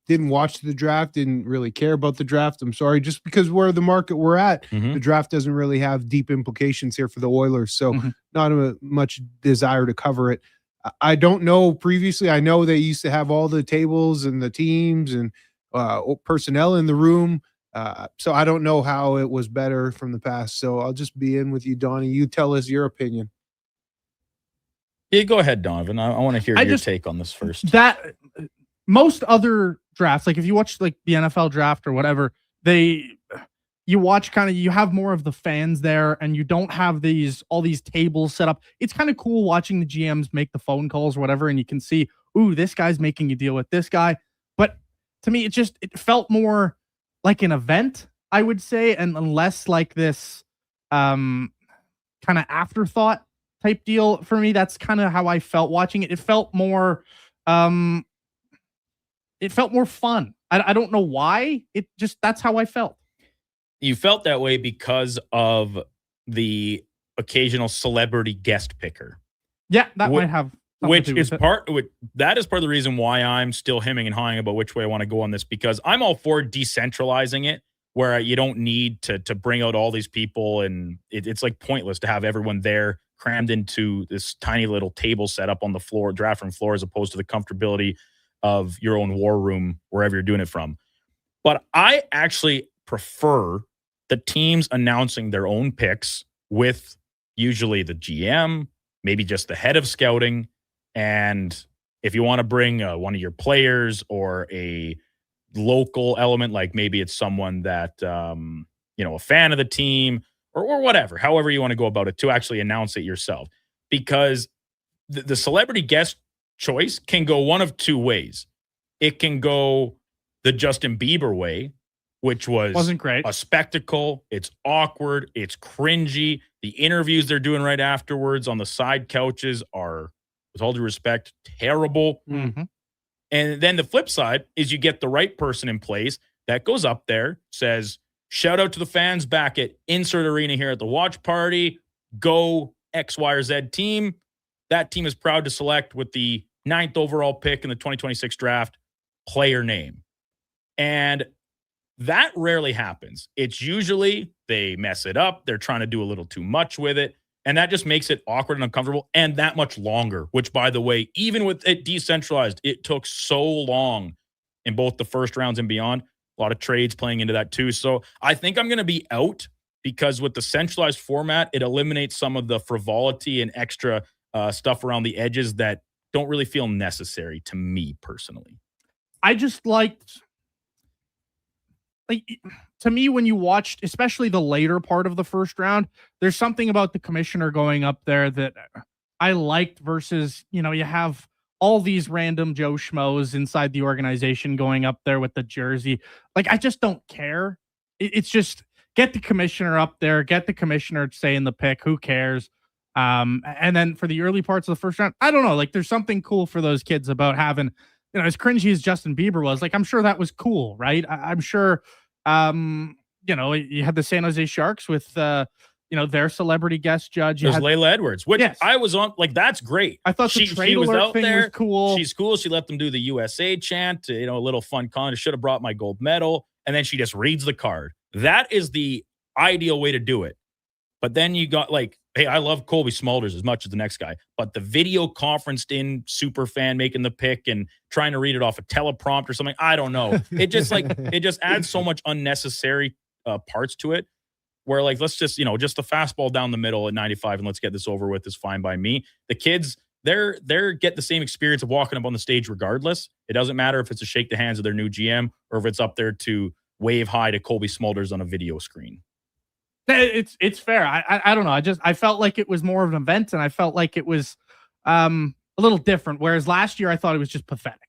Didn't watch the draft, didn't really care about the draft. I'm sorry, just because where the market we're at, the draft doesn't really have deep implications here for the Oilers. So not much desire to cover it. I don't know previously. I know they used to have all the tables and the teams and personnel in the room. So I don't know how it was better from the past. So I'll just be in with you, Donnie. You tell us your opinion. Yeah, go ahead, Donovan. I want to hear your take on this first. That most other drafts, like if you watch like the NFL draft or whatever, you watch you have more of the fans there and you don't have all these tables set up. It's kind of cool watching the GMs make the phone calls or whatever, and you can see, ooh, this guy's making a deal with this guy. But to me, it felt more like an event, I would say, and less like this kind of afterthought type deal for me. That's kind of how I felt watching it. It felt more fun. I don't know why. That's how I felt. You felt that way because of the occasional celebrity guest picker. Yeah, that might have that is part of the reason why I'm still hemming and hawing about which way I want to go on this, because I'm all for decentralizing it where you don't need to bring out all these people, and it's like pointless to have everyone there crammed into this tiny little table set up on the floor, draft room floor, as opposed to the comfortability of your own war room, wherever you're doing it from. But I actually prefer the teams announcing their own picks with usually the GM, maybe just the head of scouting. And if you want to bring one of your players or a local element, like maybe it's someone that, a fan of the team or whatever, however you want to go about it, to actually announce it yourself. Because the celebrity guest choice can go one of two ways. It can go the Justin Bieber way, which wasn't great. A spectacle. It's awkward. It's cringy. The interviews they're doing right afterwards on the side couches are, with all due respect, terrible. Mm-hmm. And then the flip side is you get the right person in place that goes up there, says, shout out to the fans back at insert arena here at the watch party. Go X, Y, or Z team. That team is proud to select with the 9th overall pick in the 2026 draft player name. And that rarely happens. It's usually they mess it up. They're trying to do a little too much with it. And that just makes it awkward and uncomfortable and that much longer, which, by the way, even with it decentralized, it took so long in both the first rounds and beyond. A lot of trades playing into that too. So I think I'm going to be out because with the centralized format, it eliminates some of the frivolity and extra stuff around the edges that don't really feel necessary to me personally. I just liked, to me, when you watched, especially the later part of the first round, there's something about the commissioner going up there that I liked versus, you have all these random Joe Schmoes inside the organization going up there with the jersey. I just don't care. It's just get the commissioner up there, get the commissioner saying the pick. Who cares? And then for the early parts of the first round, I don't know. There's something cool for those kids about having, as cringy as Justin Bieber was. I'm sure that was cool, right? I'm sure. You had the San Jose Sharks with, their celebrity guest judge. There's Layla Edwards, which I was on. That's great. I thought she was out there. Was cool. She's cool. She let them do the USA chant, a little fun con. Should have brought my gold medal. And then she just reads the card. That is the ideal way to do it. But then you got like, hey, I love Colby Smulders as much as the next guy, but the video conferenced in super fan making the pick and trying to read it off a teleprompter or something, I don't know. It just adds so much unnecessary parts to it. Where like, let's just, just the fastball down the middle at 95 and let's get this over with is fine by me. The kids, they're get the same experience of walking up on the stage regardless. It doesn't matter if it's a shake the hands of their new GM or if it's up there to wave hi to Colby Smulders on a video screen. It's fair. I don't know. I felt like it was more of an event, and I felt like it was a little different. Whereas last year I thought it was just pathetic.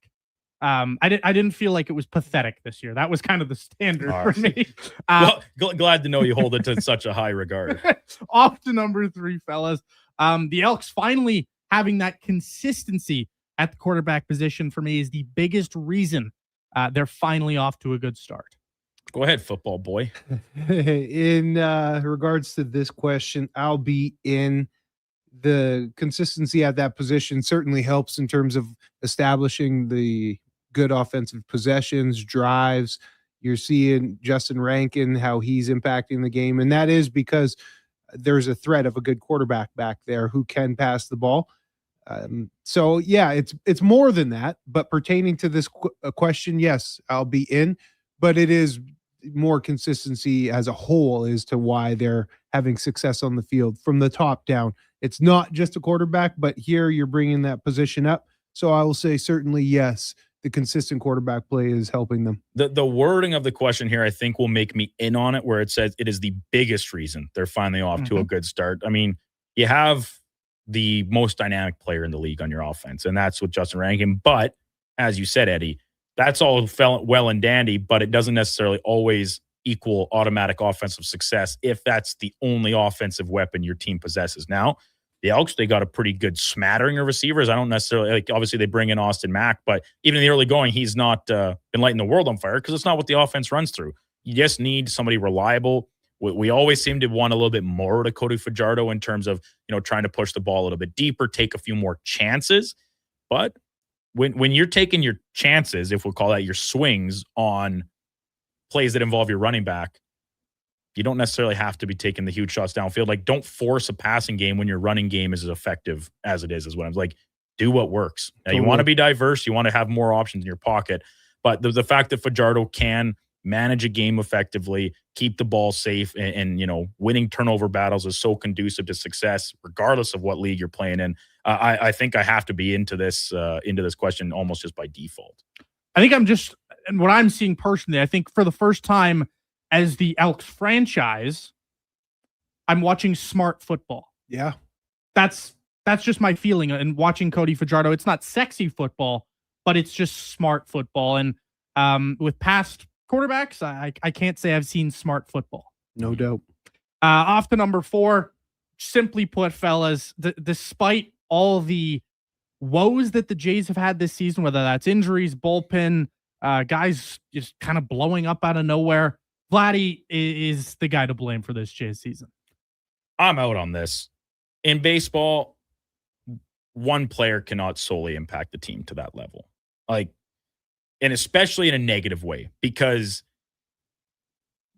I didn't feel like it was pathetic this year. That was kind of the standard for me. Well, glad to know you hold it to such a high regard. Off to number 3, fellas. The Elks finally having that consistency at the quarterback position for me is the biggest reason they're finally off to a good start. Go ahead, football boy. In regards to this question, I'll be in. The consistency at that position certainly helps in terms of establishing the good offensive possessions, drives. You're seeing Justin Rankin, how he's impacting the game. And that is because there's a threat of a good quarterback back there who can pass the ball. So yeah, it's more than that, but pertaining to this question, yes, I'll be in, but it is more consistency as a whole as to why they're having success on the field from the top down. It's not just a quarterback, but here you're bringing that position up. So I will say certainly yes, the consistent quarterback play is helping them. The wording of the question here, I think, will make me in on it, where it says it is the biggest reason they're finally off to a good start. I mean, you have the most dynamic player in the league on your offense, and that's with Justin Rankin. But as you said, Eddie, that's all well and dandy, but it doesn't necessarily always equal automatic offensive success if that's the only offensive weapon your team possesses. Now, the Elks, they got a pretty good smattering of receivers. I don't necessarily, like, obviously they bring in Austin Mack, but even in the early going, he's not been lighting the world on fire because it's not what the offense runs through. You just need somebody reliable. We always seem to want a little bit more to Cody Fajardo in terms of, trying to push the ball a little bit deeper, take a few more chances. But when you're taking your chances, if we'll call that your swings on plays that involve your running back, you don't necessarily have to be taking the huge shots downfield. Like, don't force a passing game when your running game is as effective as it is what I'm like. Do what works. Now, you want to be diverse. You want to have more options in your pocket. But the fact that Fajardo can manage a game effectively, keep the ball safe, and winning turnover battles is so conducive to success, regardless of what league you're playing in. I think I have to be into this question almost just by default. I think and what I'm seeing personally, I think for the first time as the Elks franchise, I'm watching smart football. Yeah. That's just my feeling. And watching Cody Fajardo, it's not sexy football, but it's just smart football. And with past quarterbacks, I can't say I've seen smart football. No doubt. Off to number 4, simply put, fellas, despite all the woes that the Jays have had this season, whether that's injuries, bullpen, guys just kind of blowing up out of nowhere, Vladdy is the guy to blame for this Jays season. I'm out on this. In baseball, one player cannot solely impact the team to that level. Like, and especially in a negative way, because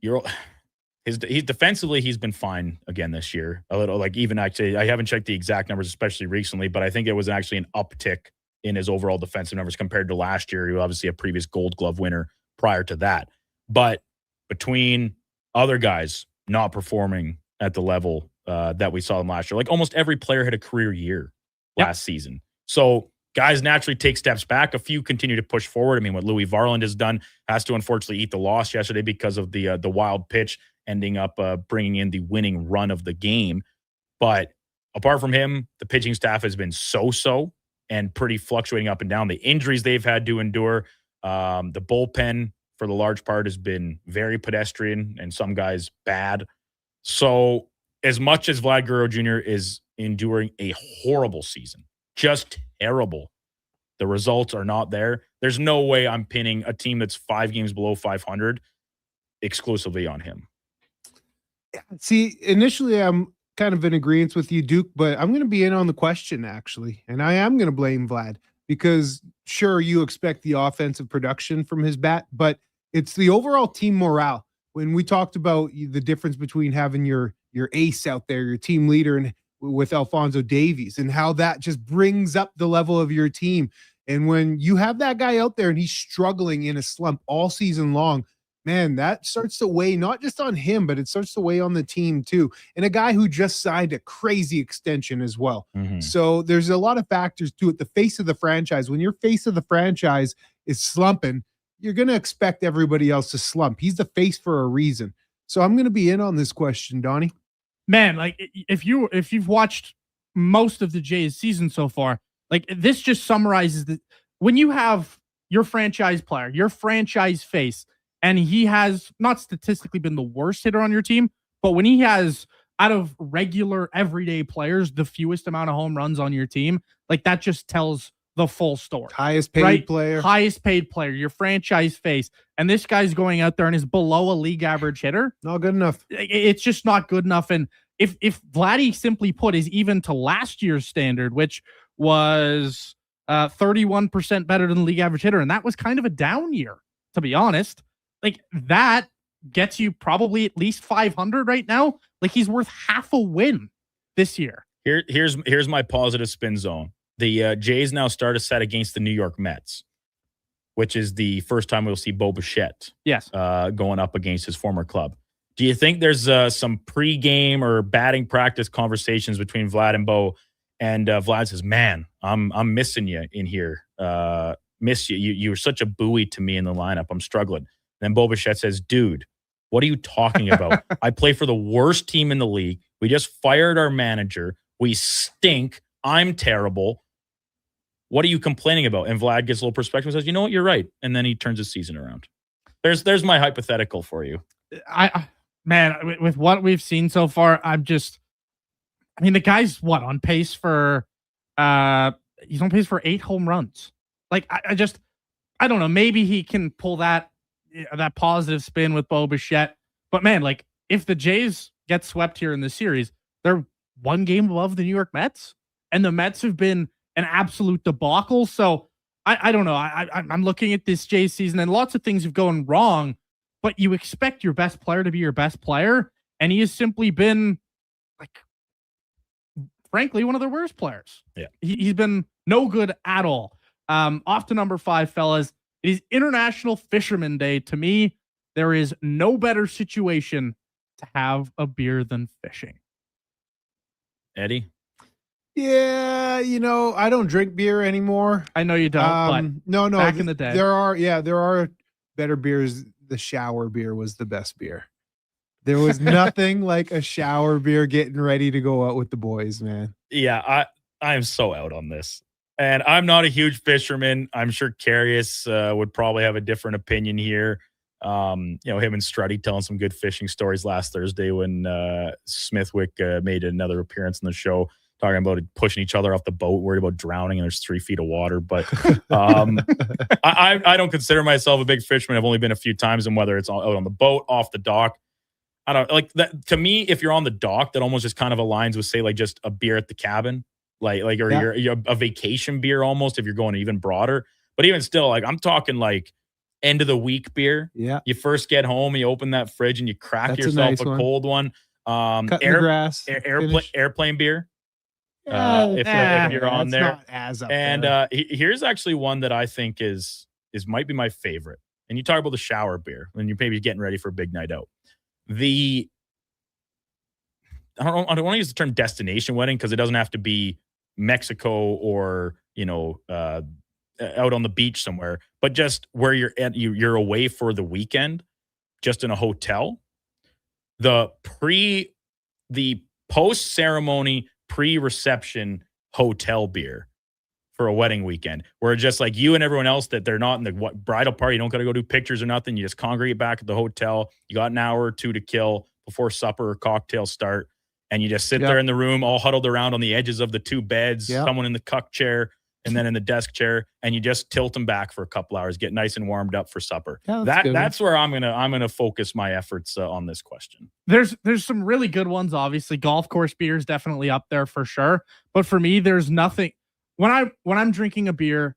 he's defensively, he's been fine again this year. A little, like, even actually, I haven't checked the exact numbers, especially recently, but I think it was actually an uptick in his overall defensive numbers compared to last year. He was obviously a previous Gold Glove winner prior to that. But between other guys not performing at the level that we saw them last year, like almost every player had a career year last season. So guys naturally take steps back. A few continue to push forward. I mean, what Louis Varland has done, has to unfortunately eat the loss yesterday because of the wild pitch ending up bringing in the winning run of the game. But apart from him, the pitching staff has been so-so and pretty fluctuating up and down. The injuries they've had to endure, the bullpen for the large part has been very pedestrian and some guys bad. So as much as Vlad Guerrero Jr. is enduring a horrible season, just terrible, the results are not there. There's no way I'm pinning a team that's 5 games below 500 exclusively on him. See, initially I'm kind of in agreement with you, Duke, but I'm going to be in on the question, actually. And I am going to blame Vlad because, sure, you expect the offensive production from his bat, but it's the overall team morale. When we talked about the difference between having your your ace out there, your team leader, and with Alphonso Davies, and how that just brings up the level of your team. And when you have that guy out there and he's struggling in a slump all season long, man, that starts to weigh not just on him, but it starts to weigh on the team too. And a guy who just signed a crazy extension as well. So there's a lot of factors to it. The face of the franchise, when your face of the franchise is slumping, you're going to expect everybody else to slump. He's the face for a reason. So I'm going to be in on this question, Donnie. Man, like if you've watched most of the Jays season so far, like this just summarizes the when you have your franchise player, your franchise face, and he has not statistically been the worst hitter on your team, but when he has out of regular everyday players the fewest amount of home runs on your team, like that just tells the full story. Highest paid player. Highest paid player, your franchise face. And this guy's going out there and is below a league average hitter. Not good enough. It's just not good enough. And if Vladdy, simply put, is even to last year's standard, which was 31% better than the league average hitter, and that was kind of a down year, to be honest, like that gets you probably at least 500 right now. Like he's worth half a win this year. Here's my positive spin zone. The Jays now start a set against the New York Mets, which is the first time we'll see Bo Bichette going up against his former club. Do you think there's some pregame or batting practice conversations between Vlad and Bo? And Vlad says, "Man, I'm missing you in here. Miss you. You were such a buoy to me in the lineup. I'm struggling." Then Bo Bichette says, "Dude, what are you talking about? I play for the worst team in the league. We just fired our manager. We stink. I'm terrible. What are you complaining about?" And Vlad gets a little perspective and says, "You know what? You're right." And then he turns his season around. There's my hypothetical for you. Man, with what we've seen so far, I mean, the guy's on pace for he's on pace for 8 home runs. Like I don't know. Maybe he can pull that positive spin with Bo Bichette. But man, like if the Jays get swept here in the series, they're one game above the New York Mets, and the Mets have been an absolute debacle. So I don't know. I'm looking at this Jays season, and lots of things have gone wrong, but you expect your best player to be your best player, and he has simply been frankly, one of their worst players. Yeah. He's been no good at all. Off to number 5, fellas. It is International Fisherman Day. To me, there is no better situation to have a beer than fishing. Eddie? Yeah, I don't drink beer anymore. I know you don't, but no. Back in the day. There are better beers. The shower beer was the best beer. There was nothing like a shower beer getting ready to go out with the boys, man. Yeah, I am so out on this. And I'm not a huge fisherman. I'm sure Carius would probably have a different opinion here. Him and Strutty telling some good fishing stories last Thursday when Smithwick made another appearance on the show, talking about pushing each other off the boat, worried about drowning, and there's 3 feet of water. But I don't consider myself a big fisherman. I've only been a few times, and whether it's out on the boat, off the dock, I don't like that. To me, if you're on the dock, that almost just kind of aligns with, say, like just a beer at the cabin, or you're a vacation beer almost, if you're going even broader. But even still, like I'm talking like end of the week beer. Yeah. You first get home, you open that fridge, and you crack yourself nice a one. cold one. Cutting the grass. Airplane beer. If you're on there. Not as up and there. Here's actually one that I think is might be my favorite. And you talk about the shower beer when you're maybe getting ready for a big night out. I don't want to use the term destination wedding because it doesn't have to be Mexico or out on the beach somewhere, but just where you're away for the weekend, just in a hotel. The post ceremony, pre-reception hotel beer for a wedding weekend, where just like you and everyone else that they're not in the bridal party, you don't got to go do pictures or nothing. You just congregate back at the hotel. You got an hour or two to kill before supper or cocktails start. And you just sit there in the room, all huddled around on the edges of the 2 beds, someone in the cuck chair and then in the desk chair, and you just tilt them back for a couple hours, get nice and warmed up for supper. Yeah, that's where I'm gonna focus my efforts on this question. There's some really good ones. Obviously, golf course beer is definitely up there for sure. But for me, there's nothing when I'm drinking a beer,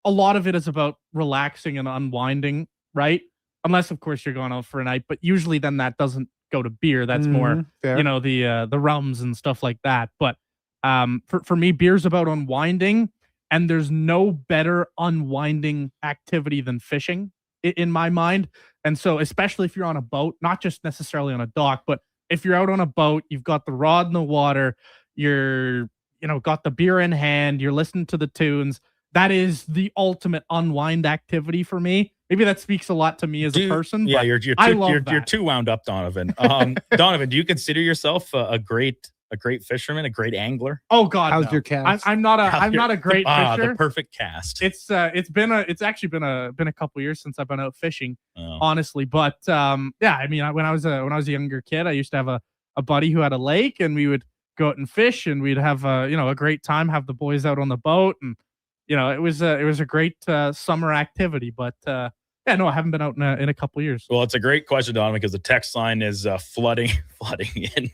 a lot of it is about relaxing and unwinding, right? Unless, of course, you're going out for a night. But usually then that doesn't go to beer. That's more, fair. you know, the rums and stuff like that. But for me, beer's about unwinding, and there's no better unwinding activity than fishing in my mind. And so, especially if you're on a boat, not just necessarily on a dock, but if you're out on a boat, you've got the rod in the water, you're, you know, got the beer in hand, you're listening to the tunes. That is the ultimate unwind activity for me. Maybe that speaks a lot to me as a person. Yeah, but you're too wound up, Donovan. Donovan, do you consider yourself a great fisherman, a great angler? Oh God, How's no. your cast? I'm not a great fisher. The perfect cast. It's actually been a couple years since I've been out fishing, Oh. honestly. But yeah, I mean, when I was a younger kid, I used to have a buddy who had a lake, and we would go out and fish, and we'd have a great time, have the boys out on the boat, and it was a great summer activity. But yeah, no, I haven't been out in a couple years. Well, it's a great question, Donovan, because the text line is flooding in.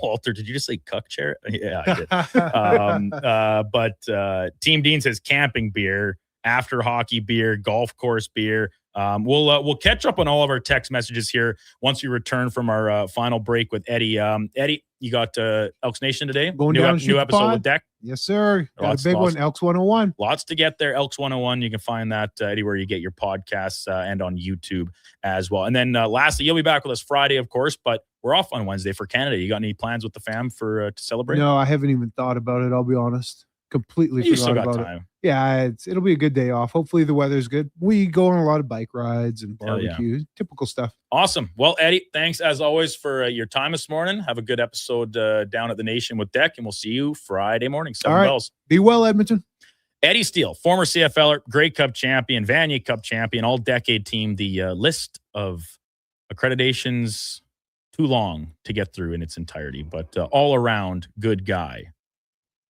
Walter, did you just say cuck chair? Yeah, I did. But Team Dean says camping beer, after hockey beer, golf course beer. We'll catch up on all of our text messages here once we return from our final break with Eddie. Eddie, you got Elks Nation today? Going new down to new the episode pod. with Deck. Yes, sir. Got Lots- a big lots- one, Elks 101. Lots to get there. Elks 101. You can find that anywhere you get your podcasts and on YouTube as well. And then lastly, you'll be back with us Friday, of course, but we're off on Wednesday for Canada. You got any plans with the fam for to celebrate? No, I haven't even thought about it. I'll be honest. Completely You forgot still got about time. it. Yeah, it'll be a good day off. Hopefully the weather's good. We go on a lot of bike rides and Hell yeah. barbecues, typical stuff. Awesome. Well, Eddie, thanks as always for your time this morning. Have a good episode down at the Nation with Deck, and we'll see you Friday morning. 7 All right. bells. Be well, Edmonton. Eddie Steele, former CFLer, Grey Cup champion, Vanier Cup champion, all-decade team. The list of accreditations, too long to get through in its entirety, but all-around good guy.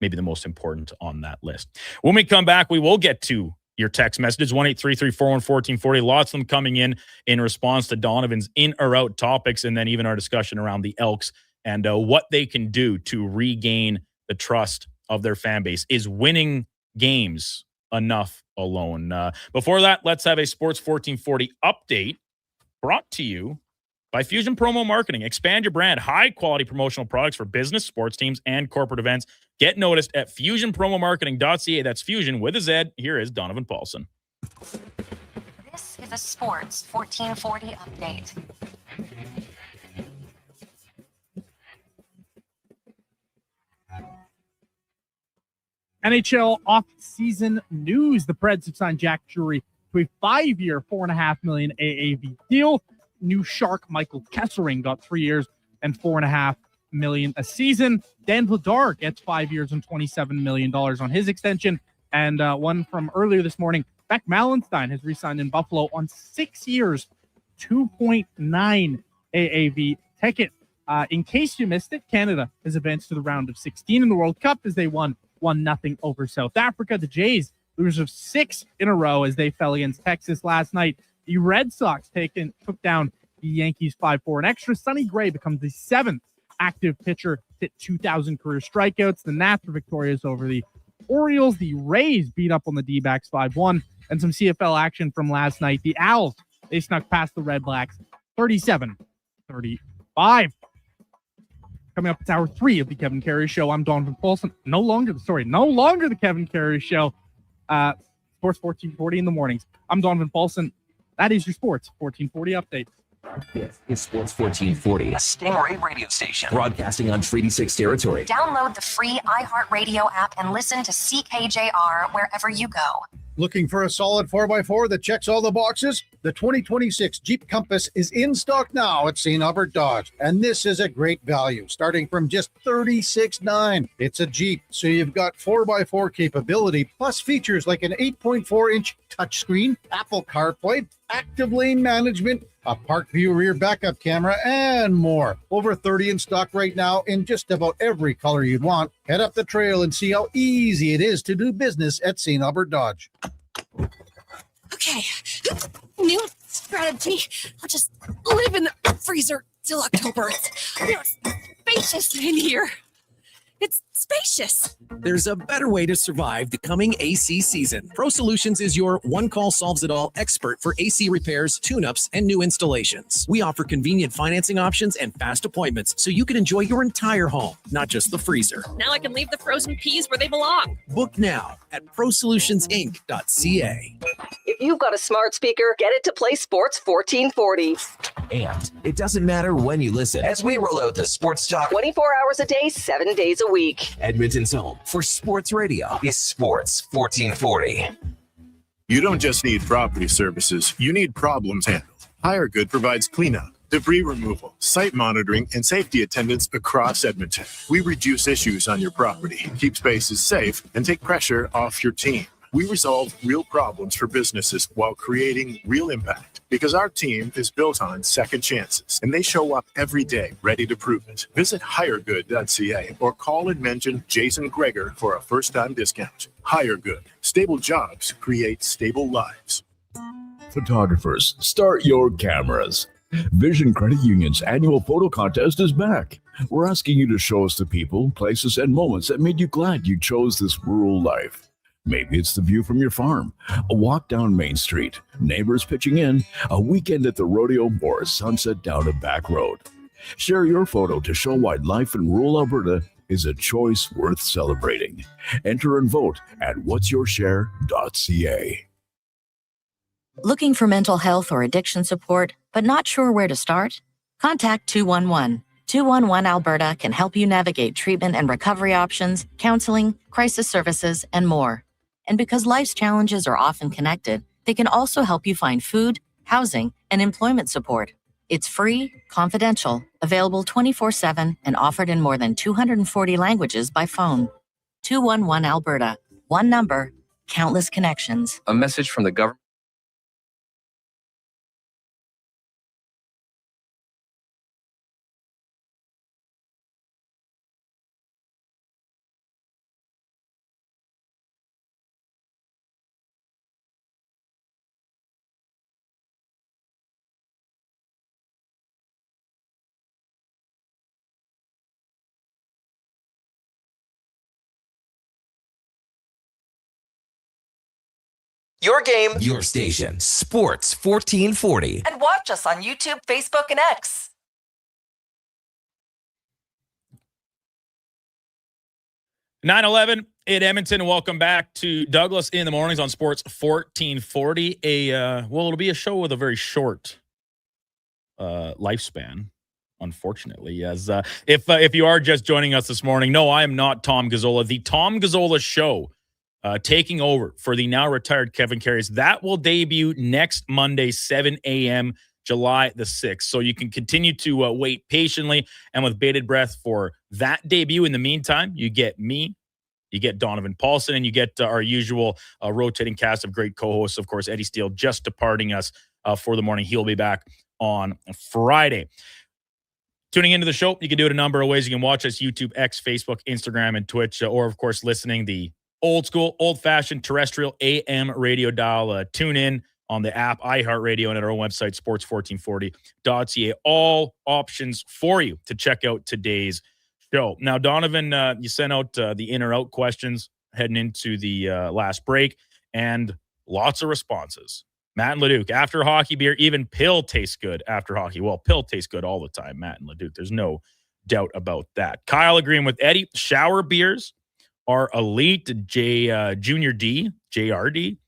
Maybe the most important on that list. When we come back, we will get to your text messages, 1-833-414-1440. Lots of them coming in response to Donovan's in or out topics, and then even our discussion around the Elks and what they can do to regain the trust of their fan base. Is winning games enough alone? Before that, let's have a Sports 1440 update brought to you by Fusion Promo Marketing. Expand your brand. High-quality promotional products for business, sports teams, and corporate events. Get noticed at fusionpromomarketing.ca. That's Fusion with a Z. Here is Donovan Paulson. This is a Sports 1440 update. NHL off-season news. The Preds have signed Jack Drury to a 5-year, $4.5 million AAV deal. New Shark Michael Kesselring got 3 years and $4.5 million a season. Dan Vladar gets 5 years and $27 million on his extension. And one from earlier this morning, Beck Malenstein has re-signed in Buffalo on 6 years, $2.9 AAV ticket. In case you missed it, Canada has advanced to the round of 16 in the World Cup as they won 1-0 over South Africa. The Jays, losers of 6 in a row as they fell against Texas last night. The Red Sox took down the Yankees 5-4. An extra Sonny Gray becomes the 7th active pitcher to hit 2,000 career strikeouts. The Nats were victorious over the Orioles. The Rays beat up on the D-backs 5-1. And some CFL action from last night. The Owls, they snuck past the Red Blacks 37-35. Coming up, it's hour 3 of the Kevin Carey Show. I'm Donovan Paulson. No longer the Kevin Carey Show. Sports 1440 in the mornings. I'm Donovan Paulson. That is your Sports 1440 update. This is Sports 1440, A Stingray radio station. broadcasting on Treaty 6 territory. Download the free iHeartRadio app and listen to CKJR wherever you go. Looking for a solid 4x4 that checks all the boxes? The 2026 Jeep Compass is in stock now at St. Albert Dodge, and this is a great value, starting from just $36,900. It's a Jeep, so you've got 4x4 capability, plus features like an 8.4-inch touchscreen, Apple CarPlay, active lane management, a Park View rear backup camera, and more. Over 30 in stock right now in just about every color you'd want. Head up the trail and see how easy it is to do business at St. Albert Dodge. Okay, new strategy. I'll just live in the freezer till October. It's spacious in here. It's spacious. There's a better way to survive the coming AC season. Pro Solutions is your one-call solves-it-all expert for AC repairs, tune-ups, and new installations. We offer convenient financing options and fast appointments so you can enjoy your entire home, not just the freezer. Now I can leave the frozen peas where they belong. Book now at prosolutionsinc.ca. If you've got a smart speaker, get it to play Sports 1440. And it doesn't matter when you listen as we roll out the Sports Talk 24 hours a day, 7 days a week. Edmonton's home for sports radio is Sports 1440. You don't just need property services, you need problems handled. HireGood provides cleanup, debris removal, site monitoring, and safety attendance across Edmonton. We reduce issues on your property, keep spaces safe, and take pressure off your team. We resolve real problems for businesses while creating real impact because our team is built on second chances and they show up every day ready to prove it. Visit hiregood.ca or call and mention Jason Greger for a first-time discount. HireGood. Stable jobs create stable lives. Photographers, start your cameras. Vision Credit Union's annual photo contest is back. We're asking you to show us the people, places, and moments that made you glad you chose this rural life. Maybe it's the view from your farm, a walk down Main Street, neighbors pitching in, a weekend at the rodeo, or a sunset down a back road. Share your photo to show why life in rural Alberta is a choice worth celebrating. Enter and vote at whatsyourshare.ca. Looking for mental health or addiction support, but not sure where to start? Contact 211. 211 Alberta can help you navigate treatment and recovery options, counseling, crisis services, and more. And because life's challenges are often connected, they can also help you find food, housing, and employment support. It's free, confidential, available 24/7, and offered in more than 240 languages by phone. 211 Alberta. One number, countless connections. A message from the government. Your game, Your station, Sports 1440. and watch us on YouTube, Facebook, and X. (9:11) in Edmonton. Welcome back to Douglas in the Mornings on Sports 1440. It'll be a show with a very short lifespan, unfortunately. As if you are just joining us this morning, no, I am not Tom Gazzola. The Tom Gazzola Show, taking over for the now retired Kevin Carries. That will debut next Monday, 7 a.m., July the 6th. So you can continue to wait patiently and with bated breath for that debut. In the meantime, you get me, you get Donovan Paulson, and you get our usual rotating cast of great co-hosts. Of course, Eddie Steele just departing us for the morning. He'll be back on Friday. Tuning into the show, you can do it a number of ways. You can watch us YouTube, X, Facebook, Instagram, and Twitch, or of course, listening the old school, old-fashioned terrestrial AM radio dial. Tune in on the app, iHeartRadio, and at our own website, sports1440.ca. All options for you to check out today's show. Now, Donovan, you sent out the in or out questions heading into the last break, and lots of responses. Matt and Leduc, after hockey beer, even pill tastes good after hockey. Well, pill tastes good all the time, Matt and Leduc. There's no doubt about that. Kyle agreeing with Eddie. Shower beers are elite. Junior D, JRD.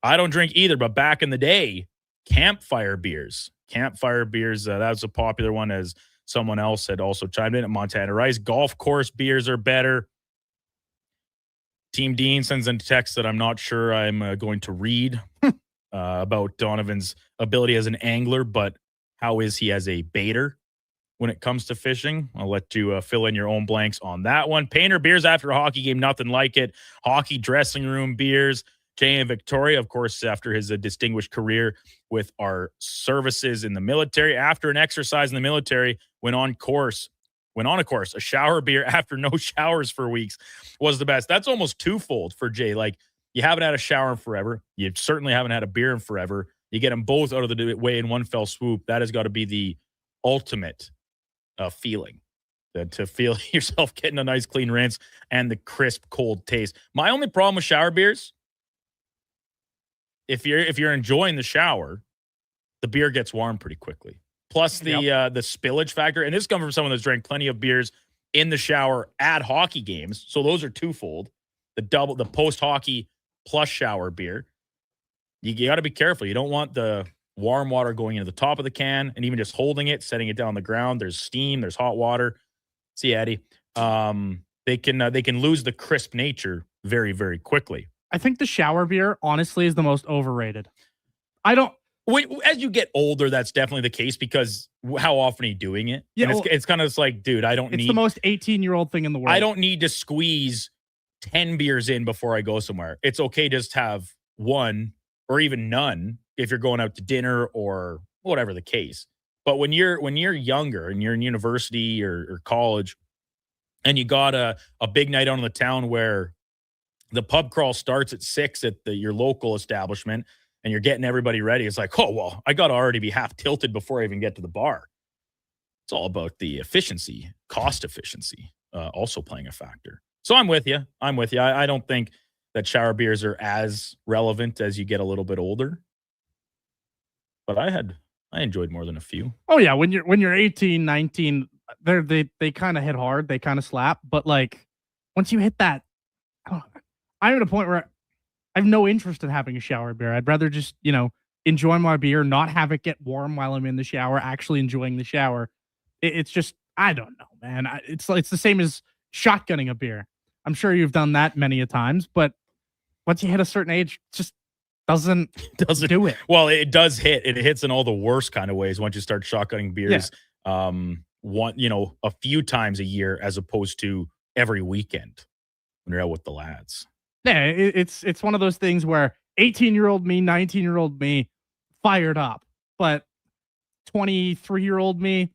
I don't drink either, but back in the day, campfire beers. Campfire beers, that was a popular one, as someone else had also chimed in at Montana Rice. Golf course beers are better. Team Dean sends in a text that I'm not sure I'm going to read about Donovan's ability as an angler, but how is he as a baiter when it comes to fishing? I'll let you fill in your own blanks on that one. Painter beers after a hockey game, nothing like it. Hockey dressing room beers. Jay and Victoria, of course, after his distinguished career with our services in the military. After an exercise in the military, went on a course. A shower beer after no showers for weeks was the best. That's almost twofold for Jay. Like, you haven't had a shower in forever. You certainly haven't had a beer in forever. You get them both out of the way in one fell swoop. That has got to be the ultimate feeling. to feel yourself getting a nice clean rinse and the crisp cold taste. My only problem with shower beers, if you're enjoying the shower, the beer gets warm pretty quickly. Plus the spillage factor, and this comes from someone that's drank plenty of beers in the shower at hockey games. So those are twofold. The post hockey plus shower beer. You got to be careful. You don't want the warm water going into the top of the can and even just holding it, setting it down on the ground. There's steam, there's hot water. See, Eddie, they can lose the crisp nature very, very quickly. I think the shower beer, honestly, is the most overrated. As you get older, that's definitely the case because how often are you doing it? Yeah, and it's kind of like, dude, it's the most 18-year-old thing in the world. I don't need to squeeze 10 beers in before I go somewhere. It's okay just to have one or even none if you're going out to dinner or whatever the case. But when you're younger and you're in university or college and you got a big night out on the town where the pub crawl starts at 6 at your local establishment and you're getting everybody ready, it's like, oh, well, I got to already be half tilted before I even get to the bar. It's all about the efficiency, cost efficiency, also playing a factor. So I'm with you. I don't think that shower beers are as relevant as you get a little bit older. But I enjoyed more than a few. Oh yeah, when you're 18, 19, they kind of hit hard, they kind of slap, but like once you hit that, I'm at a point where I have no interest in having a shower beer. I'd rather just, enjoy my beer, not have it get warm while I'm in the shower, actually enjoying the shower. It's just, I don't know, man. It's the same as shotgunning a beer. I'm sure you've done that many a times, but once you hit a certain age, it just doesn't do it. Well, it does hit. It hits in all the worst kind of ways once you start shotgunning beers. Yeah. A few times a year as opposed to every weekend when you're out with the lads. Yeah, it's one of those things where 18-year-old me, 19-year-old me, fired up, but 23-year-old me,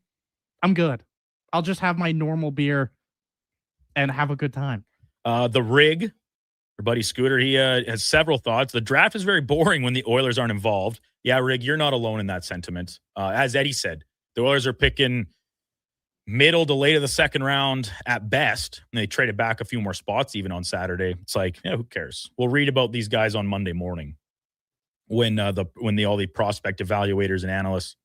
I'm good. I'll just have my normal beer and have a good time. The Rig, our buddy Scooter, he has several thoughts. The draft is very boring when the Oilers aren't involved. Yeah, Rig, you're not alone in that sentiment. As Eddie said, the Oilers are picking middle to late of the second round at best. And they traded back a few more spots even on Saturday. It's like, yeah, who cares? We'll read about these guys on Monday morning when all the prospect evaluators and analysts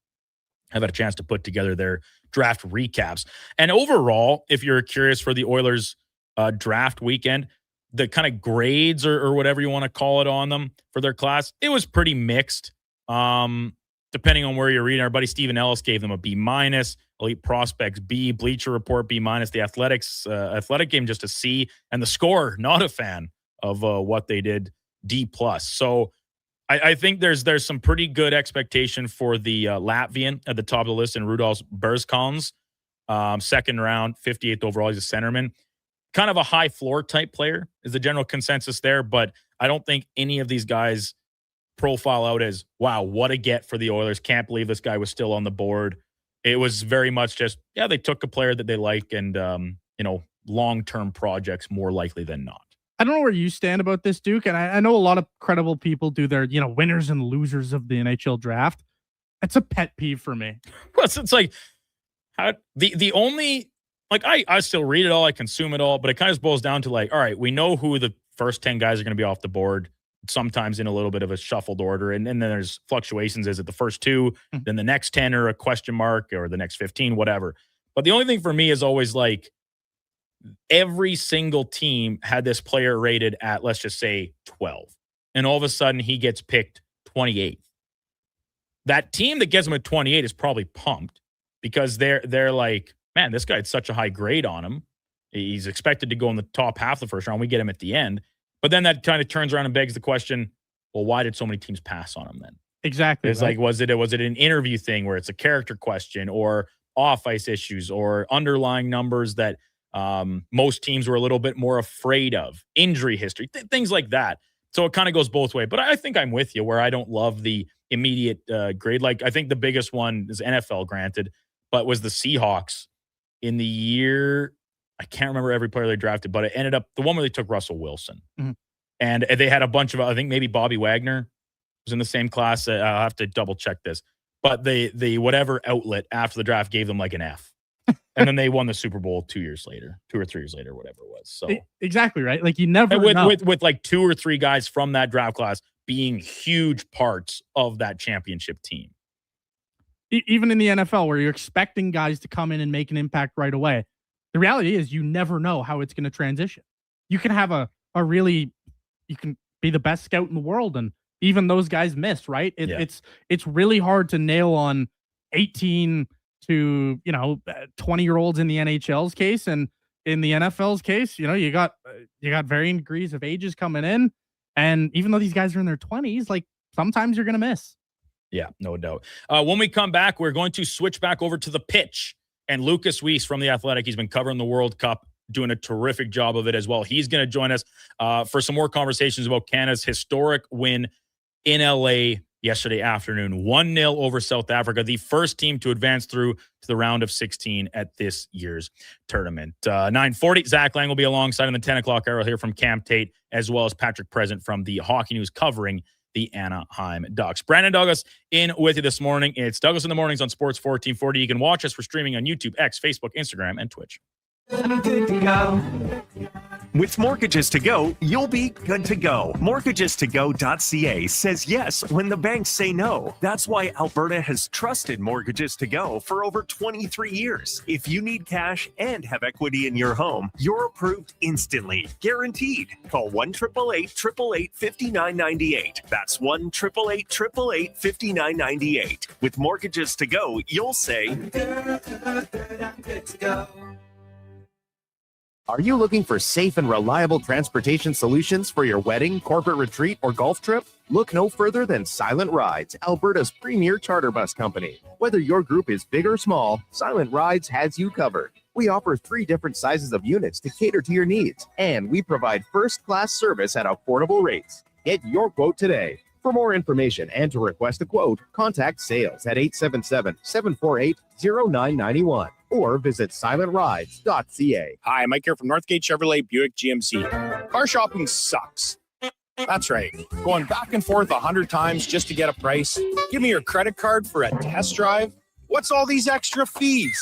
have had a chance to put together their draft recaps. And overall, if you're curious for the Oilers draft weekend, the kind of grades or whatever you want to call it on them for their class, it was pretty mixed. Depending on where you're reading, our buddy Stephen Ellis gave them a B-, Elite Prospects B, Bleacher Report B-, the Athletic game just a C, and the Score, not a fan of what they did, D+. So I think there's some pretty good expectation for the Latvian at the top of the list, and Rudolf Berzkons, second round, 58th overall. He's a centerman. Kind of a high floor type player is the general consensus there, but I don't think any of these guys profile out as, wow, what a get for the Oilers. Can't believe this guy was still on the board. It was very much just, yeah, they took a player that they like and, long-term projects more likely than not. I don't know where you stand about this, Duke, and I know a lot of credible people do their, winners and losers of the NHL draft. It's a pet peeve for me. Well, it's like, the only, like, I still read it all, I consume it all, but it kind of boils down to like, all right, we know who the first 10 guys are going to be off the board, sometimes in a little bit of a shuffled order. And then there's fluctuations. Is it the first 2, then the next 10 are a question mark, or the next 15, whatever. But the only thing for me is always like, every single team had this player rated at, let's just say 12. And all of a sudden he gets picked 28th. That team that gets him at 28 is probably pumped because they're like, man, this guy had such a high grade on him. He's expected to go in the top half of the first round. We get him at the end. But then that kind of turns around and begs the question, well, why did so many teams pass on him then? Exactly. It's like, was it an interview thing where it's a character question or off-ice issues or underlying numbers that most teams were a little bit more afraid of, injury history, things like that. So it kind of goes both ways. But I think I'm with you where I don't love the immediate grade. Like, I think the biggest one is NFL, granted, but was the Seahawks in the year, I can't remember every player they drafted, but it ended up the one where they took Russell Wilson. Mm-hmm. And they had a bunch of, I think maybe Bobby Wagner was in the same class. I'll have to double check this. But the whatever outlet after the draft gave them like an F. And then they won the Super Bowl 2 or 3 years later, whatever it was. So exactly right. Like you never know. With like 2 or 3 guys from that draft class being huge parts of that championship team. Even in the NFL, where you're expecting guys to come in and make an impact right away, the reality is you never know how it's going to transition. You can have you can be the best scout in the world, and even those guys miss, right? It's really hard to nail on 18 to 20-year-olds in the NHL's case, and in the NFL's case, you got varying degrees of ages coming in, and even though these guys are in their 20s, like sometimes you're going to miss. Yeah, no doubt. When we come back, we're going to switch back over to the pitch. And Lucas Weiss from The Athletic, he's been covering the World Cup, doing a terrific job of it as well. He's going to join us for some more conversations about Canada's historic win in LA yesterday afternoon. 1-0 over South Africa, the first team to advance through to the round of 16 at this year's tournament. 9:40, Zach Lang will be alongside in the 10 o'clock hour here from Cam Tate, as well as Patrick Present from the Hockey News covering the Anaheim Ducks. Brandon Douglas in with you this morning. It's Douglas in the Mornings on Sports 1440. You can watch us for streaming on YouTube, X, Facebook, Instagram, and Twitch. Good to go. With Mortgages to Go, you'll be good to go. MortgagesToGo.ca says yes when the banks say no. That's why Alberta has trusted Mortgages to Go for over 23 years. If you need cash and have equity in your home, you're approved instantly, guaranteed. Call 1-888-888-5998. That's 1-888-888-5998. With Mortgages to Go, you'll say, good to go. Are you looking for safe and reliable transportation solutions for your wedding, corporate retreat, or golf trip? Look no further than Silent Rides, Alberta's premier charter bus company. Whether your group is big or small, Silent Rides has you covered. We offer 3 different sizes of units to cater to your needs, and we provide first-class service at affordable rates. Get your quote today. For more information and to request a quote, contact sales at 877-748-0991 or visit silentrides.ca. Hi, Mike here from Northgate Chevrolet Buick GMC. Car shopping sucks. That's right. Going back and forth 100 times just to get a price. Give me your credit card for a test drive. What's all these extra fees?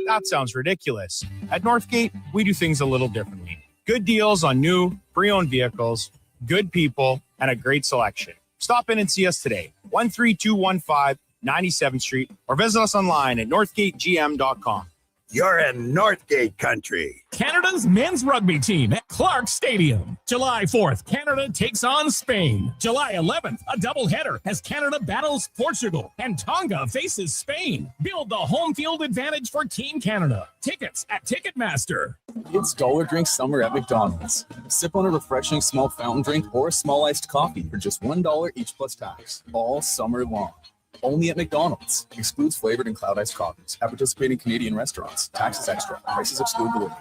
That sounds ridiculous. At Northgate, we do things a little differently. Good deals on new, pre-owned vehicles, good people, and a great selection. Stop in and see us today, 13215 97th Street, or visit us online at northgategm.com. You're in Northgate country. Canada's men's rugby team at Clark Stadium. July 4th, Canada takes on Spain. July 11th, a doubleheader as Canada battles Portugal and Tonga faces Spain. Build the home field advantage for Team Canada. Tickets at Ticketmaster. It's dollar drink summer at McDonald's. Sip on a refreshing small fountain drink or a small iced coffee for just $1 each plus tax, all summer long. Only at McDonald's. Excludes flavored and cloud iced coffees. At participating Canadian restaurants. Taxes extra. Prices exclude delivery.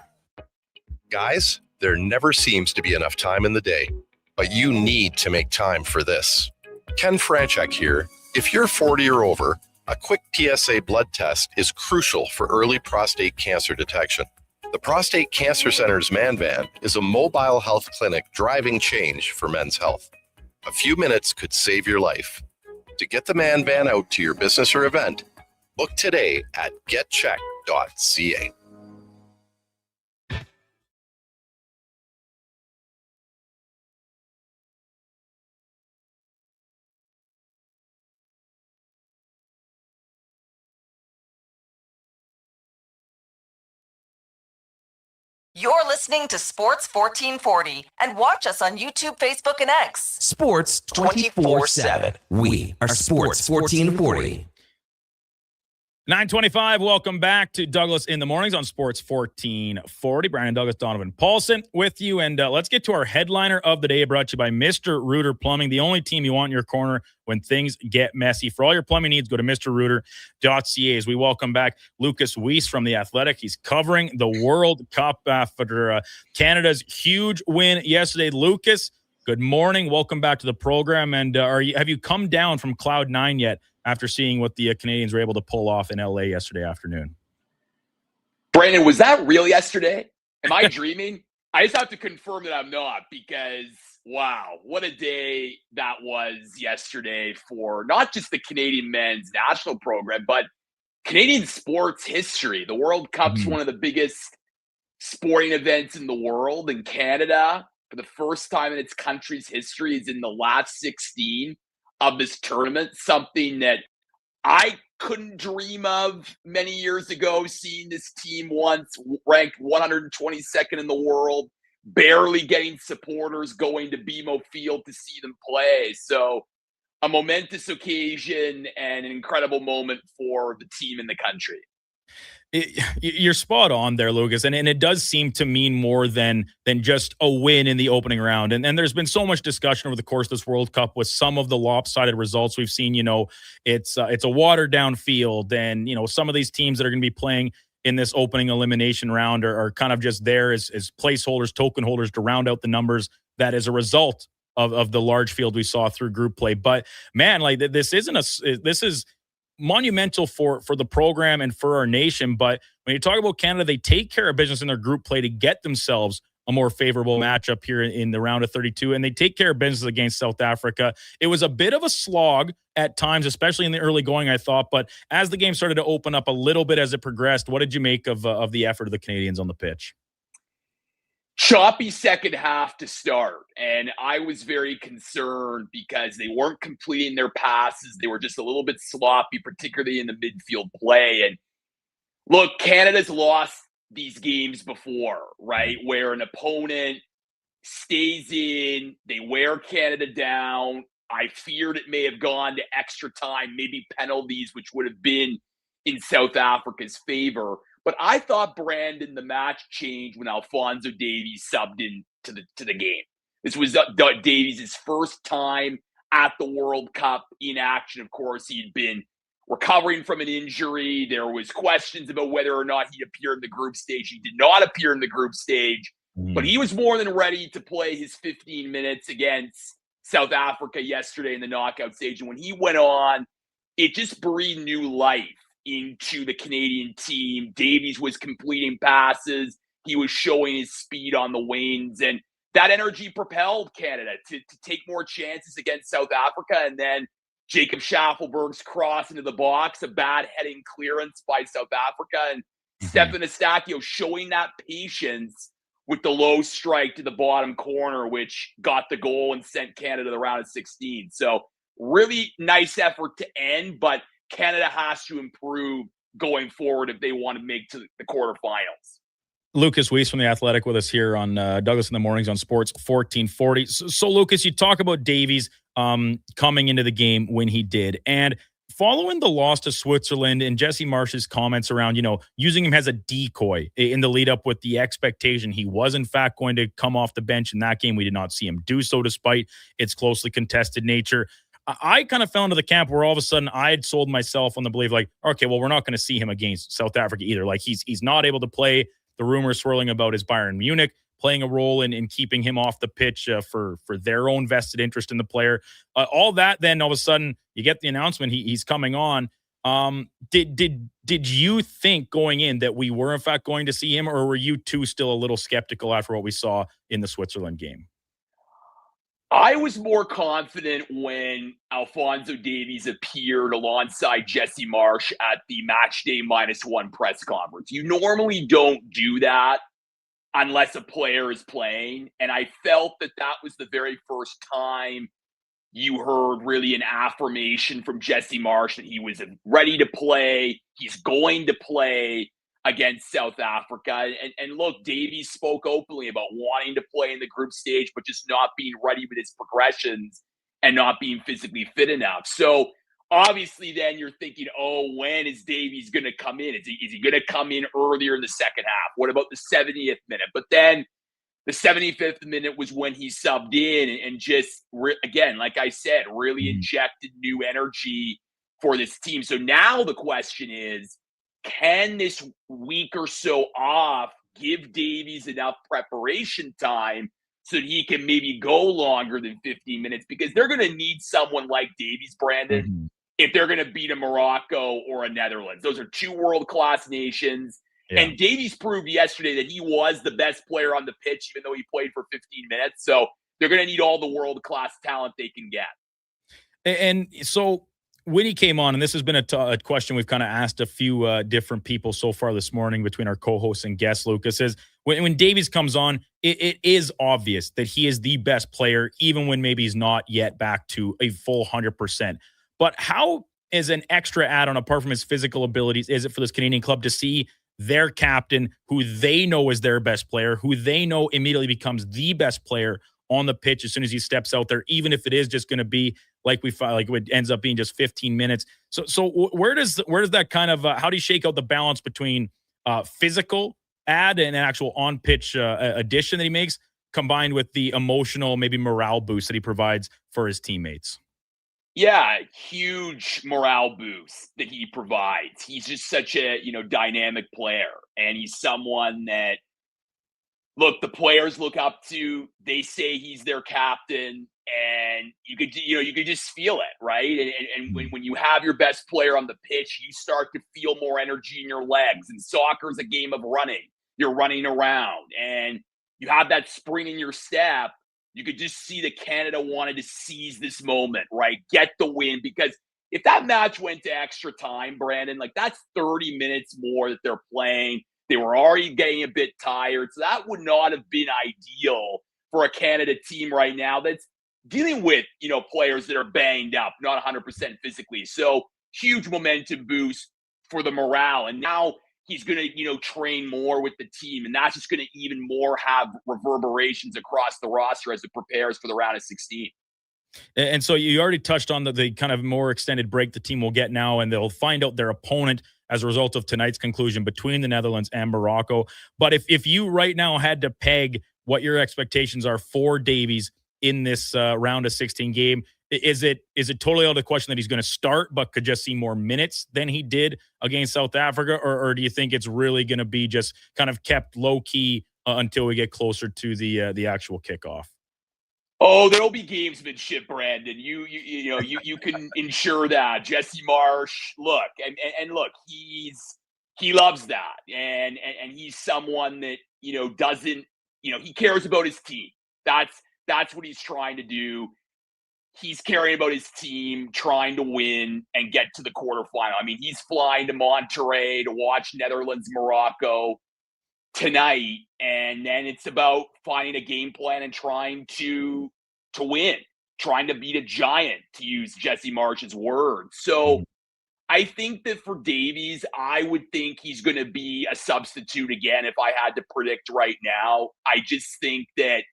Guys, there never seems to be enough time in the day, but you need to make time for this. Ken Franchek here. If you're 40 or over, a quick PSA blood test is crucial for early prostate cancer detection. The Prostate Cancer Center's Man Van is a mobile health clinic driving change for men's health. A few minutes could save your life. To get the Man Van out to your business or event, book today at getcheck.ca. You're listening to Sports 1440 and watch us on YouTube, Facebook, and X. Sports 24/7. We are Sports 1440. 9:25. Welcome back to Douglas in the Mornings on Sports 1440. Brian Douglas, Donovan Paulson with you. And let's get to our headliner of the day, brought to you by Mr. Rooter Plumbing, the only team you want in your corner when things get messy. For all your plumbing needs, go to mrrooter.ca. As we welcome back Lucas Weiss from The Athletic. He's covering the World Cup after Canada's huge win yesterday. Lucas, good morning. Welcome back to the program. And have you come down from Cloud 9 yet after seeing what the Canadians were able to pull off in LA yesterday afternoon? Brandon, was that real yesterday? Am I dreaming? I just have to confirm that I'm not, because wow, what a day that was yesterday for not just the Canadian men's national program, but Canadian sports history. The World Cup's one of the biggest sporting events in the world, and Canada, for the first time in its country's history, is in the last 16 of this tournament, something that I couldn't dream of many years ago, seeing this team once ranked 122nd in the world, barely getting supporters going to BMO Field to see them play. So a momentous occasion and an incredible moment for the team in the country. You're spot on there, Lucas, and it does seem to mean more than just a win in the opening round. And there's been so much discussion over the course of this World Cup with some of the lopsided results we've seen. It's a watered down field, and some of these teams that are going to be playing in this opening elimination round are kind of just there as placeholders, token holders to round out the numbers that is a result of the large field we saw through group play. But man, like this is monumental for the program and for our nation. But when you talk about Canada, they take care of business in their group play to get themselves a more favorable matchup here in the round of 32, and they take care of business against South Africa. It was a bit of a slog at times, especially in the early going, I thought, but as the game started to open up a little bit as it progressed, what did you make of the effort of the Canadians on the pitch? Choppy second half to start, and I was very concerned because they weren't completing their passes. They were just a little bit sloppy, particularly in the midfield play. And look, Canada's lost these games before, right? Where an opponent stays in, they wear Canada down. I feared it may have gone to extra time, maybe penalties, which would have been in South Africa's favor. But I thought, Brandon, the match changed when Alphonso Davies subbed in to the game. This was Davies' first time at the World Cup in action. Of course, he'd been recovering from an injury. There was questions about whether or not he'd appear in the group stage. He did not appear in the group stage, but he was more than ready to play his 15 minutes against South Africa yesterday in the knockout stage. And when he went on, it just breathed new life into the Canadian team. Davies was completing passes. He was showing his speed on the wings, and that energy propelled Canada to take more chances against South Africa. And then Jacob Schaffelberg's cross into the box, a bad heading clearance by South Africa, and Stefan Eustáquio showing that patience with the low strike to the bottom corner, which got the goal and sent Canada to the round of 16. So really nice effort to end, but Canada has to improve going forward if they want to make to the quarterfinals. Lucas Weiss from The Athletic with us here on Douglas in the Mornings on Sports 1440. So Lucas, you talk about Davies coming into the game when he did. And following the loss to Switzerland and Jesse Marsh's comments around, using him as a decoy in the lead up with the expectation he was in fact going to come off the bench in that game. We did not see him do so despite its closely contested nature. I kind of fell into the camp where all of a sudden I had sold myself on the belief like, okay, well, we're not going to see him against South Africa either. Like he's not able to play. The rumors swirling about his Bayern Munich playing a role in keeping him off the pitch for their own vested interest in the player. All that, then all of a sudden you get the announcement he's coming on. Did you think going in that we were in fact going to see him, or were you two still a little skeptical after what we saw in the Switzerland game? I was more confident when Alphonso Davies appeared alongside Jesse Marsh at the match day -1 press conference. You normally don't do that unless a player is playing. And I felt that was the very first time you heard really an affirmation from Jesse Marsh that he was ready to play. He's going to play against South Africa. And look, Davies spoke openly about wanting to play in the group stage, but just not being ready with his progressions and not being physically fit enough. So obviously then you're thinking, oh, when is Davies going to come in? Is he going to come in earlier in the second half? What about the 70th minute? But then the 75th minute was when he subbed in and just, again, like I said, really injected new energy for this team. So now the question is, can this week or so off give Davies enough preparation time so that he can maybe go longer than 15 minutes? Because they're going to need someone like Davies, Brandon, if they're going to beat a Morocco or a Netherlands. Those are two world-class nations. Yeah. And Davies proved yesterday that he was the best player on the pitch, even though he played for 15 minutes. So they're going to need all the world-class talent they can get. And so when he came on, and this has been a question we've kind of asked a few different people so far this morning between our co-hosts and guests, Lucas, is when Davies comes on, it is obvious that he is the best player, even when maybe he's not yet back to a full 100%. But how, as an extra add-on, apart from his physical abilities, is it for this Canadian club to see their captain, who they know is their best player, who they know immediately becomes the best player on the pitch as soon as he steps out there, even if it is just going to be like it ends up being just 15 minutes. So where does that kind of how do you shake out the balance between physical add and an actual on pitch addition that he makes, combined with the emotional, maybe morale boost that he provides for his teammates? Yeah, huge morale boost that he provides. He's just such a, dynamic player, and he's someone that, look, the players look up to. They say he's their captain, and you could just feel it, right? And when you have your best player on the pitch, you start to feel more energy in your legs. And soccer is a game of running. You're running around, and you have that spring in your step. You could just see that Canada wanted to seize this moment, right? Get the win, because if that match went to extra time, Brandon, that's 30 minutes more that they're playing. They were already getting a bit tired. So that would not have been ideal for a Canada team right now that's dealing with, players that are banged up, not 100% physically. So huge momentum boost for the morale. And now he's going to, train more with the team. And that's just going to even more have reverberations across the roster as it prepares for the round of 16. And so you already touched on the kind of more extended break the team will get now, and they'll find out their opponent as a result of tonight's conclusion between the Netherlands and Morocco. But if you right now had to peg what your expectations are for Davies in this round of 16 game, is it totally out of the question that he's going to start but could just see more minutes than he did against South Africa? Or do you think it's really going to be just kind of kept low-key until we get closer to the actual kickoff? Oh, there'll be gamesmanship, Brandon. You can ensure that. Jesse Marsh, look, and look, he loves that, and he's someone that doesn't, he cares about his team. That's what he's trying to do. He's caring about his team, trying to win and get to the quarterfinal. I mean, he's flying to Monterrey to watch Netherlands, Morocco tonight, and then it's about finding a game plan and trying to win, trying to beat a giant, to use Jesse Marsh's words. So I think that for Davies, I would think he's going to be a substitute again if I had to predict right now. I just think that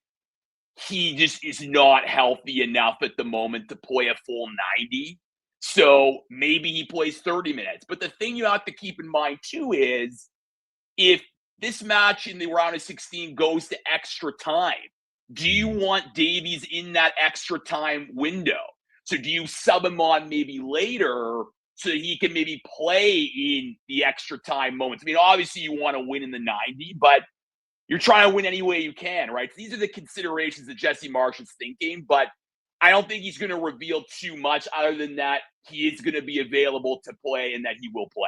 he just is not healthy enough at the moment to play a full 90. So maybe he plays 30 minutes. But the thing you have to keep in mind too is, if this match in the round of 16 goes to extra time, do you want Davies in that extra time window? So do you sub him on maybe later so that he can maybe play in the extra time moments? I mean, obviously you want to win in the 90, but you're trying to win any way you can, right? So these are the considerations that Jesse Marsh is thinking, but I don't think he's going to reveal too much other than that he is going to be available to play and that he will play.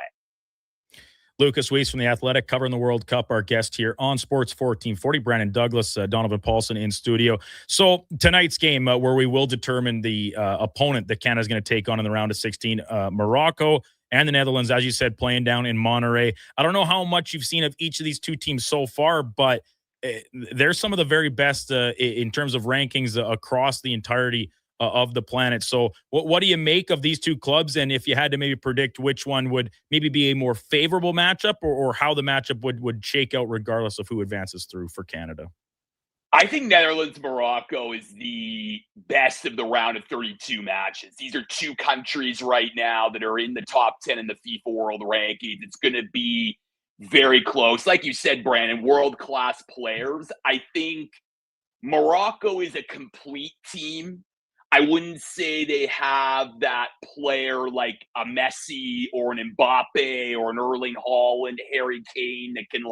Lucas Weiss from The Athletic, covering the World Cup, our guest here on Sports 1440. Brandon Douglas, Donovan Paulson in studio. So tonight's game, where we will determine the opponent that Canada's going to take on in the round of 16, Morocco and the Netherlands, as you said, playing down in Monterrey. I don't know how much you've seen of each of these two teams so far, but they're some of the very best in terms of rankings across the entirety of the planet. So what do you make of these two clubs? And if you had to maybe predict which one would maybe be a more favorable matchup, or how the matchup would shake out regardless of who advances through for Canada? I think Netherlands-Morocco is the best of the round of 32 matches. These are two countries right now that are in the top 10 in the FIFA World Rankings. It's going to be very close. Like you said, Brandon, world-class players. I think Morocco is a complete team. I wouldn't say they have that player like a Messi or an Mbappe or an Erling Haaland, Harry Kane that can,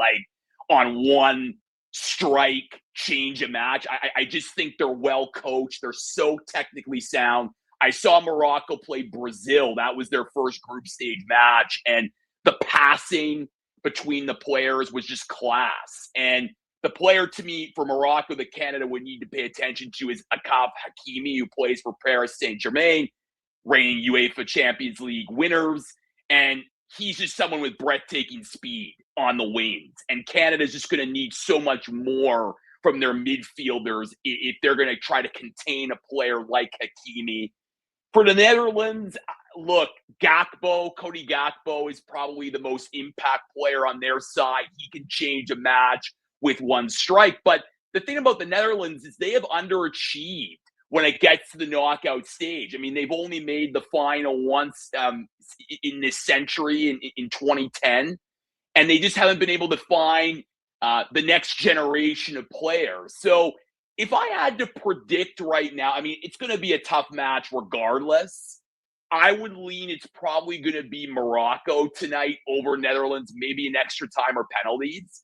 on one strike, change a match. I just think they're well coached. They're so technically sound. I saw Morocco play Brazil. That was their first group stage match. And the passing between the players was just class. And the player to me for Morocco that Canada would need to pay attention to is Achraf Hakimi, who plays for Paris Saint-Germain. reigning UEFA Champions League winners. And he's just someone with breathtaking speed on the wings. And Canada's just going to need so much more from their midfielders if they're going to try to contain a player like Hakimi. For the Netherlands, look, Cody Gakpo is probably the most impact player on their side. He can change a match with one strike. But the thing about the Netherlands is they have underachieved when it gets to the knockout stage. I mean, they've only made the final once in this century in 2010, and they just haven't been able to find the next generation of players. So if I had to predict right now, I mean, it's going to be a tough match regardless. I would lean it's probably going to be Morocco tonight over Netherlands, maybe in extra time or penalties.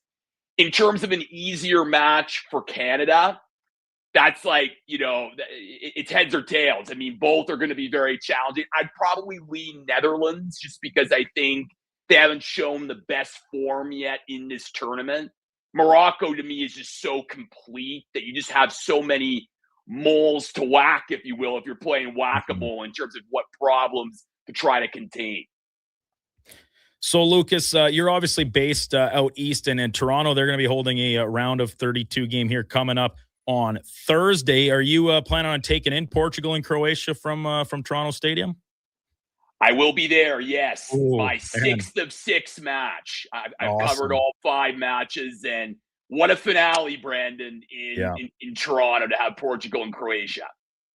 In terms of an easier match for Canada, that's like, it's heads or tails. I mean, both are going to be very challenging. I'd probably lean Netherlands just because I think they haven't shown the best form yet in this tournament. Morocco, to me, is just so complete that you just have so many moles to whack, if you will, if you're playing whack-a-mole in terms of what problems to try to contain. So, Lucas, you're obviously based out east and in Toronto. They're going to be holding a round of 32 game here coming up on Thursday. Are you planning on taking in Portugal and Croatia from Toronto Stadium? I will be there, yes. Ooh, my man. 6th of 6 match. I've Awesome. covered all 5 matches, and what a finale, Brandon, in Toronto to have Portugal and Croatia.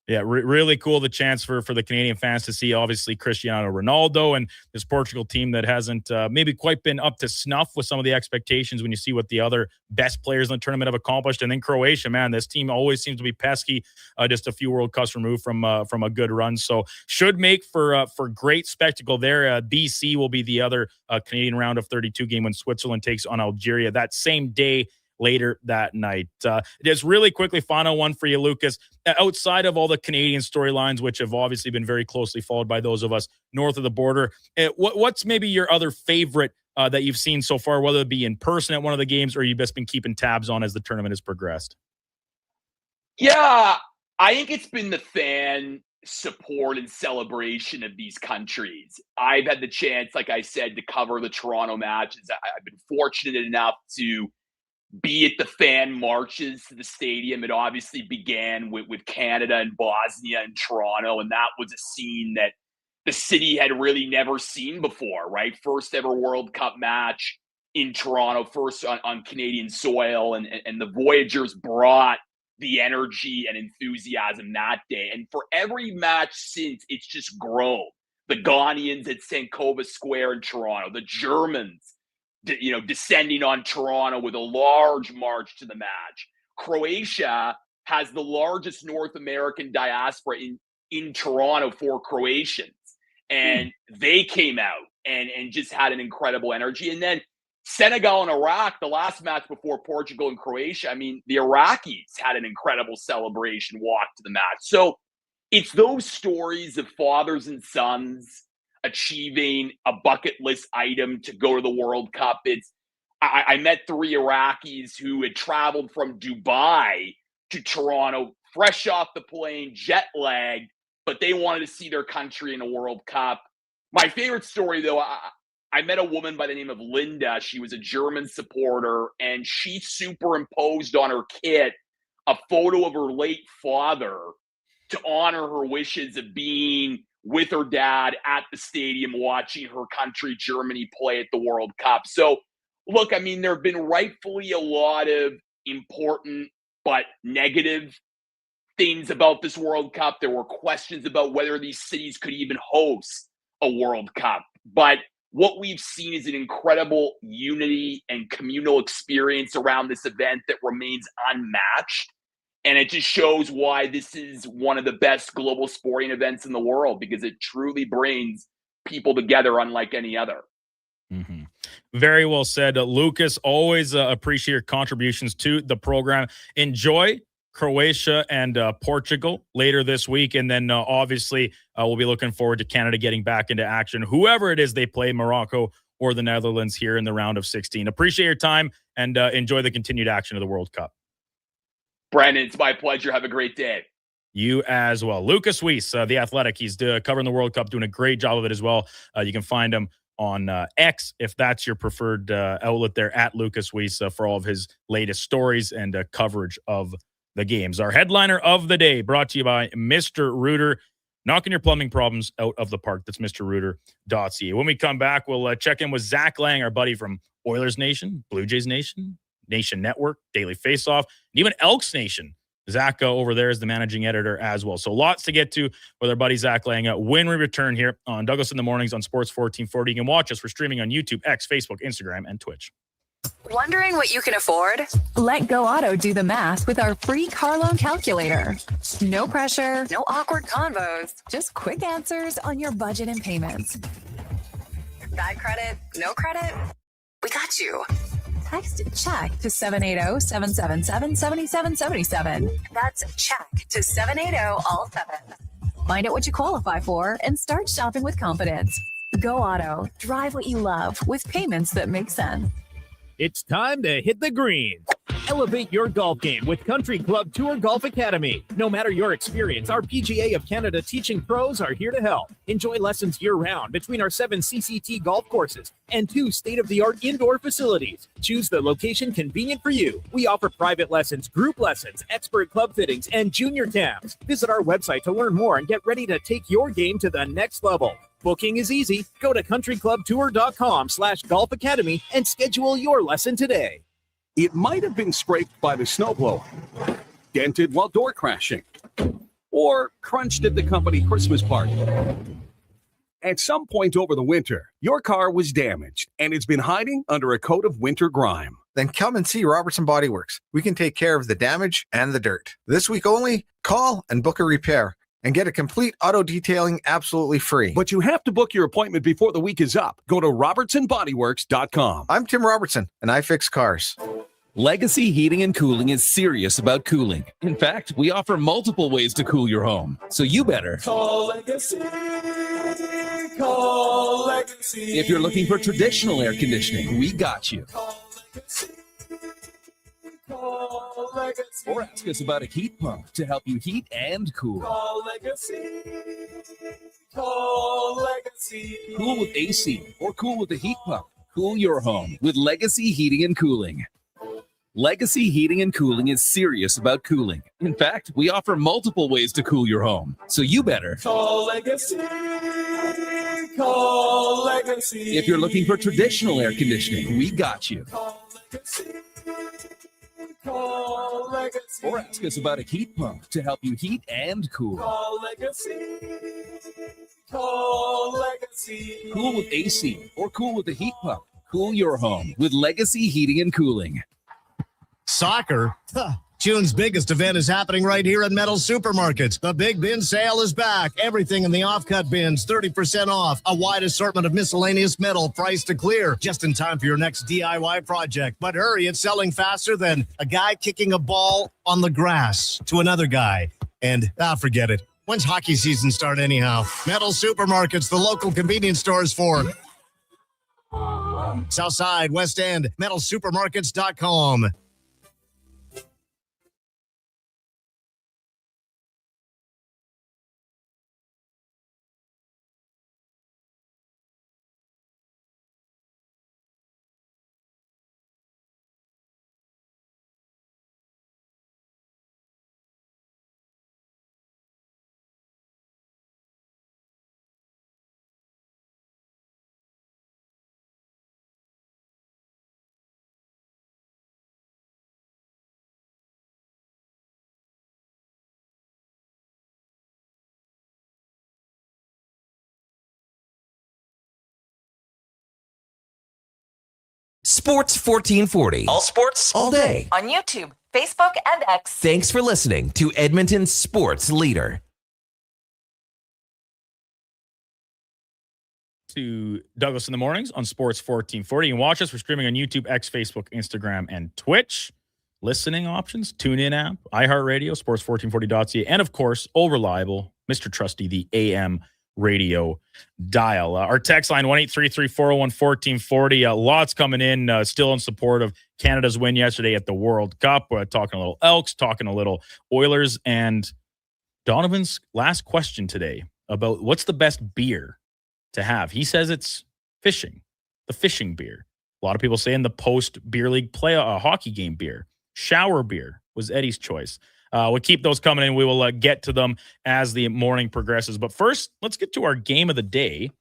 Yeah, really cool. The chance for the Canadian fans to see, obviously, Cristiano Ronaldo and this Portugal team that hasn't maybe quite been up to snuff with some of the expectations when you see what the other best players in the tournament have accomplished. And then Croatia, man, this team always seems to be pesky, just a few World Cups removed from a good run. So should make for great spectacle there. BC will be the other Canadian round of 32 game when Switzerland takes on Algeria that same day later that night. Just really quickly, final one for you, Lucas. Outside of all the Canadian storylines, which have obviously been very closely followed by those of us north of the border, what's maybe your other favorite that you've seen so far, whether it be in person at one of the games or you've just been keeping tabs on as the tournament has progressed? Yeah, I think it's been the fan support and celebration of these countries. I've had the chance, like I said, to cover the Toronto matches. I've been fortunate enough to be at the fan marches to the stadium. It obviously began with Canada and Bosnia and Toronto, and that was a scene that the city had really never seen before, right? First ever World Cup match in Toronto, first on Canadian soil, and the Voyagers brought the energy and enthusiasm that day. And for every match since, it's just grown. The Ghanaians at St. Cobus Square in Toronto, the Germans, descending on Toronto with a large march to the match. Croatia has the largest North American diaspora in Toronto for Croatians. And they came out and just had an incredible energy. And then Senegal and Iraq, the last match before Portugal and Croatia, I mean, the Iraqis had an incredible celebration walk to the match. So it's those stories of fathers and sons achieving a bucket list item to go to the World Cup. I met 3 Iraqis who had traveled from Dubai to Toronto, fresh off the plane, jet lagged, but they wanted to see their country in a World Cup. My favorite story, though, I met a woman by the name of Linda. She was a German supporter, and she superimposed on her kit a photo of her late father to honor her wishes of being with her dad at the stadium watching her country, Germany, play at the World Cup. So, look, I mean, there have been rightfully a lot of important but negative things about this World Cup. There were questions about whether these cities could even host a World Cup. But what we've seen is an incredible unity and communal experience around this event that remains unmatched. And it just shows why this is one of the best global sporting events in the world, because it truly brings people together unlike any other. Mm-hmm. Very well said. Lucas, always appreciate your contributions to the program. Enjoy Croatia and Portugal later this week. And then obviously we'll be looking forward to Canada getting back into action, whoever it is they play, Morocco or the Netherlands, here in the round of 16. Appreciate your time and enjoy the continued action of the World Cup. Brandon, it's my pleasure. Have a great day. You as well. Lucas Weiss, The Athletic. He's covering the World Cup, doing a great job of it as well. You can find him on X if that's your preferred outlet there, at Lucas Weiss, for all of his latest stories and coverage of the games. Our headliner of the day brought to you by Mr. Rooter. Knocking your plumbing problems out of the park. That's MrRooter.ca. When we come back, we'll check in with Zach Lang, our buddy from Oilers Nation, Blue Jays Nation, Nation Network, Daily Faceoff, and even Elks Nation. Zach over there is the managing editor as well. So lots to get to with our buddy Zach Lang when we return here on Douglas in the Mornings on Sports 1440. You can watch us for streaming on YouTube, X, Facebook, Instagram, and Twitch. Wondering what you can afford? Let Go Auto do the math with our free car loan calculator. No pressure, no awkward convos, just quick answers on your budget and payments. Bad credit? No credit? We got you. Text CHECK to 780-777-7777. That's CHECK to 780-all-7. Find out what you qualify for and start shopping with confidence. Go Auto. Drive what you love with payments that make sense. It's time to hit the green. Elevate your golf game with Country Club Tour Golf Academy. No matter your experience, our PGA of Canada teaching pros are here to help. Enjoy lessons year-round between our 7 CCT golf courses and 2 state-of-the-art indoor facilities. Choose the location convenient for you. We offer private lessons, group lessons, expert club fittings, and junior tabs. Visit our website to learn more and get ready to take your game to the next level. Booking is easy. Go to countryclubtour.com/golf academy and schedule your lesson today. It might have been scraped by the snowblower, dented while door crashing, or crunched at the company Christmas party. At some point over the winter, your car was damaged and it's been hiding under a coat of winter grime. Then come and see Robertson Body Works. We can take care of the damage and the dirt. This week only, call and book a repair and get a complete auto detailing absolutely free. But you have to book your appointment before the week is up. Go to robertsonbodyworks.com. I'm Tim Robertson, and I fix cars. Legacy Heating and Cooling is serious about cooling. In fact, we offer multiple ways to cool your home. So you better call Legacy. Call Legacy. If you're looking for traditional air conditioning, we got you. Call Legacy. Call Legacy. Or ask us about a heat pump to help you heat and cool. Call Legacy. Call Legacy. Cool with AC or cool with a heat pump. Cool your home with Legacy Heating and Cooling. Legacy Heating and Cooling is serious about cooling. In fact, we offer multiple ways to cool your home. So you better call Legacy. Call Legacy. If you're looking for traditional air conditioning, we got you. Call Legacy. Call Legacy. Or ask us about a heat pump to help you heat and cool. Call Legacy. Call Legacy. Cool with AC or cool with a heat pump. Cool your home with Legacy Heating and Cooling. Soccer? June's biggest event is happening right here at Metal Supermarkets. The Big Bin Sale is back. Everything in the off-cut bins, 30% off. A wide assortment of miscellaneous metal priced to clear. Just in time for your next DIY project. But hurry, it's selling faster than a guy kicking a ball on the grass to another guy. And, forget it. When's hockey season start anyhow? Metal Supermarkets, the local convenience stores for Southside, West End, metalsupermarkets.com. Sports 1440. All sports, all day. On YouTube, Facebook, and X. Thanks for listening to Edmonton's sports leader. To Douglas in the Mornings on Sports 1440. You can watch us. We're streaming on YouTube, X, Facebook, Instagram, and Twitch. Listening options, TuneIn app, iHeartRadio, sports1440.ca, and of course, all reliable, Mr. Trusty, the AM radio dial. Our text line, 1-833-401-1440. Lots coming in, still in support of Canada's win yesterday at the World Cup. We're talking a little Elks, talking a little Oilers, and Donovan's last question today about what's the best beer to have. He says it's fishing, the fishing beer. A lot of people saying the post beer league play hockey game beer. Shower beer was Eddie's choice. We'll keep those coming in. We will get to them as the morning progresses. But first, let's get to our game of the day.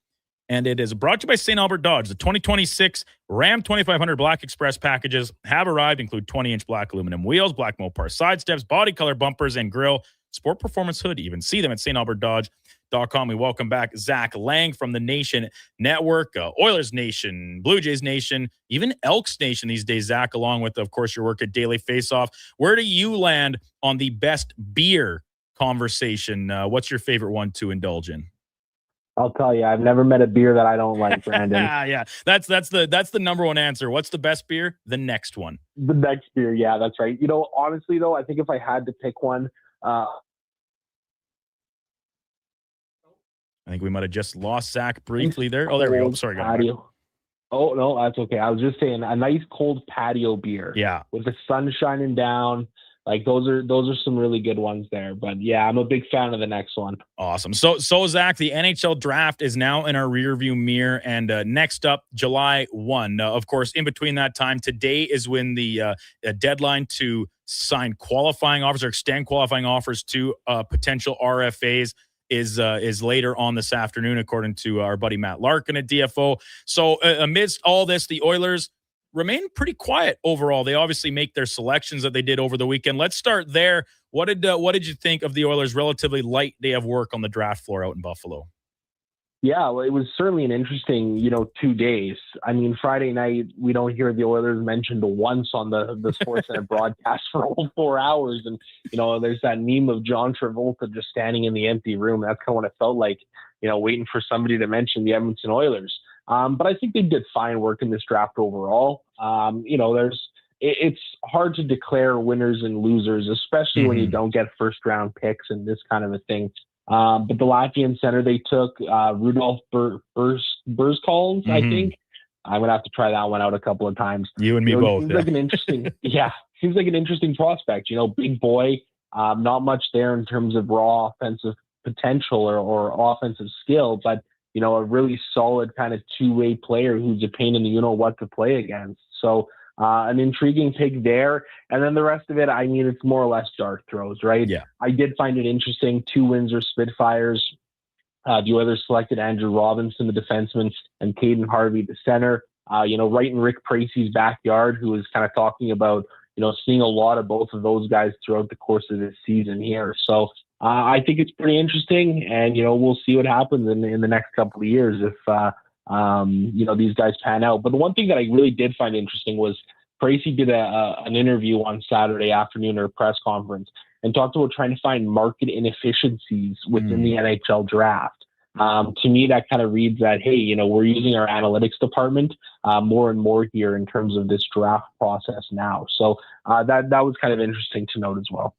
And it is brought to you by St. Albert Dodge. The 2026 Ram 2500 Black Express packages have arrived, include 20-inch black aluminum wheels, black Mopar side steps, body color bumpers, and grille, sport performance hood. Even see them at stalbertdodge.com. We welcome back Zach Lang from the Nation Network, Oilers Nation, Blue Jays Nation, even Elks Nation these days, Zach, along with, of course, your work at Daily Faceoff. Where do you land on the best beer conversation? What's your favorite one to indulge in? I'll tell you, I've never met a beer that I don't like, Brandon. Yeah, that's the number one answer. What's the best beer? The next one. The next beer, yeah, that's right. Honestly, though, I think if I had to pick one, I think we might have just lost Zach briefly there. Oh, there we go. Sorry, patio. Oh, no, that's okay. I was just saying a nice cold patio beer. Yeah. With the sun shining down. Like those are some really good ones there. But yeah, I'm a big fan of the next one. Awesome. So Zach, the NHL draft is now in our rearview mirror, and next up, July 1. Of course, in between that time, today is when the deadline to sign qualifying offers or extend qualifying offers to potential RFAs is later on this afternoon, according to our buddy Matt Larkin at DFO. So amidst all this, the Oilers remain pretty quiet overall. They obviously make their selections that they did over the weekend. Let's start there. What did you think of the Oilers' relatively light day of work on the draft floor out in Buffalo? Yeah, well, it was certainly an interesting, 2 days. I mean, Friday night, we don't hear the Oilers mentioned once on the SportsCenter broadcast for all 4 hours. And, there's that meme of John Travolta just standing in the empty room. That's kind of what it felt like, waiting for somebody to mention the Edmonton Oilers. But I think they did fine work in this draft overall. It's hard to declare winners and losers, especially when you don't get first round picks and this kind of a thing. But the Latvian center they took, Rudolph Burzkals, I think. I'm going to have to try that one out a couple of times. You and me both. Seems like an interesting, seems like an interesting prospect. Big boy, not much there in terms of raw offensive potential or offensive skill, but a really solid kind of two-way player who's a pain in the what to play against. So an intriguing pick there. And then the rest of it, I mean, it's more or less dart throws, right? Yeah. I did find it interesting. 2 Windsor Spitfires. The Oilers selected Andrew Robinson, the defenseman, and Caden Harvey, the center. Right in Rick Precy's backyard, who was kind of talking about, seeing a lot of both of those guys throughout the course of this season here. So I think it's pretty interesting, and we'll see what happens in the next couple of years if these guys pan out. But the one thing that I really did find interesting was Precy did an interview on Saturday afternoon or a press conference and talked about trying to find market inefficiencies within the NHL draft. To me, that kind of reads that, hey, we're using our analytics department more and more here in terms of this draft process now. So that was kind of interesting to note as well.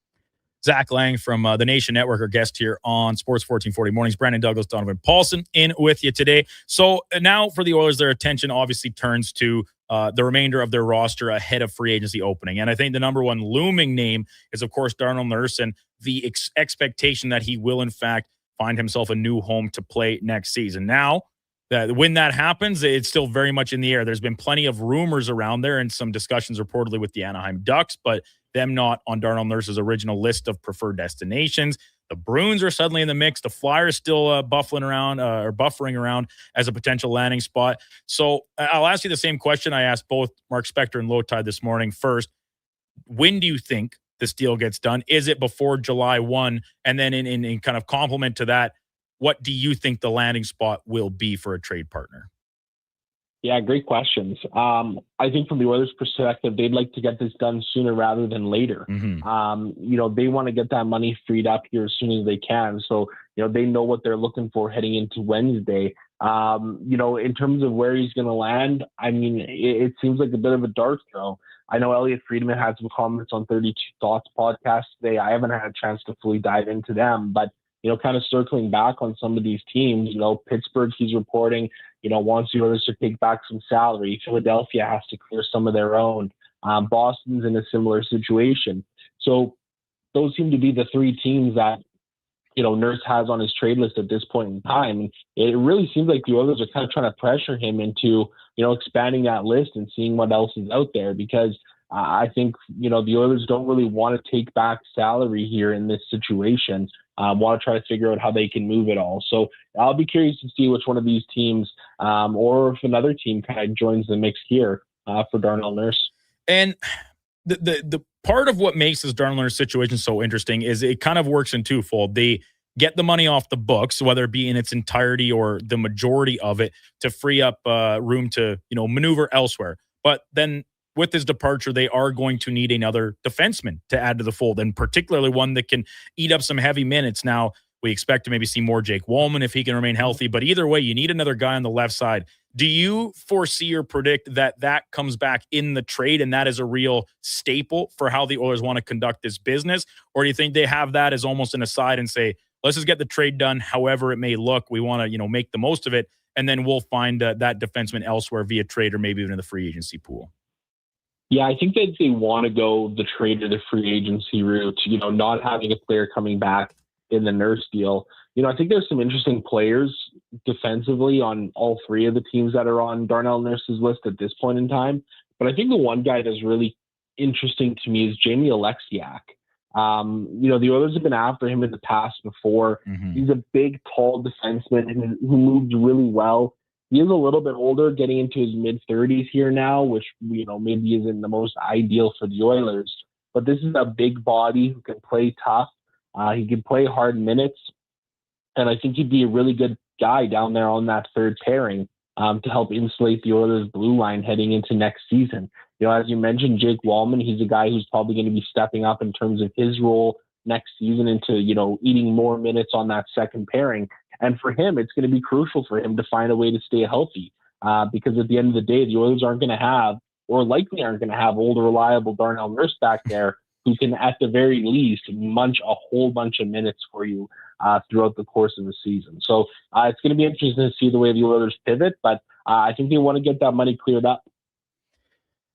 Zach Lang from the Nation Network, our guest here on Sports 1440 Mornings. Brandon Douglas, Donovan Paulson in with you today. So now for the Oilers, their attention obviously turns to the remainder of their roster ahead of free agency opening. And I think the number one looming name is, of course, Darnell Nurse, and the expectation that he will, in fact, find himself a new home to play next season. Now, when that happens, it's still very much in the air. There's been plenty of rumors around there and some discussions reportedly with the Anaheim Ducks, but them not on Darnell Nurse's original list of preferred destinations. The Bruins are suddenly in the mix. The Flyers still buffering around as a potential landing spot. So I'll ask you the same question I asked both Mark Spector and Lowtide this morning. First, when do you think this deal gets done? Is it before July 1? And then in kind of complement to that, what do you think the landing spot will be for a trade partner? Yeah, great questions. I think from the Oilers' perspective, they'd like to get this done sooner rather than later. They want to get that money freed up here as soon as they can. So, they know what they're looking for heading into Wednesday. In terms of where he's going to land, I mean, it seems like a bit of a dart throw. I know Elliot Friedman had some comments on 32 Thoughts podcast today. I haven't had a chance to fully dive into them, but kind of circling back on some of these teams, Pittsburgh, he's reporting, wants the Oilers to take back some salary. Philadelphia has to clear some of their own. Boston's in a similar situation. So those seem to be the 3 teams that Nurse has on his trade list at this point in time. And it really seems like the Oilers are kind of trying to pressure him into, expanding that list and seeing what else is out there, because I think, the Oilers don't really want to take back salary here in this situation. Want to try to figure out how they can move it all. So I'll be curious to see which one of these teams, or if another team kind of joins the mix here for Darnell Nurse. And the part of what makes this Darnell Nurse situation so interesting is it kind of works in twofold. They get the money off the books, whether it be in its entirety or the majority of it, to free up room to, maneuver elsewhere. But then with his departure, they are going to need another defenseman to add to the fold, and particularly one that can eat up some heavy minutes. Now, we expect to maybe see more Jake Wallman if he can remain healthy, but either way, you need another guy on the left side. Do you foresee or predict that comes back in the trade and that is a real staple for how the Oilers want to conduct this business? Or do you think they have that as almost an aside and say, let's just get the trade done however it may look. We want to, make the most of it, and then we'll find that defenseman elsewhere via trade or maybe even in the free agency pool? Yeah, I think that they want to go the trade or the free agency route, not having a player coming back in the Nurse deal. I think there's some interesting players defensively on all three of the teams that are on Darnell Nurse's list at this point in time. But I think the one guy that's really interesting to me is Jamie Alexiak. The Oilers have been after him in the past before. Mm-hmm. He's a big, tall defenseman who moves really well. He is a little bit older, getting into his mid-30s here now, which, maybe isn't the most ideal for the Oilers. But this is a big body who can play tough. He can play hard minutes. And I think he'd be a really good guy down there on that third pairing to help insulate the Oilers' blue line heading into next season. As you mentioned, Jake Wallman, he's a guy who's probably going to be stepping up in terms of his role next season into, eating more minutes on that second pairing. And for him, it's going to be crucial for him to find a way to stay healthy because at the end of the day, the Oilers aren't going to have, or likely aren't going to have, old, reliable Darnell Nurse back there who can, at the very least, munch a whole bunch of minutes for you throughout the course of the season. So it's going to be interesting to see the way the Oilers pivot, but I think they want to get that money cleared up.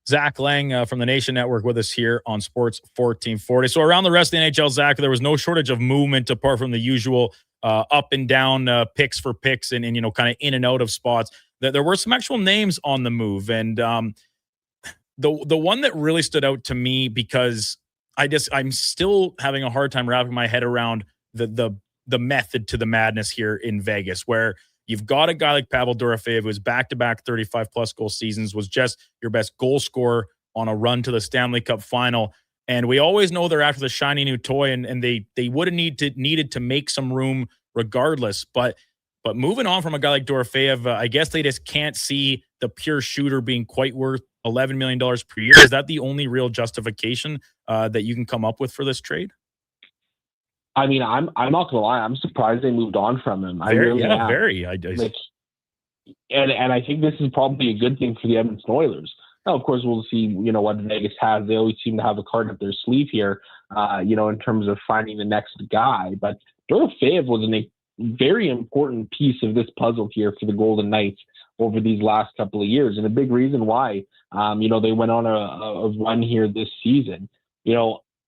Zach Lang from the Nation Network with us here on Sports 1440. So around the rest of the NHL, Zach, there was no shortage of movement apart from the usual up and down picks for picks and kind of in and out of spots. There were some actual names on the move. And the one that really stood out to me, because I'm still having a hard time wrapping my head around the method to the madness here in Vegas, where you've got a guy like Pavel Dorofeyev, who's back-to-back 35-plus goal seasons, was just your best goal scorer on a run to the Stanley Cup final. And we always know they're after the shiny new toy, and they would have needed to make some room regardless. But moving on from a guy like Dorofeyev, I guess they just can't see the pure shooter being quite worth $11 million per year. Is that the only real justification that you can come up with for this trade? I mean, I'm not gonna lie. I'm surprised they moved on from him. I Very. And I think this is probably a good thing for the Edmonton Oilers. Now, of course, we'll see. What Vegas has. They always seem to have a card up their sleeve here. In terms of finding the next guy. But Dorofeyev was a very important piece of this puzzle here for the Golden Knights over these last couple of years, and a big reason why. They went on a run here this season.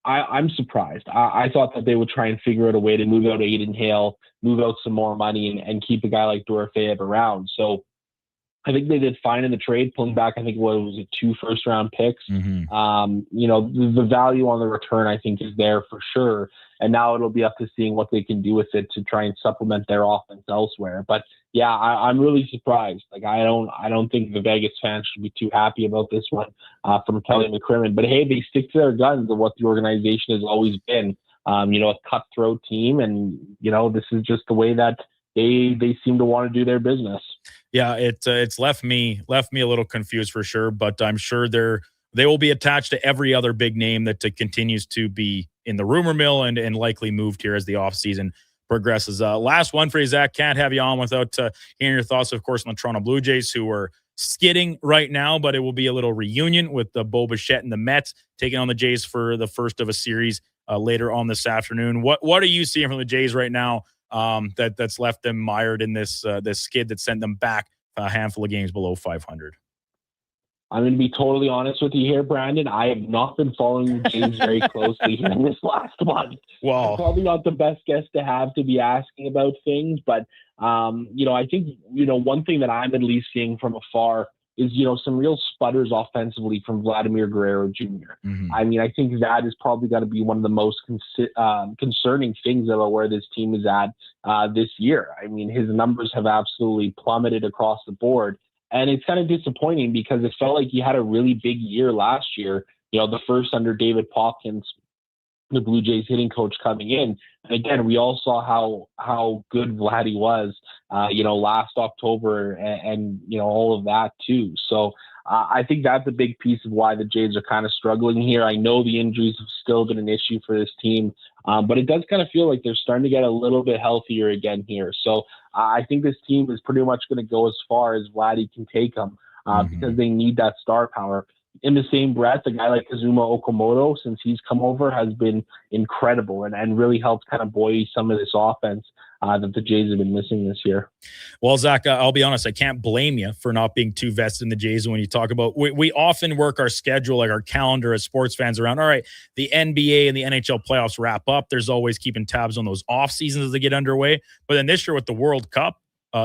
I'm surprised. I thought that they would try and figure out a way to move out Aiden Hale, move out some more money, and keep a guy like Dorofeyev around. So I think they did fine in the trade, pulling back, I think, what was it, 2 first-round picks. Mm-hmm. The value on the return, I think, is there for sure. And now it'll be up to seeing what they can do with it to try and supplement their offense elsewhere. But yeah, I'm really surprised. Like, I don't think the Vegas fans should be too happy about this one from Kelly McCrimmon. But hey, they stick to their guns of what the organization has always been. A cutthroat team, and this is just the way that they seem to want to do their business. Yeah, it's left me a little confused for sure, but I'm sure they will be attached to every other big name that continues to be in the rumor mill and likely moved here as the offseason progresses. Last one for you, Zach. Can't have you on without hearing your thoughts, of course, on the Toronto Blue Jays, who are skidding right now, but it will be a little reunion with the Bo Bichette and the Mets taking on the Jays for the first of a series later on this afternoon. What are you seeing from the Jays right now that's left them mired in this skid that sent them back a handful of games below 500? I'm going to be totally honest with you here, Brandon. I have not been following the Jays very closely here in this last month. Wow. Probably not the best guest to have to be asking about things, but I think one thing that I'm at least seeing from afar is some real sputters offensively from Vladimir Guerrero Jr. I mean, I think that is probably going to be one of the most concerning things about where this team is at this year. I mean, his numbers have absolutely plummeted across the board. And it's kind of disappointing because it felt like he had a really big year last year, the first under David Popkins, the Blue Jays hitting coach coming in. And again, we all saw how good Vladdy was, last October and all of that too. So I think that's a big piece of why the Jays are kind of struggling here. I know the injuries have still been an issue for this team, but it does kind of feel like they're starting to get a little bit healthier again here. So I think this team is pretty much going to go as far as Vladdy can take them because they need that star power. In the same breath, a guy like Kazuma Okamoto, since he's come over, has been incredible and really helped kind of buoy some of this offense that the Jays have been missing this year. Well, Zach, I'll be honest, I can't blame you for not being too vested in the Jays. When you talk about, we often work our schedule, like our calendar as sports fans around, all right, the NBA and the NHL playoffs wrap up. There's always keeping tabs on those off seasons as they get underway. But then this year with the World Cup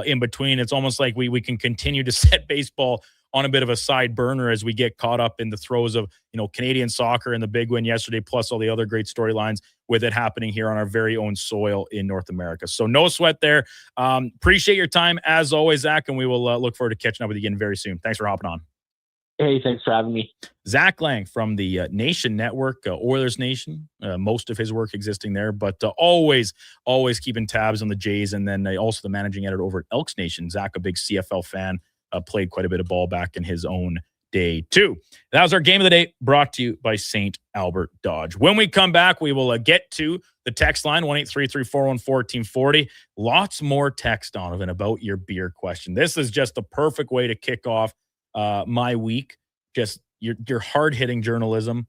in between, it's almost like we can continue to set baseball on a bit of a side burner as we get caught up in the throes of, Canadian soccer and the big win yesterday, plus all the other great storylines with it happening here on our very own soil in North America. So no sweat there. Appreciate your time as always, Zach, and we will look forward to catching up with you again very soon. Thanks for hopping on. Hey, thanks for having me. Zach Lang from the Nation Network, Oilers Nation, most of his work existing there, but always keeping tabs on the Jays, and then also the managing editor over at Elks Nation. Zach, a big CFL fan, played quite a bit of ball back in his own day too. That was our game of the day, brought to you by St. Albert Dodge. When we come back, we will get to the text line, 1-833-414-1440. Lots more text, Donovan, about your beer question. This is just the perfect way to kick off my week. Just your hard-hitting journalism.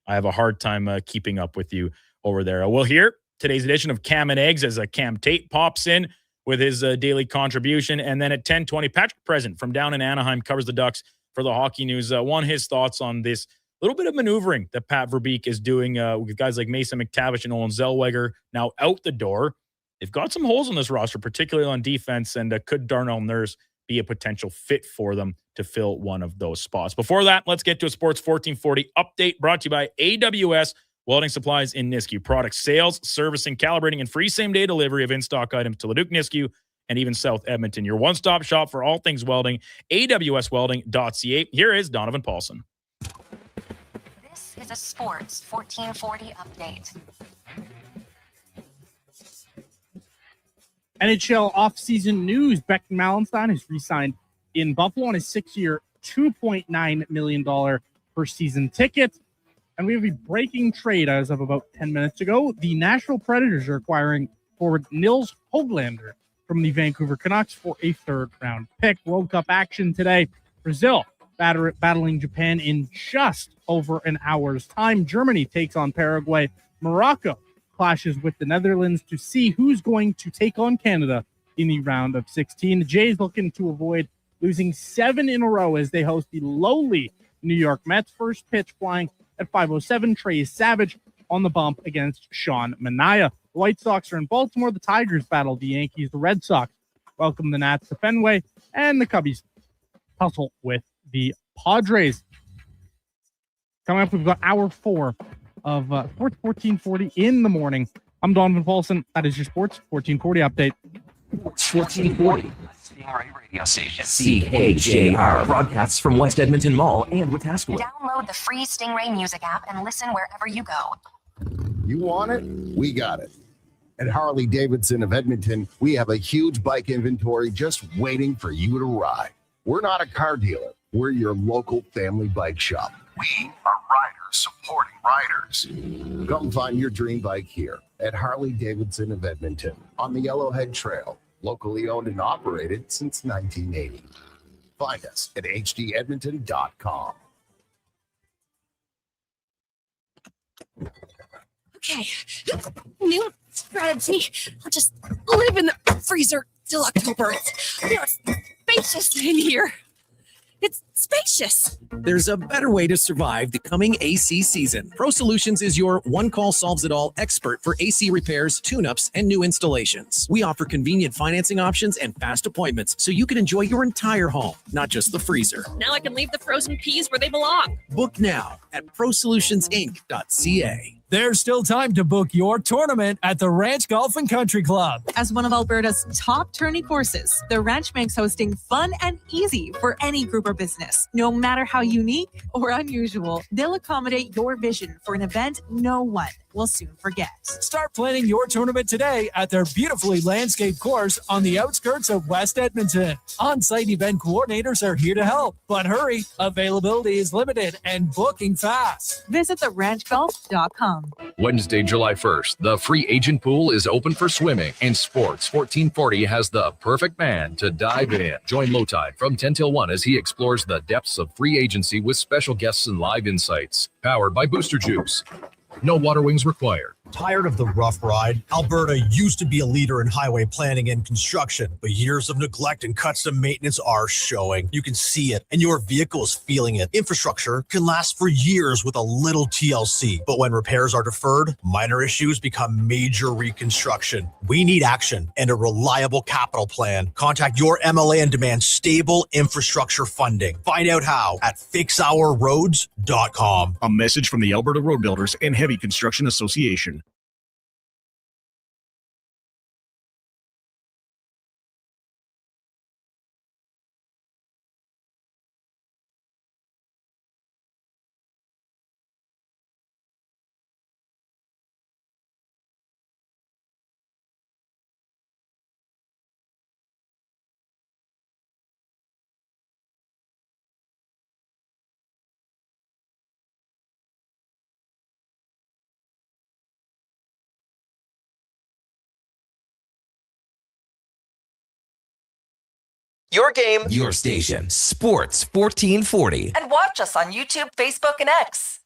I have a hard time keeping up with you over there. We'll hear today's edition of Cam and Eggs as Cam Tate pops in with his daily contribution. And then at 10:20, Patrick Present from down in Anaheim covers the Ducks for the Hockey News. His thoughts on this little bit of maneuvering that Pat Verbeek is doing with guys like Mason McTavish and Olin Zellweger now out the door. They've got some holes in this roster, particularly on defense, and could Darnell Nurse be a potential fit for them to fill one of those spots? Before that, let's get to a Sports 1440 update brought to you by AWS Welding Supplies in Nisku. Product sales, servicing, calibrating, and free same-day delivery of in-stock items to Leduc, Nisku, and even South Edmonton. Your one-stop shop for all things welding, awswelding.ca. Here is Donovan Paulson. This is a Sports 1440 update. NHL offseason news. Beckton Mallenstein has re-signed in Buffalo on a 6-year, $2.9 million per season ticket. And we have a breaking trade as of about 10 minutes ago. The Nashville Predators are acquiring forward Nils Höglander from the Vancouver Canucks for a third-round pick. World Cup action today. Brazil battling Japan in just over an hour's time. Germany takes on Paraguay. Morocco clashes with the Netherlands to see who's going to take on Canada in the round of 16. The Jays looking to avoid losing 7 in a row as they host the lowly New York Mets. First pitch flying at 5:07. Trey Savage on the bump against Sean Manaea. The White Sox are in Baltimore. The Tigers battle the Yankees. The Red Sox welcome the Nats to Fenway. And the Cubbies tussle with the Padres. Coming up, we've got hour 4 of Sports 1440 in the morning. I'm Donovan Paulson. That is your Sports 1440 update. Sports 1440. Stingray radio station. CHJR. Broadcasts from West Edmonton Mall and Wetaskiwin. Download the free Stingray music app and listen wherever you go. You want it? We got it. At Harley-Davidson of Edmonton, we have a huge bike inventory just waiting for you to ride. We're not a car dealer. We're your local family bike shop. We are riders supporting riders. Come find your dream bike here at Harley-Davidson of Edmonton on the Yellowhead Trail, locally owned and operated since 1980. Find us at hdedmonton.com. Okay, new strategy. I'll just live in the freezer till October. There's spacious in here. It's spacious. There's a better way to survive the coming AC season. Pro Solutions is your one-call-solves-it-all expert for AC repairs, tune-ups, and new installations. We offer convenient financing options and fast appointments so you can enjoy your entire home, not just the freezer. Now I can leave the frozen peas where they belong. Book now at prosolutionsinc.ca. There's still time to book your tournament at the Ranch Golf and Country Club. As one of Alberta's top tourney courses, the Ranch makes hosting fun and easy for any group or business. No matter how unique or unusual, they'll accommodate your vision for an event no one will soon forget. Start planning your tournament today at their beautifully landscaped course on the outskirts of West Edmonton. On-site event coordinators are here to help, but hurry, availability is limited and booking fast. Visit theranchgolf.com. Wednesday, July 1st, the free agent pool is open for swimming, and Sports 1440 has the perfect man to dive in. Join Lowtide from 10 till 1 as he explores the depths of free agency with special guests and live insights. Powered by Booster Juice. No water wings required. Tired of the rough ride? Alberta used to be a leader in highway planning and construction, but years of neglect and cuts to maintenance are showing. You can see it, and your vehicle is feeling it. Infrastructure can last for years with a little TLC, but when repairs are deferred, minor issues become major reconstruction. We need action and a reliable capital plan. Contact your MLA and demand stable infrastructure funding. Find out how at fixourroads.com. A message from the Alberta Road Builders and Heavy Construction Association. Your game, Your station, Sports 1440. and watch us on YouTube, Facebook, and X.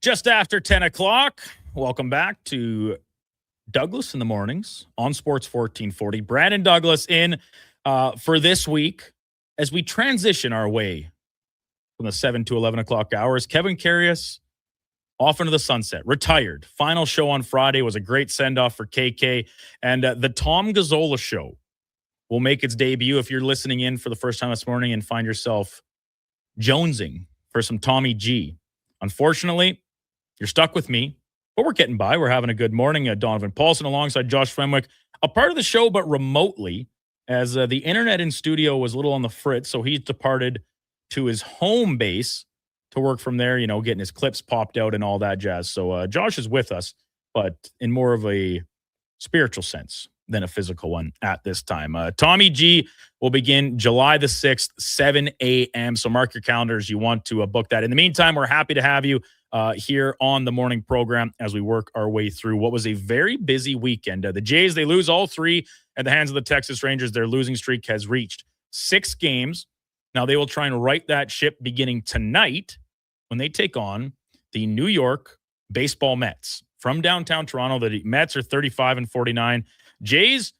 Just after 10 o'clock, welcome back to Douglas in the Mornings on Sports 1440. Brandon Douglas in for this week as we transition our way from the 7 to 11 o'clock hours. Kevin Carius off into the sunset, retired. Final show on Friday was a great send-off for KK. And the Tom Gazzola Show will make its debut if you're listening in for the first time this morning and find yourself jonesing for some Tommy G. Unfortunately, you're stuck with me, but we're getting by. We're having a good morning. Donovan Paulson alongside Josh Fenwick, a part of the show, but remotely, as the internet in studio was a little on the fritz, so he's departed to his home base to work from there, getting his clips popped out and all that jazz. So Josh is with us, but in more of a spiritual sense than a physical one at this time. Tommy G will begin July the 6th, 7 a.m. So mark your calendars. You want to book that. In the meantime, we're happy to have you here on the morning program as we work our way through what was a very busy weekend. The Jays, they lose all three at the hands of the Texas Rangers. Their losing streak has reached 6 games. Now they will try and right that ship beginning tonight when they take on the New York baseball Mets from downtown Toronto. The Mets are 35-49. Jays,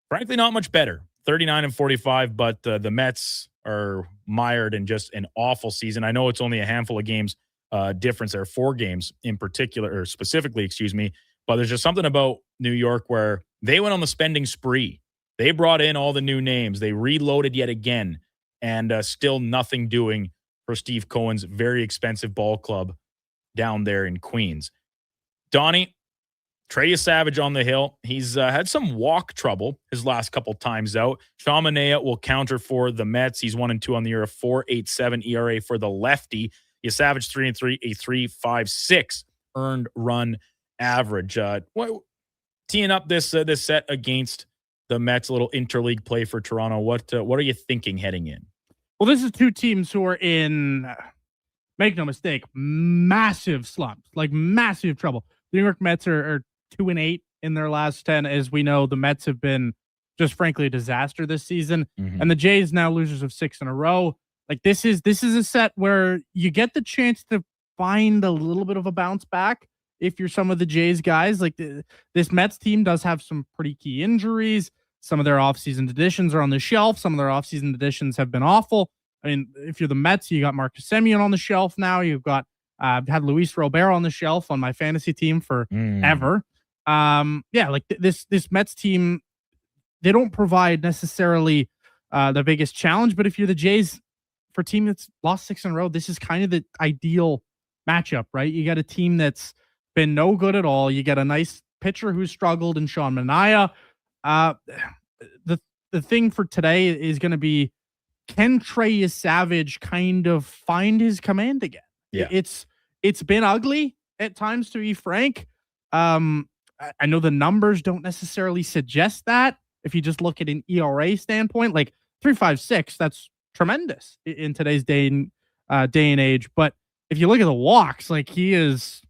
frankly, not much better, 39-45, but the Mets are mired in just an awful season. I know it's only a handful of games difference. There are 4 games in particular, or specifically, but there's just something about New York where they went on the spending spree. They brought in all the new names. They reloaded yet again, and still nothing doing for Steve Cohen's very expensive ball club down there in Queens. Donnie, Trey Savage on the hill. He's had some walk trouble his last couple times out. Chaminade will counter for the Mets. He's 1-2 on the year, a 4.87 ERA for the lefty. Savage 3-3, a 3.56 earned run average. Teeing up this set against the Mets, a little interleague play for Toronto. What are you thinking heading in? Well, this is two teams who are in, make no mistake, massive slumps, like massive trouble. The New York Mets are 2-8 in their last 10. As we know, the Mets have been just frankly a disaster this season. Mm-hmm. And the Jays now losers of 6 in a row. Like this is a set where you get the chance to find a little bit of a bounce back if you're some of the Jays guys. Like this Mets team does have some pretty key injuries. Some of their offseason additions are on the shelf. Some of their offseason additions have been awful. I mean, if you're the Mets, you got Marcus Semien on the shelf now. You've got had Luis Robert on the shelf on my fantasy team forever. This Mets team, they don't provide necessarily the biggest challenge, but if you're the Jays, for a team that's lost 6 in a row, this is kind of the ideal matchup, right? You got a team that's been no good at all. You got a nice pitcher who's struggled in Sean Manaea. The thing for today is going to be, can Trey Savage kind of find his command again? Yeah. It's been ugly at times, to be frank. I know the numbers don't necessarily suggest that. If you just look at an ERA standpoint, like 3.56, that's tremendous in today's day and age. But if you look at the walks, like he is,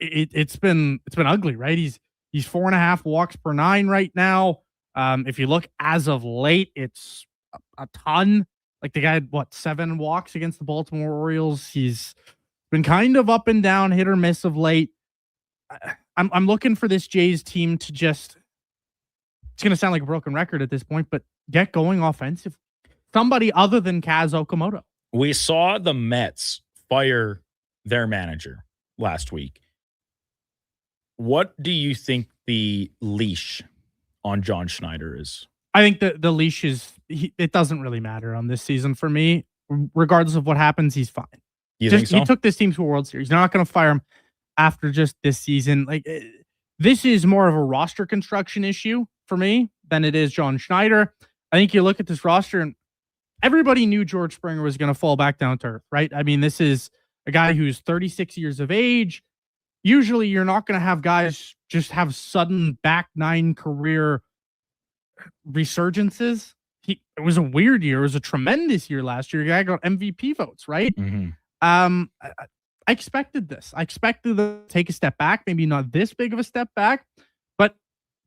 it's been ugly, right? He's 4.5 walks per 9 right now. If you look as of late, it's a ton. Like the guy had 7 walks against the Baltimore Orioles. He's been kind of up and down, hit or miss of late. I'm looking for this Jays team to just, it's going to sound like a broken record at this point, but get going offensive. Somebody other than Kaz Okamoto. We saw the Mets fire their manager last week. What do you think the leash on John Schneider is? I think the leash is, it doesn't really matter on this season for me. Regardless of what happens, he's fine. You think so? He took this team to a World Series. They're not going to fire him after just this season. Like, this is more of a roster construction issue for me than it is John Schneider. I think you look at this roster and everybody knew George Springer was going to fall back down to earth, right? I mean, this is a guy who's 36 years of age. Usually you're not going to have guys just have sudden back 9 career resurgences. It was a weird year. It was a tremendous year last year. The guy got MVP votes, right? Mm-hmm. I expected this. I expected to take a step back, maybe not this big of a step back, but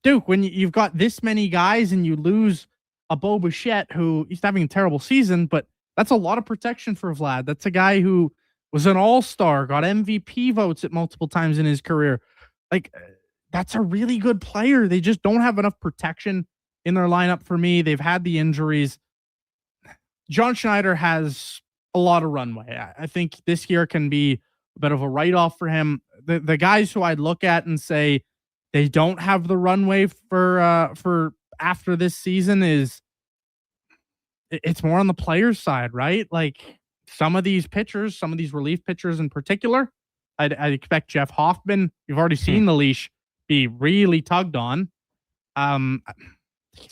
Duke, when you've got this many guys and you lose a Bo Bichette, who he's having a terrible season, but that's a lot of protection for Vlad. That's a guy who was an all-star, got MVP votes at multiple times in his career. Like, that's a really good player. They just don't have enough protection in their lineup for me. They've had the injuries. John Schneider has a lot of runway. I think this year can be a bit of a write-off for him. The guys who I'd look at and say they don't have the runway for after this season is, it's more on the players' side, right? Like, some of these pitchers, some of these relief pitchers in particular, I'd expect Jeff Hoffman, you've already seen the leash be really tugged on.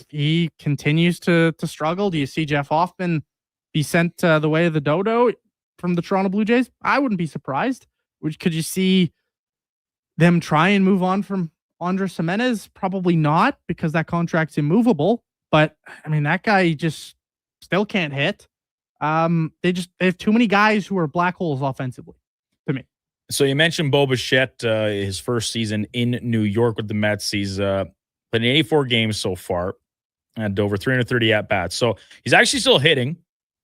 He continues to struggle. Do you see Jeff Hoffman be sent the way of the dodo from the Toronto Blue Jays? I wouldn't be surprised. Could you see them try and move on from Andres Gimenez? Probably not, because that contract's immovable. But I mean, that guy just still can't hit. They have too many guys who are black holes offensively to me. So you mentioned Bo Bichette, his first season in New York with the Mets. He's played in 84 games so far and over 330 at-bats. So he's actually still hitting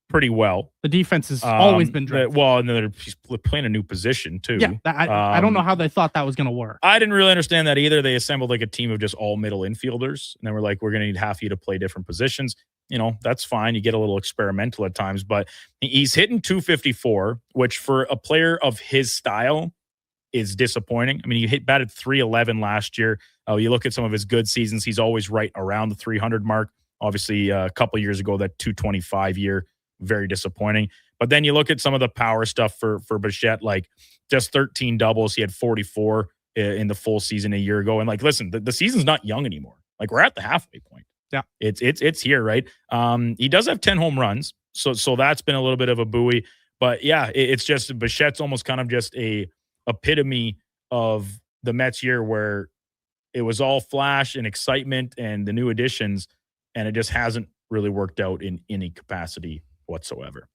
pretty well. The defense has always been dreadful. Well, and he's playing a new position too. Yeah, I don't know how they thought that was going to work. I didn't really understand that either. They assembled like a team of just all middle infielders, and then we're like, we're going to need half of you to play different positions. You know, that's fine. You get a little experimental at times, but he's hitting 254, which for a player of his style is disappointing. I mean, he batted 311 last year. You look at some of his good seasons, he's always right around the 300 mark. Obviously, a couple of years ago, that 225 year, very disappointing. But then you look at some of the power stuff for Bichette, like just 13 doubles. He had 44 in the full season a year ago. And like, listen, the season's not young anymore. Like, we're at the halfway point. Yeah, it's here, right? He does have 10 home runs, so that's been a little bit of a buoy. But yeah, it's just Bichette's almost kind of just a epitome of the Mets year, where it was all flash and excitement and the new additions, and it just hasn't really worked out in any capacity whatsoever.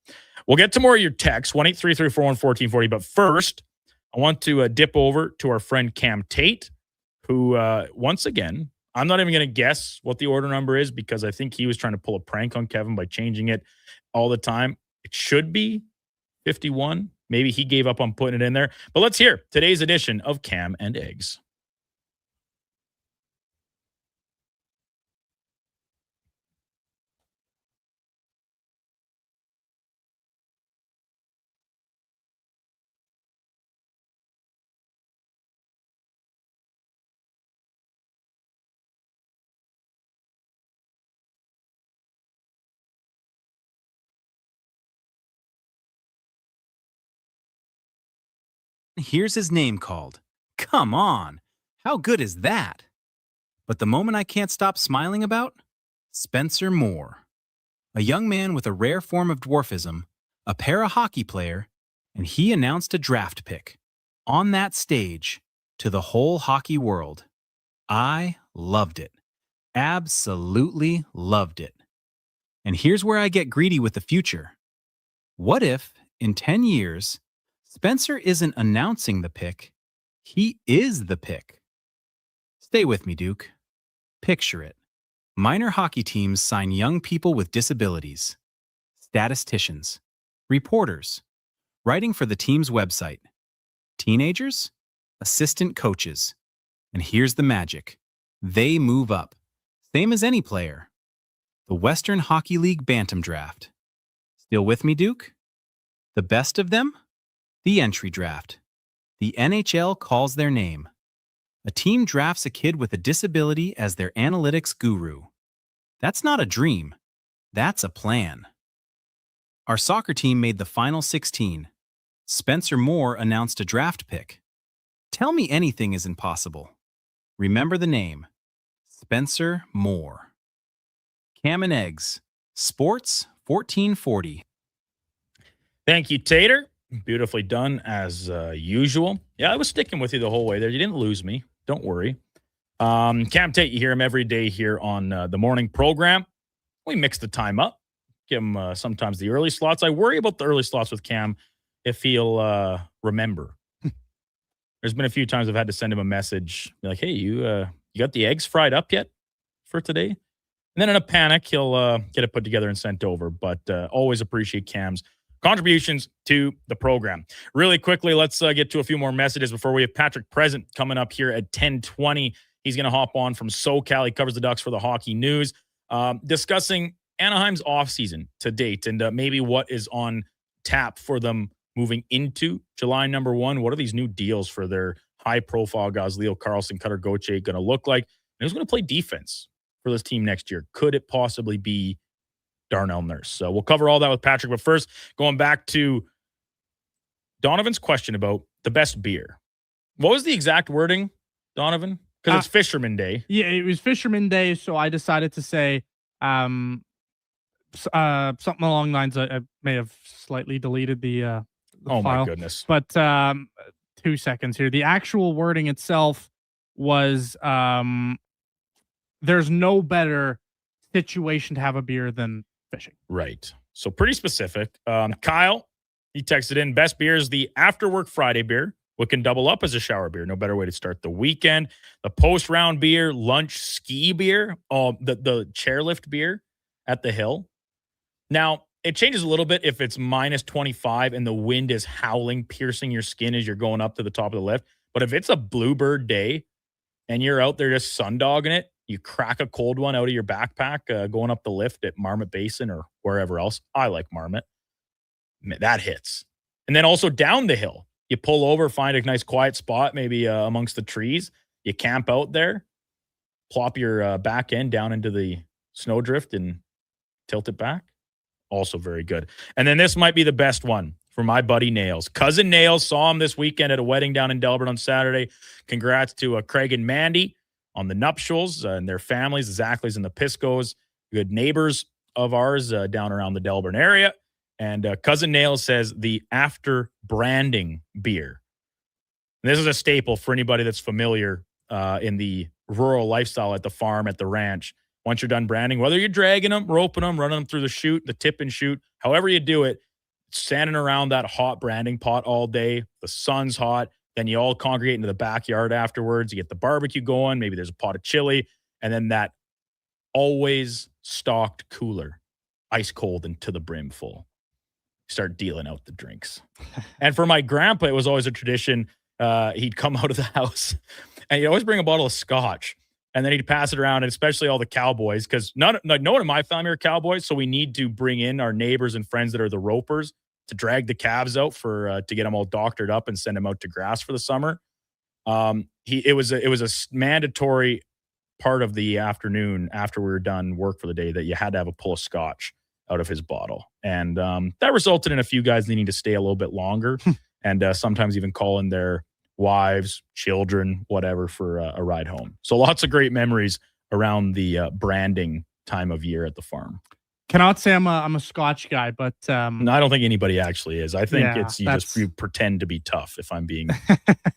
We'll get to more of your texts, 1-833-414-40. But first, I want to dip over to our friend Cam Tate, who once again, I'm not even going to guess what the order number is, because I think he was trying to pull a prank on Kevin by changing it all the time. It should be 51. Maybe he gave up on putting it in there. But let's hear today's edition of Cam and Eggs. hears his name called. Come on, how good is that? But the moment I can't stop smiling about? Spencer Moore. A young man with a rare form of dwarfism, a para-hockey player, and he announced a draft pick. On that stage, to the whole hockey world. I loved it. Absolutely loved it. And here's where I get greedy with the future. What if, in 10 years, Spencer isn't announcing the pick, he is the pick? Stay with me, Duke. Picture it. Minor hockey teams sign young people with disabilities, statisticians, reporters, writing for the team's website, teenagers, assistant coaches. And here's the magic. They move up, same as any player. The Western Hockey League Bantam Draft. Still with me, Duke? The best of them? The entry draft. The NHL calls their name. A team drafts a kid with a disability as their analytics guru. That's not a dream. That's a plan. Our soccer team made the final 16. Spencer Moore announced a draft pick. Tell me anything is impossible. Remember the name. Spencer Moore. Cam and Eggs. Sports 1440. Thank you, Tater. Beautifully done as usual. Yeah, I was sticking with you the whole way there. You didn't lose me. Don't worry. Cam Tate, you hear him every day here on the morning program. We mix the time up. Give him sometimes the early slots. I worry about the early slots with Cam if he'll remember. There's been a few times I've had to send him a message. Be like, hey, you got the eggs fried up yet for today? And then in a panic, he'll get it put together and sent over. But always appreciate Cam's contributions to the program. Really quickly, let's get to a few more messages before we have Patrick Present coming up here at 10:20. He's going to hop on from SoCal. He covers the Ducks for the Hockey News, discussing Anaheim's offseason to date and maybe what is on tap for them moving into July number 1. What are these new deals for their high-profile guys, Leo Carlson, Cutter Gauthier, going to look like? And who's going to play defense for this team next year? Could it possibly be Darnell Nurse? So we'll cover all that with Patrick. But first, going back to Donovan's question about the best beer. What was the exact wording, Donovan? Because it's Fisherman Day. Yeah, it was Fisherman Day, so I decided to say something along the lines. I may have slightly deleted the oh file. My goodness. But 2 seconds here. The actual wording itself was there's no better situation to have a beer than fishing. Right. So pretty specific. Kyle, he texted in, best beer is the after work Friday beer. What can double up as a shower beer. No better way to start the weekend. The post-round beer, lunch ski beer, the chairlift beer at the Hill. Now, it changes a little bit if it's minus 25 and the wind is howling, piercing your skin as you're going up to the top of the lift. But if it's a bluebird day and you're out there just sundogging it, you crack a cold one out of your backpack going up the lift at Marmot Basin or wherever else. I like Marmot. That hits. And then also down the hill. You pull over, find a nice quiet spot, maybe amongst the trees. You camp out there, plop your back end down into the snowdrift and tilt it back. Also very good. And then this might be the best one for my buddy Nails. Cousin Nails, saw him this weekend at a wedding down in Delbert on Saturday. Congrats to Craig and Mandy on the nuptials and their families, the Zackleys and the Piscos, good neighbors of ours down around the Delburn area. And Cousin Nails says the after branding beer. And this is a staple for anybody that's familiar in the rural lifestyle at the farm, at the ranch. Once you're done branding, whether you're dragging them, roping them, running them through the chute, the tip and chute, however you do it, standing around that hot branding pot all day, the sun's hot, then you all congregate into the backyard afterwards. You get the barbecue going. Maybe there's a pot of chili. And then that always stocked cooler, ice cold and to the brim full. Start dealing out the drinks. And for my grandpa, it was always a tradition. He'd come out of the house and he'd always bring a bottle of scotch. And then he'd pass it around, and especially all the cowboys, because no one in my family are cowboys. So we need to bring in our neighbors and friends that are the ropers to drag the calves out for to get them all doctored up and send them out to grass for the summer. It was a mandatory part of the afternoon after we were done work for the day that you had to have a pull of scotch out of his bottle. And that resulted in a few guys needing to stay a little bit longer and sometimes even calling their wives, children, whatever for a ride home. So lots of great memories around the branding time of year at the farm. Cannot say I'm a Scotch guy, but No, I don't think anybody actually is. I think Yeah, you pretend to be tough, if I'm being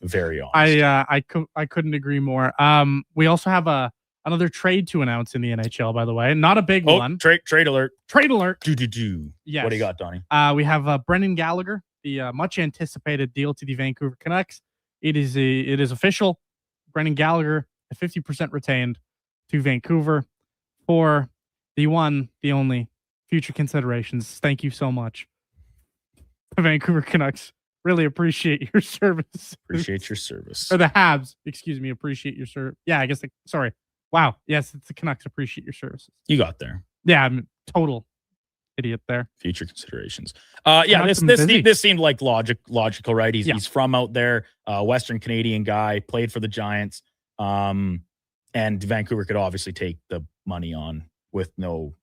very honest. I couldn't agree more. We also have another trade to announce in the NHL, by the way. Not a big one. Trade alert. Trade alert. Do. Yes. What do you got, Donnie? We have Brendan Gallagher, the much anticipated deal to the Vancouver Canucks. It is official. Brendan Gallagher, 50% retained to Vancouver for the one, the only future considerations. Thank you so much. The Vancouver Canucks really appreciate your service. Appreciate your service. Or the Habs, excuse me, appreciate your service. Yeah, I guess, sorry. Wow. Yes, it's the Canucks appreciate your services. You got there. Yeah, I'm total idiot there. Future considerations. This seemed like logical, right? He's from out there, Western Canadian guy, played for the Giants, and Vancouver could obviously take the money on with no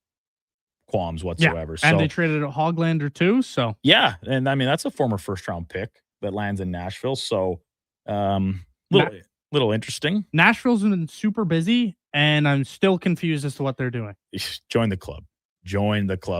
qualms whatsoever. Yeah, and they traded a Hoglander too, so. Yeah, and I mean, that's a former first-round pick that lands in Nashville, so little interesting. Nashville's been super busy, and I'm still confused as to what they're doing. Join the club.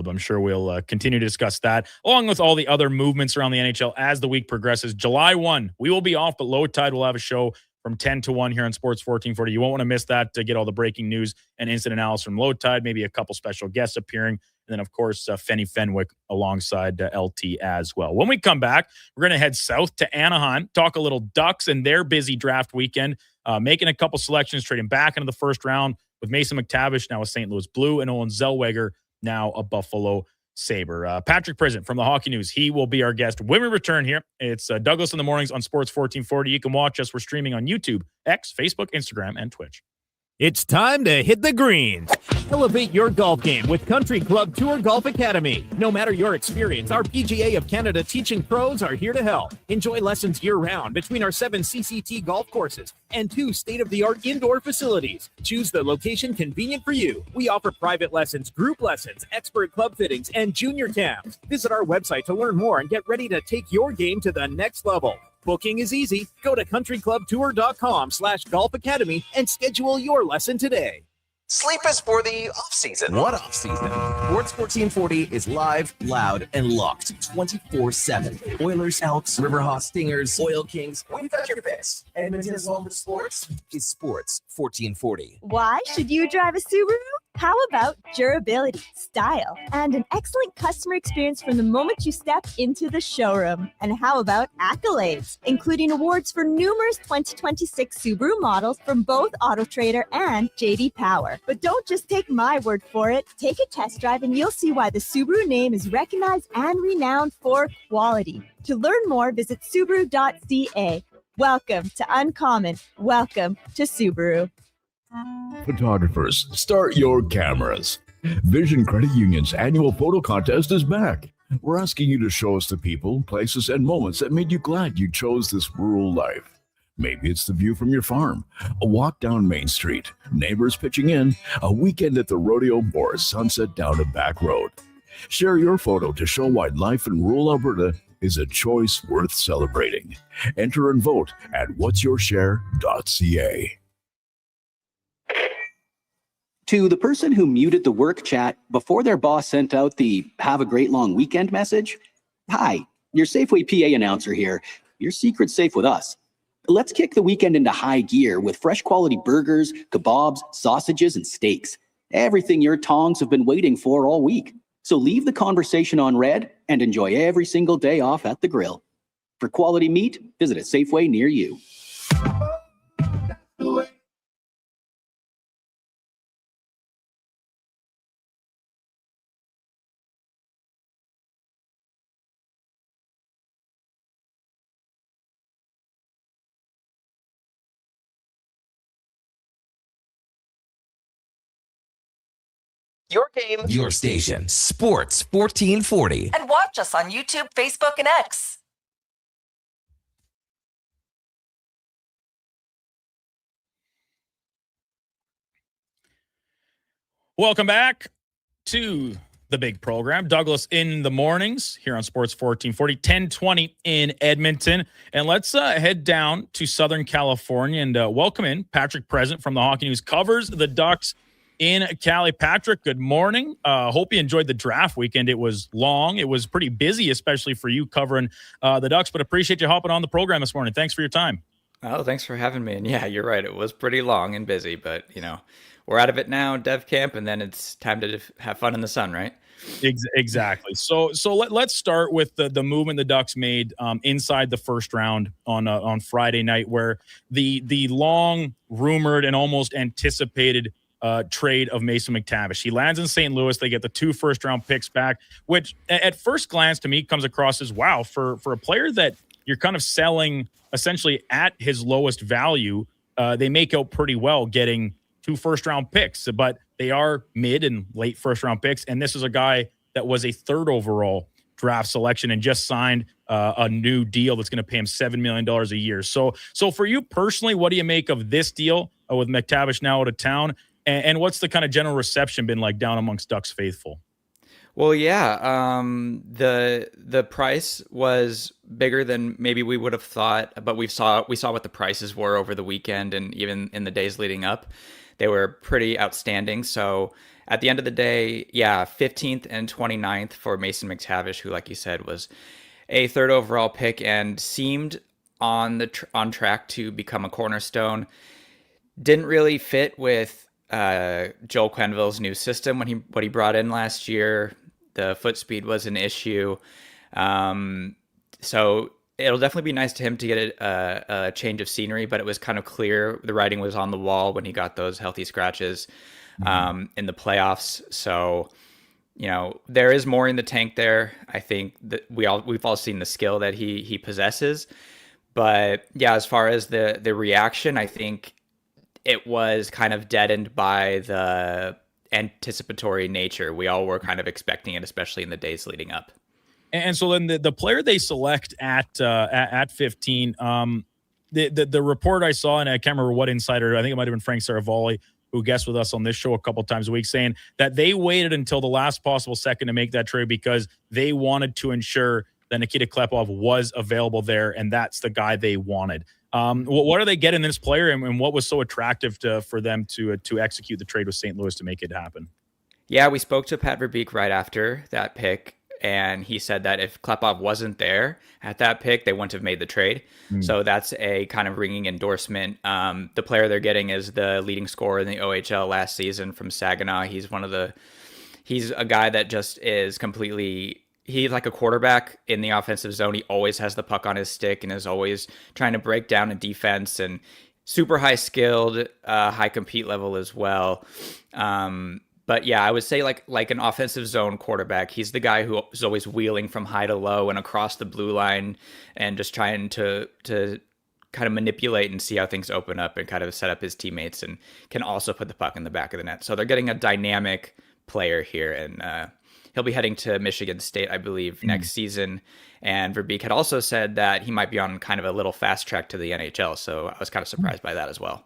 I'm sure we'll continue to discuss that, along with all the other movements around the NHL as the week progresses. July 1, we will be off, but Low Tide will have a show from 10 to 1 here on Sports 1440. You won't want to miss that to get all the breaking news and instant analysis from Low Tide, maybe a couple special guests appearing, and then, of course, Fenny Fenwick alongside LT as well. When we come back, we're going to head south to Anaheim, talk a little Ducks and their busy draft weekend, making a couple selections, trading back into the first round with Mason McTavish, now a St. Louis Blue, and Owen Zellweger, now a Buffalo Sabre. Patrick Prison from the Hockey News, he will be our guest when we return here. It's Douglas in the Mornings on Sports 1440. You can watch us. We're streaming on YouTube, X, Facebook, Instagram, and Twitch. It's time to hit the greens. Elevate your golf game with Country Club Tour Golf Academy. No matter your experience, our PGA of Canada teaching pros are here to help. Enjoy lessons year-round between our 7 CCT golf courses and 2 state-of-the-art indoor facilities. Choose the location convenient for you. We offer private lessons, group lessons, expert club fittings, and junior tabs. Visit our website to learn more and get ready to take your game to the next level. Booking is easy. Go to countryclubtour.com/golf academy and schedule your lesson today. Sleep is for the off-season. What off-season? Sports 1440 is live, loud, and locked 24/7. Oilers, Elks, Riverhawks, Stingers, Oil Kings. We've got your fix. Edmonton's home for sports is Sports 1440. Why should you drive a Subaru? How about durability, style, and an excellent customer experience from the moment you step into the showroom? And how about accolades, including awards for numerous 2026 Subaru models from both AutoTrader and JD Power? But don't just take my word for it. Take a test drive and you'll see why the Subaru name is recognized and renowned for quality. To learn more, visit Subaru.ca. Welcome to Uncommon. Welcome to Subaru. Photographers, start your cameras. Vision Credit Union's annual photo contest is back. We're asking you to show us the people, places, and moments that made you glad you chose this rural life. Maybe it's the view from your farm, a walk down Main Street, neighbors pitching in, a weekend at the rodeo, or a sunset down a back road. Share your photo to show why life in rural Alberta is a choice worth celebrating. Enter and vote at whatsyourshare.ca. To the person who muted the work chat before their boss sent out the "have a great long weekend" message, hi, your Safeway PA announcer here. Your secret's safe with us. Let's kick the weekend into high gear with fresh quality burgers, kebabs, sausages, and steaks. Everything your tongs have been waiting for all week. So leave the conversation on red and enjoy every single day off at the grill. For quality meat, visit a Safeway near you. Your game, your station. Sports 1440. And watch us on YouTube, Facebook, and X. Welcome back to the big program. Douglas in the mornings here on Sports 1440, 1020 in Edmonton. And let's head down to Southern California and welcome in Patrick Present from the Hockey News, covers the Ducks in Cali. Patrick, good morning. Hope you enjoyed the draft weekend. It was long. It was pretty busy, especially for you covering the Ducks, but appreciate you hopping on the program this morning. Thanks for your time. Oh, thanks for having me. And yeah, you're right. It was pretty long and busy, but we're out of it now, dev camp, and then it's time to have fun in the sun, right? Exactly. So let's start with the movement the Ducks made inside the first round on Friday night, where the long rumored and almost anticipated trade of Mason McTavish. He lands in St. Louis. They get the 2 first-round picks back, which at first glance to me comes across as, wow, for a player that you're kind of selling essentially at his lowest value, they make out pretty well getting 2 first-round picks, but they are mid and late first-round picks, and this is a guy that was a 3rd overall draft selection and just signed a new deal that's going to pay him $7 million a year. So for you personally, what do you make of this deal with McTavish now out of town, and what's the kind of general reception been like down amongst Ducks faithful? Well, yeah, the price was bigger than maybe we would have thought, but we saw what the prices were over the weekend and even in the days leading up. They were pretty outstanding. So at the end of the day, yeah, 15th and 29th for Mason McTavish, who, like you said, was a 3rd overall pick and seemed on track to become a cornerstone. Didn't really fit with Joel Quenneville's new system what he brought in last year. The foot speed was an issue. So it'll definitely be nice to him to get a change of scenery, but it was kind of clear the writing was on the wall when he got those healthy scratches in the playoffs. So, there is more in the tank there. I think that we've all seen the skill that he possesses. But yeah, as far as the reaction, I think it was kind of deadened by the anticipatory nature. We all were kind of expecting it, especially in the days leading up. And so then the player they select at 15, the report I saw, and I can't remember what insider, I think it might have been Frank Saravalli, who guests with us on this show a couple times a week, saying that they waited until the last possible second to make that trade because they wanted to ensure that Nikita Klepov was available there, and that's the guy they wanted. What are they getting in this player, and what was so attractive for them to execute the trade with St. Louis to make it happen? Yeah, we spoke to Pat Verbeek right after that pick, and he said that if Klepov wasn't there at that pick, they wouldn't have made the trade. So that's a kind of ringing endorsement. The player they're getting is the leading scorer in the OHL last season from Saginaw. He's a guy that just is completely... He's like a quarterback in the offensive zone. He always has the puck on his stick and is always trying to break down a defense, and super high skilled, high compete level as well. But yeah, I would say like an offensive zone quarterback. He's the guy who is always wheeling from high to low and across the blue line and just trying to kind of manipulate and see how things open up and kind of set up his teammates, and can also put the puck in the back of the net. So they're getting a dynamic player here, and he'll be heading to Michigan State, I believe, next season. And Verbeek had also said that he might be on kind of a little fast track to the NHL. So I was kind of surprised by that as well.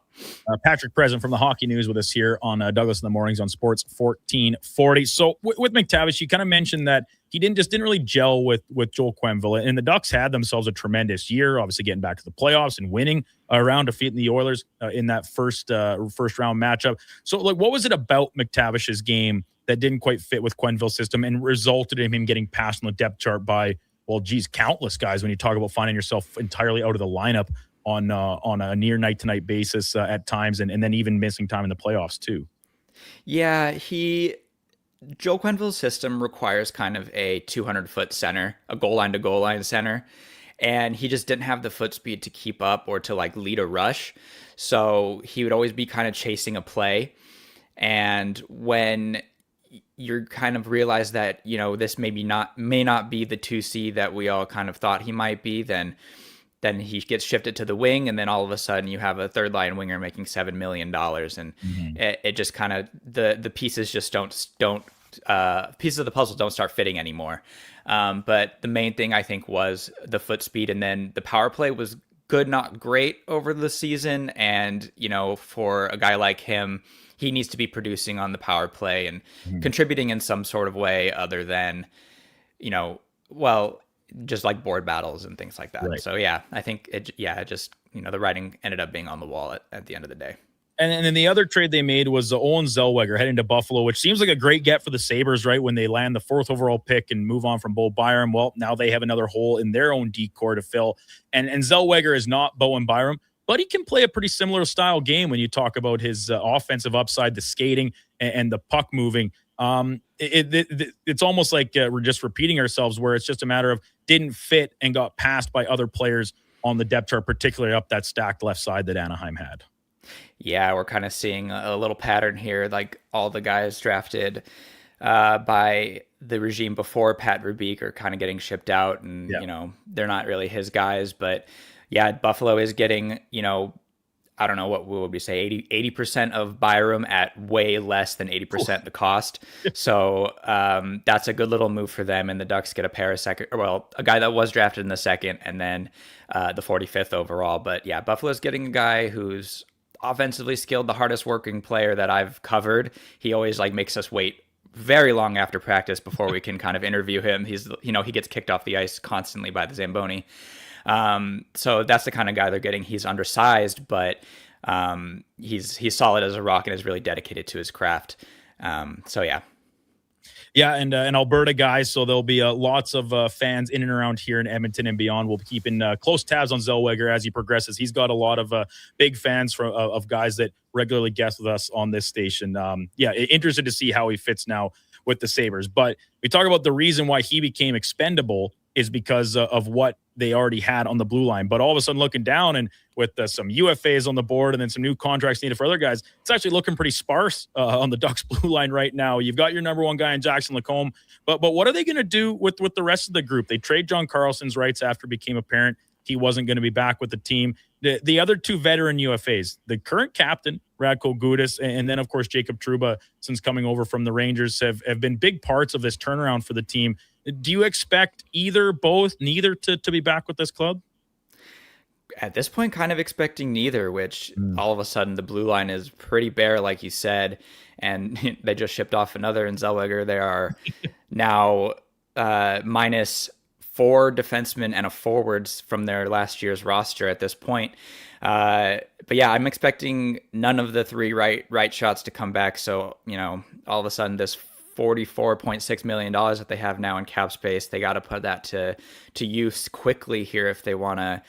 Patrick Present from the Hockey News with us here on Douglas in the Mornings on Sports 1440. So with McTavish, you kind of mentioned that he didn't really gel with Joel Quenneville, and the Ducks had themselves a tremendous year, obviously getting back to the playoffs and winning around defeating the Oilers in that first round matchup. So what was it about McTavish's game that didn't quite fit with Quenneville's system and resulted in him getting passed on the depth chart by, countless guys when you talk about finding yourself entirely out of the lineup on a near night-to-night basis at times, and then even missing time in the playoffs too? Yeah, Joe Quenneville's system requires kind of a 200-foot center, a goal line to goal line center, and he just didn't have the foot speed to keep up or to lead a rush. So he would always be kind of chasing a play. And when you kind of realize that, this may not be the 2C that we all kind of thought he might be, then he gets shifted to the wing, and then all of a sudden you have a third line winger making $7 million, and it just kind of the pieces just don't pieces of the puzzle don't start fitting anymore. But the main thing I think was the foot speed, and then the power play was good, not great over the season. And, for a guy like him, he needs to be producing on the power play and contributing in some sort of way other than, just like board battles and things like that. Right. So yeah, I think the writing ended up being on the wall at the end of the day. And then the other trade they made was Owen Zellweger heading to Buffalo, which seems like a great get for the Sabres, right? When they land the 4th overall pick and move on from Bo Byram. Well, now they have another hole in their own decor to fill. And Zellweger is not Bowen Byram, but he can play a pretty similar style game when you talk about his offensive upside, the skating and the puck moving. It's almost like we're just repeating ourselves, where it's just a matter of didn't fit and got passed by other players on the depth chart, particularly up that stacked left side that Anaheim had. Yeah, we're kind of seeing a little pattern here. Like all the guys drafted by the regime before Pat Verbeek are kind of getting shipped out, and they're not really his guys. But yeah, Buffalo is getting, I don't know, what would we say, 80% of Byram at way less than 80% the cost. So that's a good little move for them. And the Ducks get a guy that was drafted in the 2nd, and then the 45th overall. But yeah, Buffalo's getting a guy who's offensively skilled, the hardest working player that I've covered. He always makes us wait very long after practice before we can kind of interview him. He's, he gets kicked off the ice constantly by the Zamboni. So that's the kind of guy they're getting. He's undersized, but he's solid as a rock and is really dedicated to his craft. So yeah. Yeah, and an Alberta guy, so there'll be lots of fans in and around here in Edmonton and beyond. We'll be keeping close tabs on Zellweger as he progresses. He's got a lot of big fans of guys that regularly guest with us on this station. Interested to see how he fits now with the Sabres. But we talk about the reason why he became expendable is because of what they already had on the blue line. But all of a sudden looking down and with some UFAs on the board and then some new contracts needed for other guys, it's actually looking pretty sparse on the Ducks blue line right now. You've got your number one guy in Jackson Lacombe, but what are they going to do with the rest of the group? They trade John Carlson's rights after it became apparent he wasn't going to be back with the team. The other 2 veteran UFAs, the current captain, Radko Gudas, and then, of course, Jacob Trouba, since coming over from the Rangers, have been big parts of this turnaround for the team. Do you expect either, both, neither to be back with this club? At this point, kind of expecting neither, which all of a sudden the blue line is pretty bare, like you said, and they just shipped off another in Zellweger. They are now minus 4 defensemen and a forwards from their last year's roster at this point. But yeah, I'm expecting none of the 3 right shots to come back. So, all of a sudden this $44.6 million that they have now in cap space, they got to put that to use quickly here if they want to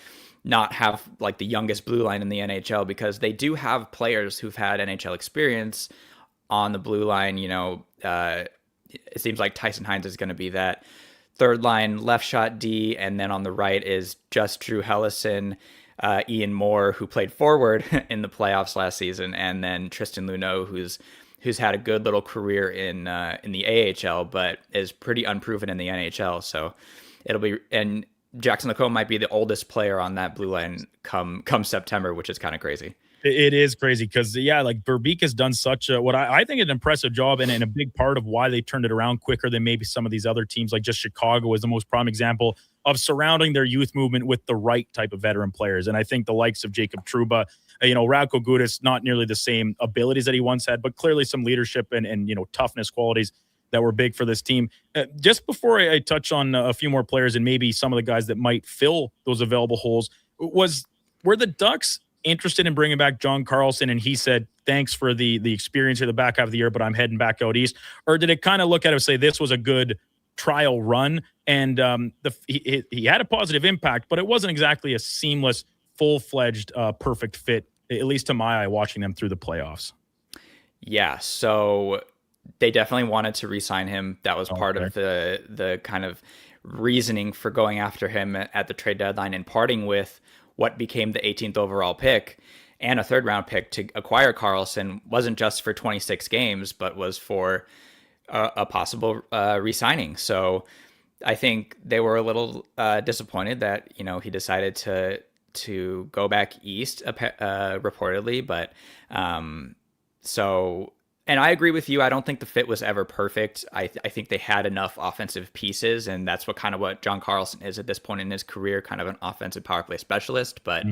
not have the youngest blue line in the NHL, because they do have players who've had NHL experience on the blue line. It seems like Tyson Hines is going to be that third line left shot D, and then on the right is just Drew Hellison, Ian Moore, who played forward in the playoffs last season, and then Tristan Luneau, who's had a good little career in the AHL, but is pretty unproven in the NHL. So it'll be, and Jackson Lacombe might be the oldest player on that blue line come September, which is kind of crazy. It is crazy because, Verbeek has done such what I think an impressive job, and a big part of why they turned it around quicker than maybe some of these other teams, like just Chicago is the most prime example of surrounding their youth movement with the right type of veteran players. And I think the likes of Jacob Trouba, Radko Gudas, not nearly the same abilities that he once had, but clearly some leadership and toughness qualities that were big for this team. Just before I touch on a few more players and maybe some of the guys that might fill those available holes, were the Ducks interested in bringing back John Carlson and he said, thanks for the experience in the back half of the year, but I'm heading back out east? Or did it kind of look at it and say this was a good trial run and he had a positive impact, but it wasn't exactly a seamless, full-fledged, perfect fit, at least to my eye, watching them through the playoffs? Yeah, so they definitely wanted to re-sign him. That was part of the kind of reasoning for going after him at the trade deadline and parting with what became the 18th overall pick and a 3rd round pick to acquire Carlson. Wasn't just for 26 games, but was for a possible re-signing. So I think they were a little disappointed that, he decided to go back east, reportedly. But And I agree with you. I don't think the fit was ever perfect. I think they had enough offensive pieces, and that's what John Carlson is at this point in his career, kind of an offensive power play specialist. But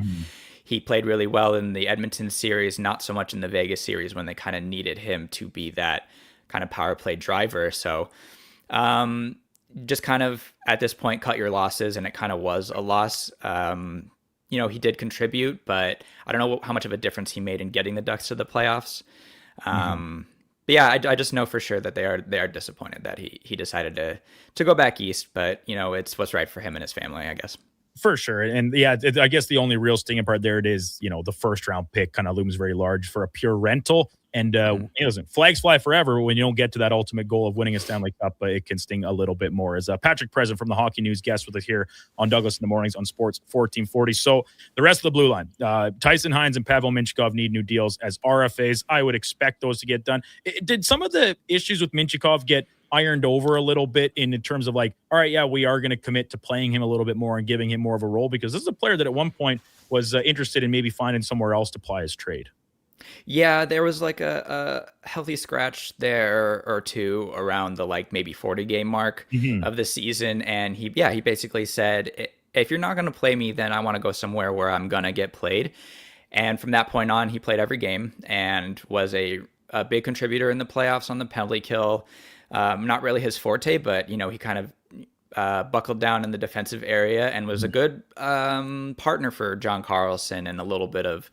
he played really well in the Edmonton series, not so much in the Vegas series when they kind of needed him to be that kind of power play driver. So just kind of at this point, cut your losses, and it kind of was a loss. He did contribute, but I don't know how much of a difference he made in getting the Ducks to the playoffs. But yeah, I just know for sure that they are disappointed that he decided to go back east, but it's what's right for him and his family, I guess. For sure. And yeah, I guess the only real stinging part there it is, the first round pick kind of looms very large for a pure rental. And listen, flags fly forever when you don't get to that ultimate goal of winning a Stanley Cup, but it can sting a little bit more. As Patrick Present from the Hockey News guest with us here on Douglas in the Mornings on Sports 1440. So the rest of the blue line, Tyson Hines and Pavel Minchikov need new deals as RFAs. I would expect those to get done. Did some of the issues with Minchikov get ironed over a little bit in terms of like, all right, yeah, we are going to commit to playing him a little bit more and giving him more of a role? Because this is a player that at one point was interested in maybe finding somewhere else to ply his trade. Yeah, there was like a healthy scratch there or two around the like maybe 40 game mark of the season. And he basically said, if you're not going to play me, then I want to go somewhere where I'm going to get played. And from that point on, he played every game and was a big contributor in the playoffs on the penalty kill. Not really his forte, but he kind of buckled down in the defensive area and was a good partner for John Carlson and a little bit of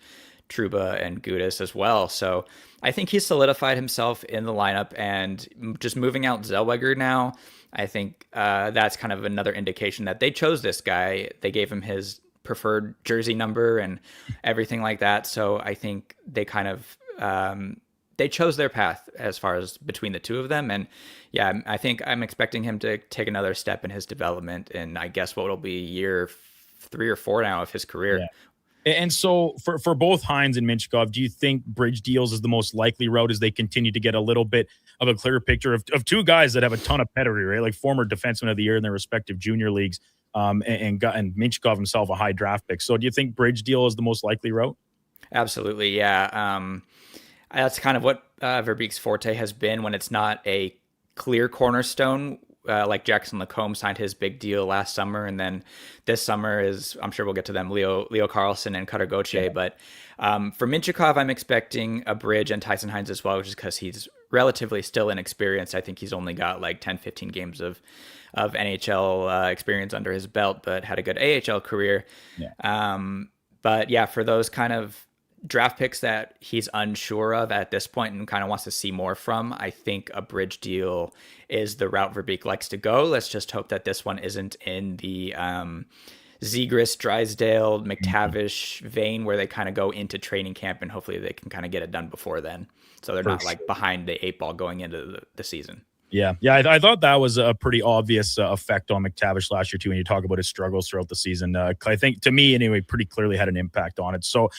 Trouba and Gudas as well. So I think he solidified himself in the lineup, and just moving out Zellweger now, I think that's kind of another indication that they chose this guy. They gave him his preferred jersey number and everything like that. So I think they kind of they chose their path as far as between the two of them. And yeah, I think I'm expecting him to take another step in his development, and I guess what will be year 3 or 4 now of his career. Yeah. And so for both Hines and Minchikov, do you think bridge deals is the most likely route as they continue to get a little bit of a clearer picture of two guys that have a ton of pedigree, right? Like former defensemen of the year in their respective junior leagues, and Minchikov himself a high draft pick. So do you think bridge deal is the most likely route? Absolutely, yeah. That's kind of what Verbeek's forte has been when it's not a clear cornerstone. Like Jackson Lacombe signed his big deal last summer, and then this summer is, I'm sure we'll get to them, Leo Carlson and Cutter Gauthier. Yeah. But for Minchikov, I'm expecting a bridge, and Tyson Hines as well, just because he's relatively still inexperienced. I think he's only got like 10, 15 games of NHL experience under his belt, but had a good AHL career. Yeah. But yeah, for those kind of draft picks that he's unsure of at this point and kind of wants to see more from, I think a bridge deal is the route Verbeek likes to go. Let's just hope that this one isn't in the Zegras, Drysdale, McTavish vein where they kind of go into training camp, and hopefully they can kind of get it done before then. So they're not like behind the 8 ball going into the season. Yeah. I thought that was a pretty obvious effect on McTavish last year, too, when you talk about his struggles throughout the season. I think, to me anyway, pretty clearly had an impact on it. So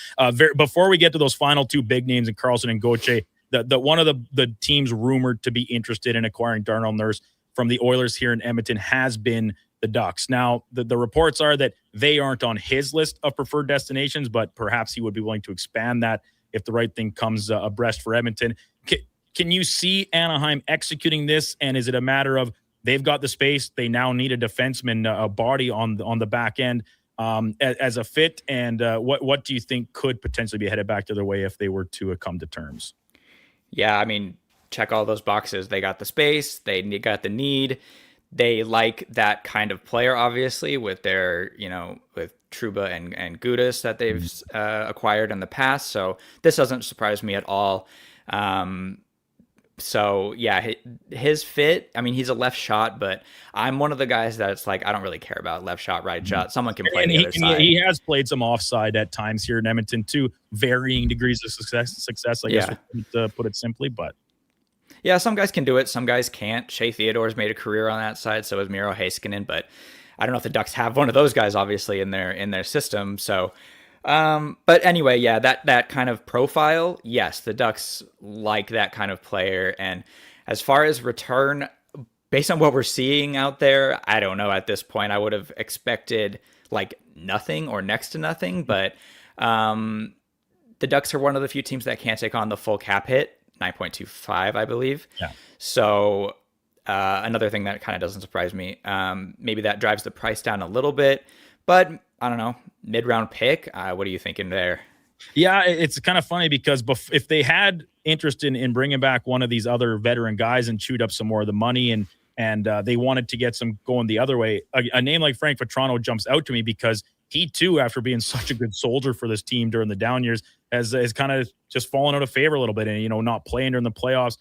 before we get to those final 2 big names in Carlson and Gauthier, the one of the teams rumored to be interested in acquiring Darnell Nurse from the Oilers here in Edmonton has been the Ducks. Now, the reports are that they aren't on his list of preferred destinations, but perhaps he would be willing to expand that if the right thing comes abreast for Edmonton. Can you see Anaheim executing this? And is it a matter of they've got the space, they now need a defenseman, a body on the back end as a fit? And what do you think could potentially be headed back to their way if they were to come to terms? Yeah, I mean, check all those boxes. They got the space, they got the need. They like that kind of player, obviously, with their, with Trouba and Gudas that they've acquired in the past. So this doesn't surprise me at all. So yeah, his fit, I mean, he's a left shot, but I'm one of the guys that's like, I don't really care about left shot, right shot. Someone can play the other side. He has played some offside at times here in Edmonton too, varying degrees of success, I guess, to put it simply, but. Yeah, some guys can do it. Some guys can't. Shea Theodore's made a career on that side. So is Miro Heiskanen, but I don't know if the Ducks have one of those guys, obviously, in their system. So, but anyway, yeah, that kind of profile, yes, the Ducks like that kind of player. And as far as return, based on what we're seeing out there, I don't know at this point. I would have expected like nothing or next to nothing, but the Ducks are one of the few teams that can't take on the full cap hit. 9.25, I believe. Yeah. So another thing that kind of doesn't surprise me. Maybe that drives the price down a little bit, but I don't know, mid-round pick. What are you thinking there? Yeah, it's kind of funny because if they had interest in bringing back one of these other veteran guys and chewed up some more of the money and they wanted to get some going the other way, a name like Frank Vetrano jumps out to me because he too, after being such a good soldier for this team during the down years, has kind of just fallen out of favor a little bit and, not playing during the playoffs.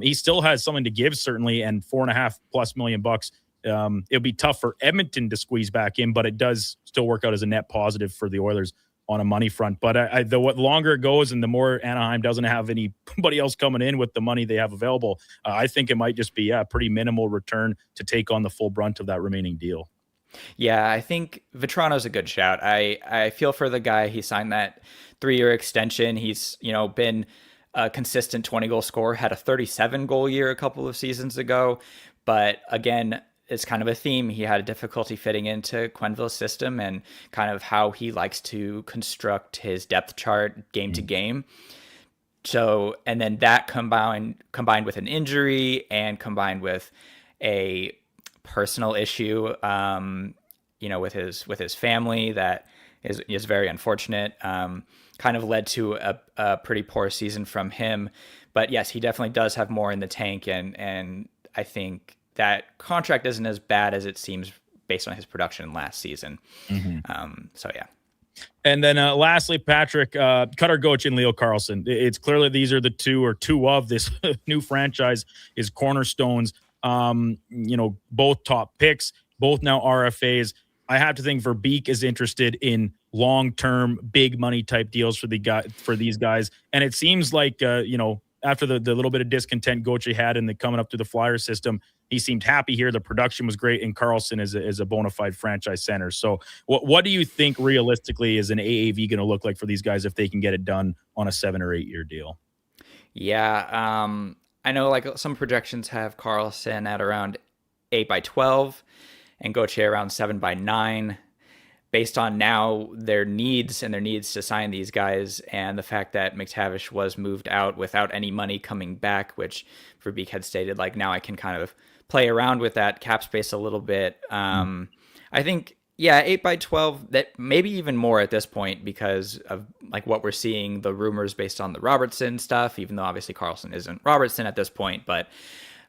He still has something to give, certainly, and $4.5+ million bucks. It'll be tough for Edmonton to squeeze back in, but it does still work out as a net positive for the Oilers on a money front. But the longer it goes and the more Anaheim doesn't have anybody else coming in with the money they have available, I think it might just be a pretty minimal return to take on the full brunt of that remaining deal. Yeah, I think Vetrano's a good shout. I feel for the guy. He signed that 3-year extension. He's, been a consistent 20-goal scorer, had a 37-goal year a couple of seasons ago. But again, it's kind of a theme. He had a difficulty fitting into Quenneville's system and kind of how he likes to construct his depth chart game to game. So, and then that combined with an injury and combined with a personal issue, with his family that is very unfortunate, kind of led to a pretty poor season from him. But yes, he definitely does have more in the tank, and I think that contract isn't as bad as it seems based on his production last season. So yeah. And then lastly, Patrick, Cutter Gauthier and Leo Carlsson. It's clearly these are the two of this new franchise is cornerstones. Both top picks, both now RFAs. I have to think Verbeek is interested in long-term, big money type deals for these guys. And it seems like, after the little bit of discontent Gauthier had in the coming up through the Flyer system, he seemed happy here. The production was great, and Carlsson is a bona fide franchise center. So what do you think realistically is an AAV going to look like for these guys if they can get it done on a 7 or 8 year deal? Yeah, I know like some projections have Carlsson at around 8/12 and Gauthier around 7/9. Based on now their needs to sign these guys and the fact that McTavish was moved out without any money coming back, which Verbeek had stated, like, now I can kind of play around with that cap space a little bit. I think, 8/12, that maybe even more at this point because of like what we're seeing, the rumors based on the Robertson stuff, even though obviously Carlsson isn't Robertson at this point. But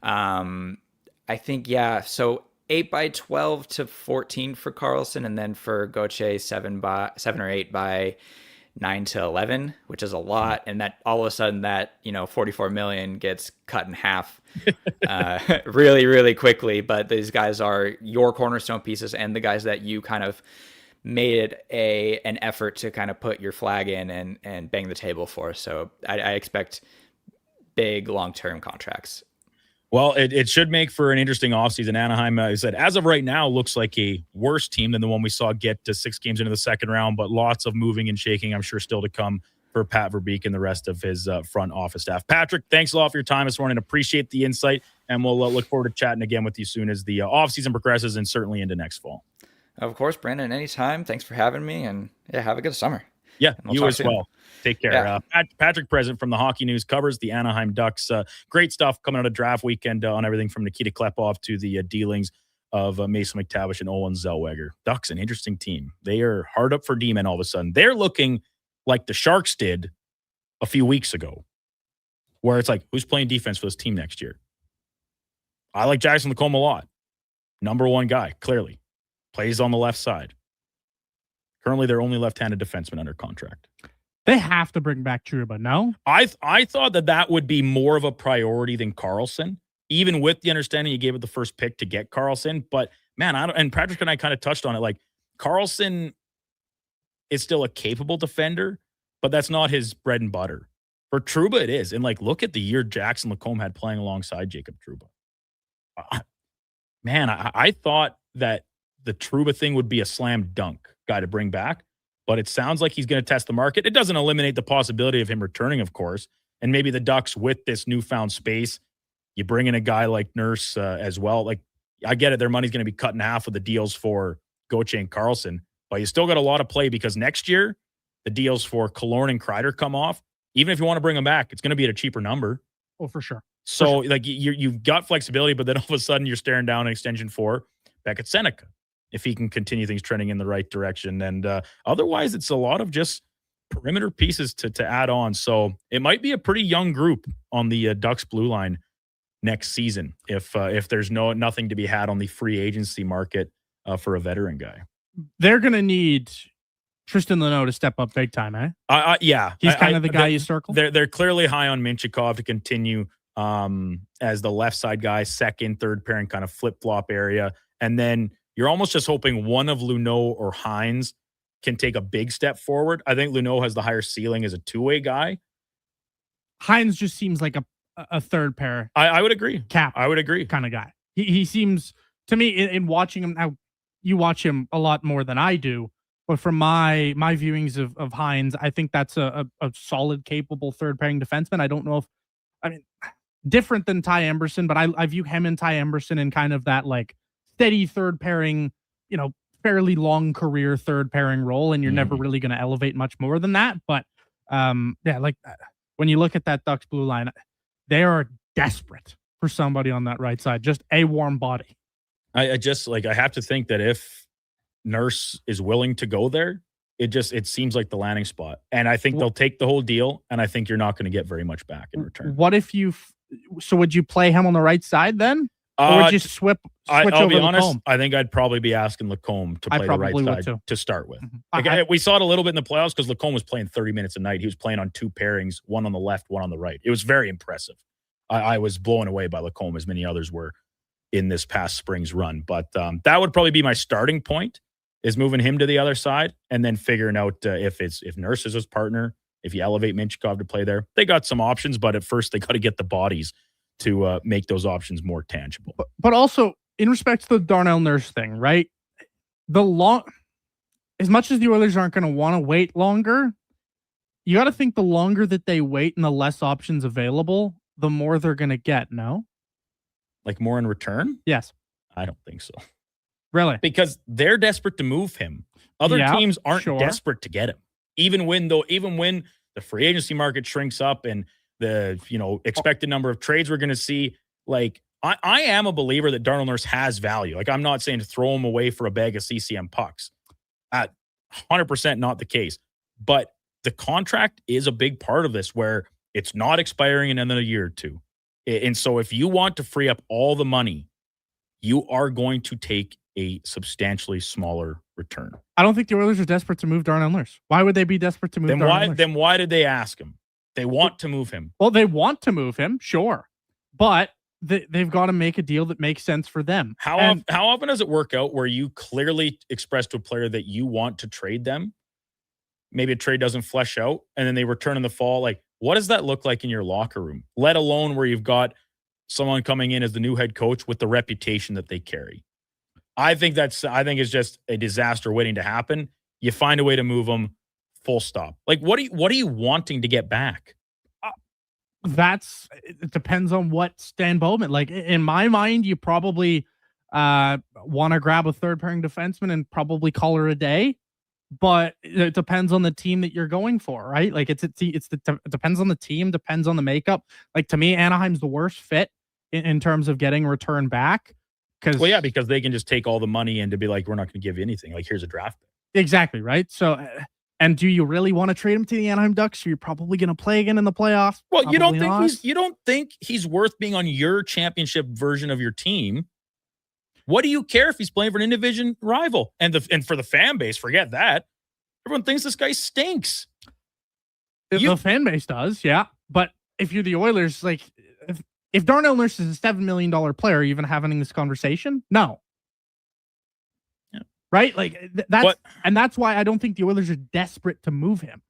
I think, so 8/12 to 14 for Carlsson, and then for Gauthier 7 or 8 by 9 to 11, which is a lot. And that all of a sudden that, $44 million gets cut in half really, really quickly. But these guys are your cornerstone pieces and the guys that you kind of made an effort to kind of put your flag in and bang the table for. So I expect big long-term contracts. Well, it should make for an interesting offseason. Anaheim, I said, as of right now, looks like a worse team than the one we saw get to 6 games into the second round, but lots of moving and shaking, I'm sure, still to come for Pat Verbeek and the rest of his front office staff. Patrick, thanks a lot for your time this morning. Appreciate the insight, and we'll look forward to chatting again with you soon as the offseason progresses and certainly into next fall. Of course, Brandon, anytime. Thanks for having me, and have a good summer. Yeah, you as well. Take care. Yeah. Patrick Present from the Hockey News covers the Anaheim Ducks. Great stuff coming out of draft weekend on everything from Nikita Klepov to the dealings of Mason McTavish and Owen Zellweger. Ducks, an interesting team. They are hard up for D-men all of a sudden. They're looking like the Sharks did a few weeks ago, where it's like, who's playing defense for this team next year? I like Jackson Lacombe a lot. Number one guy, clearly. Plays on the left side. Currently, their only left-handed defenseman under contract. They have to bring back Trouba, no? I thought that would be more of a priority than Carlsson, even with the understanding you gave it the first pick to get Carlsson. But, man, and Patrick and I kind of touched on it. Like, Carlsson is still a capable defender, but that's not his bread and butter. For Trouba, it is. And, like, look at the year Jackson Lacombe had playing alongside Jacob Trouba. Man, I thought that the Trouba thing would be a slam dunk guy to bring back, but it sounds like he's going to test the market. It doesn't eliminate the possibility of him returning, of course, and maybe the Ducks with this newfound space, you bring in a guy like Nurse as well. Like, I get it, their money's going to be cut in half with the deals for Gauthier and Carlsson, but you still got a lot of play because next year the deals for Killorn and Kreider come off. even if you want to bring him back, it's going to be at a cheaper number. Oh, for sure. So like you've got flexibility, but then all of a sudden you're staring down an extension 4 back at Seneca if he can continue things trending in the right direction. And otherwise, it's a lot of just perimeter pieces to add on. So it might be a pretty young group on the Ducks blue line next season if there's nothing to be had on the free agency market for a veteran guy. They're going to need Tristan Luneau to step up big time, eh? Yeah. He's kind of the guy you circle? They're clearly high on Minchikov to continue as the left side guy, second, third pairing kind of flip-flop area. And then you're almost just hoping one of Luneau or Hines can take a big step forward. I think Luneau has the higher ceiling as a two-way guy. Hines just seems like a third pair. I would agree. I would agree. Kind of guy. He seems, to me, in watching him, now you watch him a lot more than I do, but from my viewings of Hines, I think that's a solid, capable third pairing defenseman. I don't know if, different than Ty Emberson, but I view him and Ty Emberson in kind of that like steady third pairing, fairly long career third pairing role, and you're never really going to elevate much more than that. But when you look at that Ducks blue line, they are desperate for somebody on that right side, just a warm body. I have to think that if Nurse is willing to go there, it seems like the landing spot. And I think they'll take the whole deal, and I think you're not going to get very much back in return. What if so would you play him on the right side then? Or would you switch I'll over be honest, Lacombe? I think I'd probably be asking Lacombe to play the right side to start with. We saw it a little bit in the playoffs because Lacombe was playing 30 minutes a night. He was playing on two pairings, one on the left, one on the right. It was very impressive. I was blown away by Lacombe, as many others were in this past spring's run. But that would probably be my starting point, is moving him to the other side and then figuring out if Nurse is his partner, if you elevate Minchikov to play there. They got some options, but at first they got to get the bodies to make those options more tangible. But also, in respect to the Darnell Nurse thing, right? As much as the Oilers aren't going to want to wait longer, you got to think the longer that they wait and the less options available, the more they're going to get, no? Like more in return? Yes. I don't think so. Really? Because they're desperate to move him. Other teams aren't desperate to get him. Even when the free agency market shrinks up and the expected number of trades we're going to see, like I am a believer that Darnell Nurse has value. Like, I'm not saying to throw him away for a bag of CCM pucks. 100% not the case. But the contract is a big part of this, where it's not expiring in another year or two. And so if you want to free up all the money, you are going to take a substantially smaller return. I don't think the Oilers are desperate to move Darnell Nurse. Why would they be desperate to move Darnell Nurse? Then why did they ask him? They want to move him. Well, they want to move him, sure. But they've got to make a deal that makes sense for them. How often does it work out where you clearly express to a player that you want to trade them? Maybe a trade doesn't flesh out, and then they return in the fall. Like, what does that look like in your locker room? Let alone where you've got someone coming in as the new head coach with the reputation that they carry. I think it's just a disaster waiting to happen. You find a way to move them, full stop. Like, what are you wanting to get back? It depends on what Stan Bowman, like, in my mind, you probably want to grab a third pairing defenseman and probably call her a day, but it depends on the team that you're going for, right? Like, it depends on the team, depends on the makeup. Like, to me, Anaheim's the worst fit in terms of getting a return back. Because they can just take all the money and to be like, we're not going to give you anything. Like, here's a draft pick. Exactly, right? So, and do you really want to trade him to the Anaheim Ducks? You're probably going to play again in the playoffs. Well, you don't think he's worth being on your championship version of your team. What do you care if he's playing for an in-division rival? And for the fan base, forget that. Everyone thinks this guy stinks. The fan base does, yeah. But if you're the Oilers, like, if Darnell Nurse is a $7 million player, are you even having this conversation? No. Yeah. Right? Like, that's why I don't think the Oilers are desperate to move him.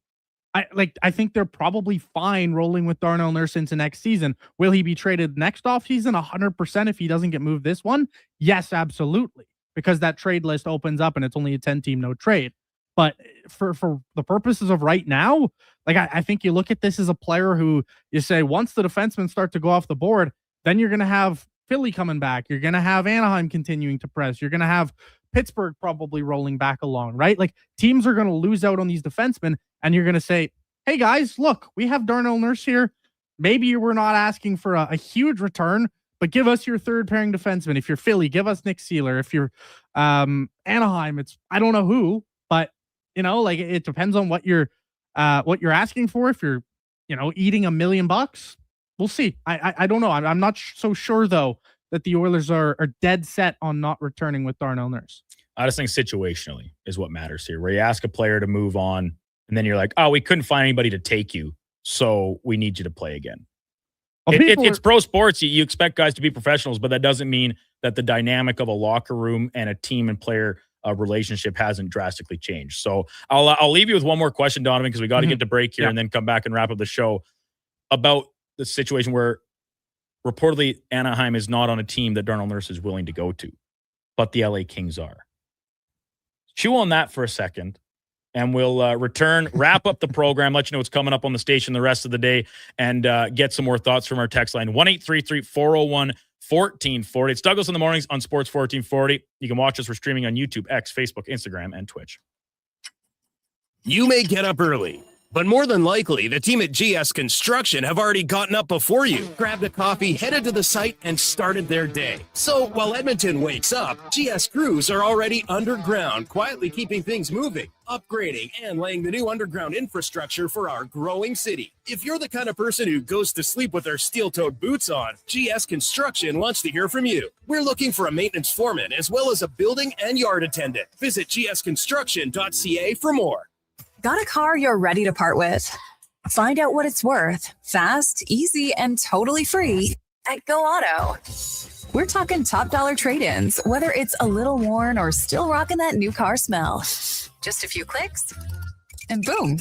I think they're probably fine rolling with Darnell Nurse into next season. Will he be traded next offseason? 100% if he doesn't get moved this one? Yes, absolutely. Because that trade list opens up and it's only a 10-team no trade. But for the purposes of right now, like, I think you look at this as a player who you say, once the defensemen start to go off the board, then you're going to have Philly coming back. You're going to have Anaheim continuing to press. You're going to have Pittsburgh probably rolling back along, right? Like, teams are going to lose out on these defensemen, and you're going to say, hey guys, look, we have Darnell Nurse here. Maybe we're not asking for a huge return, but give us your third pairing defenseman. If you're Philly, give us Nick Seeler. If you're Anaheim, it's I don't know who, but like it depends on what you're asking for. If you're eating $1 million, we'll see. I don't know. I'm not so sure though that the Oilers are dead set on not returning with Darnell Nurse. I just think situationally is what matters here, where you ask a player to move on, and then you're like, oh, we couldn't find anybody to take you, so we need you to play again. Well, It's pro sports. You expect guys to be professionals, but that doesn't mean that the dynamic of a locker room and a team and player relationship hasn't drastically changed. So I'll leave you with one more question, Donovan, because we got to get to break here and then come back and wrap up the show about the situation where reportedly Anaheim is not on a team that Darnell Nurse is willing to go to, but the LA Kings are. Chew on that for a second, and we'll return, wrap up the program, let you know what's coming up on the station the rest of the day, and get some more thoughts from our text line, 1-833-401-1440. It's Douglas in the Mornings on Sports 1440. You can watch us. We're streaming on YouTube, X, Facebook, Instagram, and Twitch. You may get up early, but more than likely, the team at GS Construction have already gotten up before you, grabbed a coffee, headed to the site, and started their day. So while Edmonton wakes up, GS crews are already underground, quietly keeping things moving, upgrading, and laying the new underground infrastructure for our growing city. If you're the kind of person who goes to sleep with their steel-toed boots on, GS Construction wants to hear from you. We're looking for a maintenance foreman as well as a building and yard attendant. Visit gsconstruction.ca for more. Got a car you're ready to part with? Find out what it's worth, fast, easy, and totally free at Go Auto. We're talking top dollar trade-ins, whether it's a little worn or still rocking that new car smell. Just a few clicks, and boom,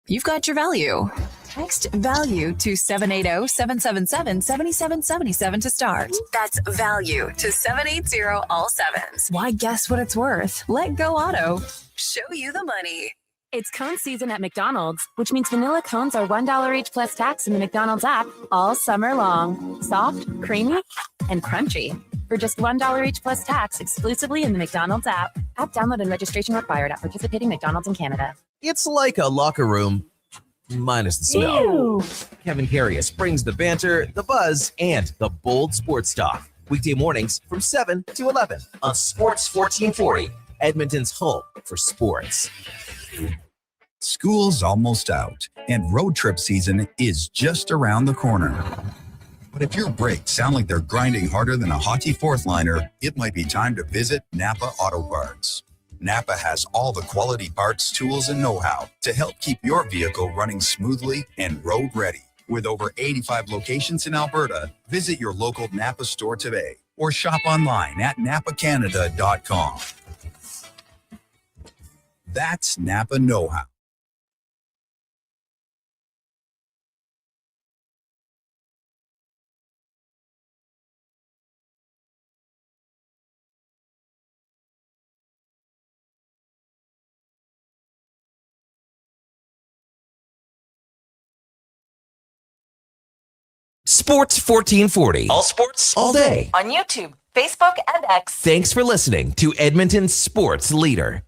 you've got your value. Text value to 780-777-7777 to start. That's value to 780 all sevens. Why guess what it's worth? Let Go Auto show you the money. It's cone season at McDonald's, which means vanilla cones are $1 each plus tax in the McDonald's app all summer long. Soft, creamy, and crunchy. For just $1 each plus tax exclusively in the McDonald's app. App download and registration required at participating McDonald's in Canada. It's like a locker room, minus the smell. Ew. Kevin Carius brings the banter, the buzz, and the bold sports talk. Weekday mornings from 7 to 11 on Sports 1440, Edmonton's home for sports. School's almost out, and road trip season is just around the corner. But if your brakes sound like they're grinding harder than a hockey fourth liner, it might be time to visit Napa Auto Parts. Napa has all the quality parts, tools, and know-how to help keep your vehicle running smoothly and road ready. With over 85 locations in Alberta, visit your local Napa store today or shop online at napacanada.com. That's Napa know-how. Sports 1440. All sports, all day. On YouTube, Facebook, and X. Thanks for listening to Edmonton's sports leader.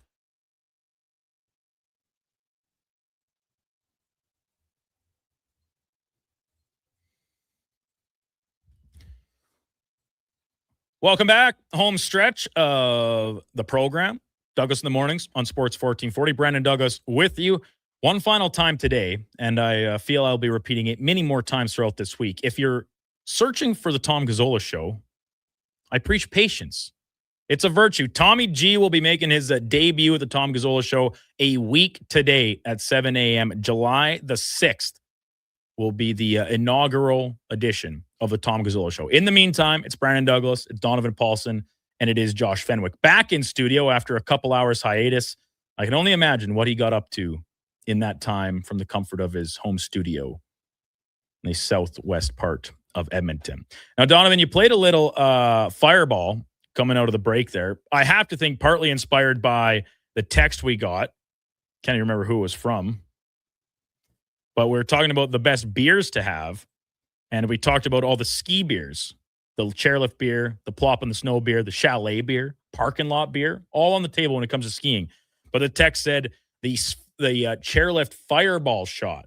Welcome back. Home stretch of the program. Douglas in the Mornings on Sports 1440. Brandon Douglas with you. One final time today, and I feel I'll be repeating it many more times throughout this week. If you're searching for the Tom Gazzola Show, I preach patience. It's a virtue. Tommy G will be making his debut at the Tom Gazzola Show a week today at 7 a.m. July the 6th will be the inaugural edition of the Tom Gazzola Show. In the meantime, it's Brandon Douglas, it's Donovan Paulson, and it is Josh Fenwick. Back in studio after a couple hours hiatus. I can only imagine what he got up to in that time from the comfort of his home studio in the southwest part of Edmonton. Now, Donovan, you played a little fireball coming out of the break there. I have to think partly inspired by the text we got. Can't even remember who it was from. But we were talking about the best beers to have. And we talked about all the ski beers, the chairlift beer, the plop in the snow beer, the chalet beer, parking lot beer, all on the table when it comes to skiing. But the text said the chairlift fireball shot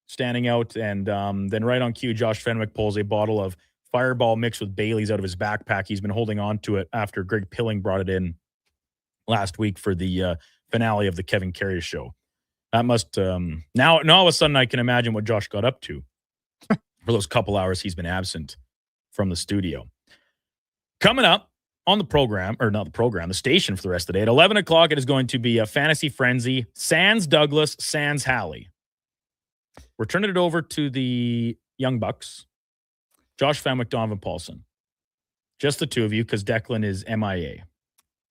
standing out. And then right on cue, Josh Fenwick pulls a bottle of Fireball mixed with Bailey's out of his backpack. He's been holding on to it after Greg Pilling brought it in last week for the finale of the Kevin Carey show. That must now all of a sudden I can imagine what Josh got up to for those couple hours he's been absent from the studio. Coming up on the program, or not the program, the station for the rest of the day, at 11 o'clock, it is going to be a Fantasy Frenzy, Sans Douglas, Sans Halley. We're turning it over to the Young Bucks, Josh Fenwick, Donovan Paulson. Just the two of you, because Declan is MIA.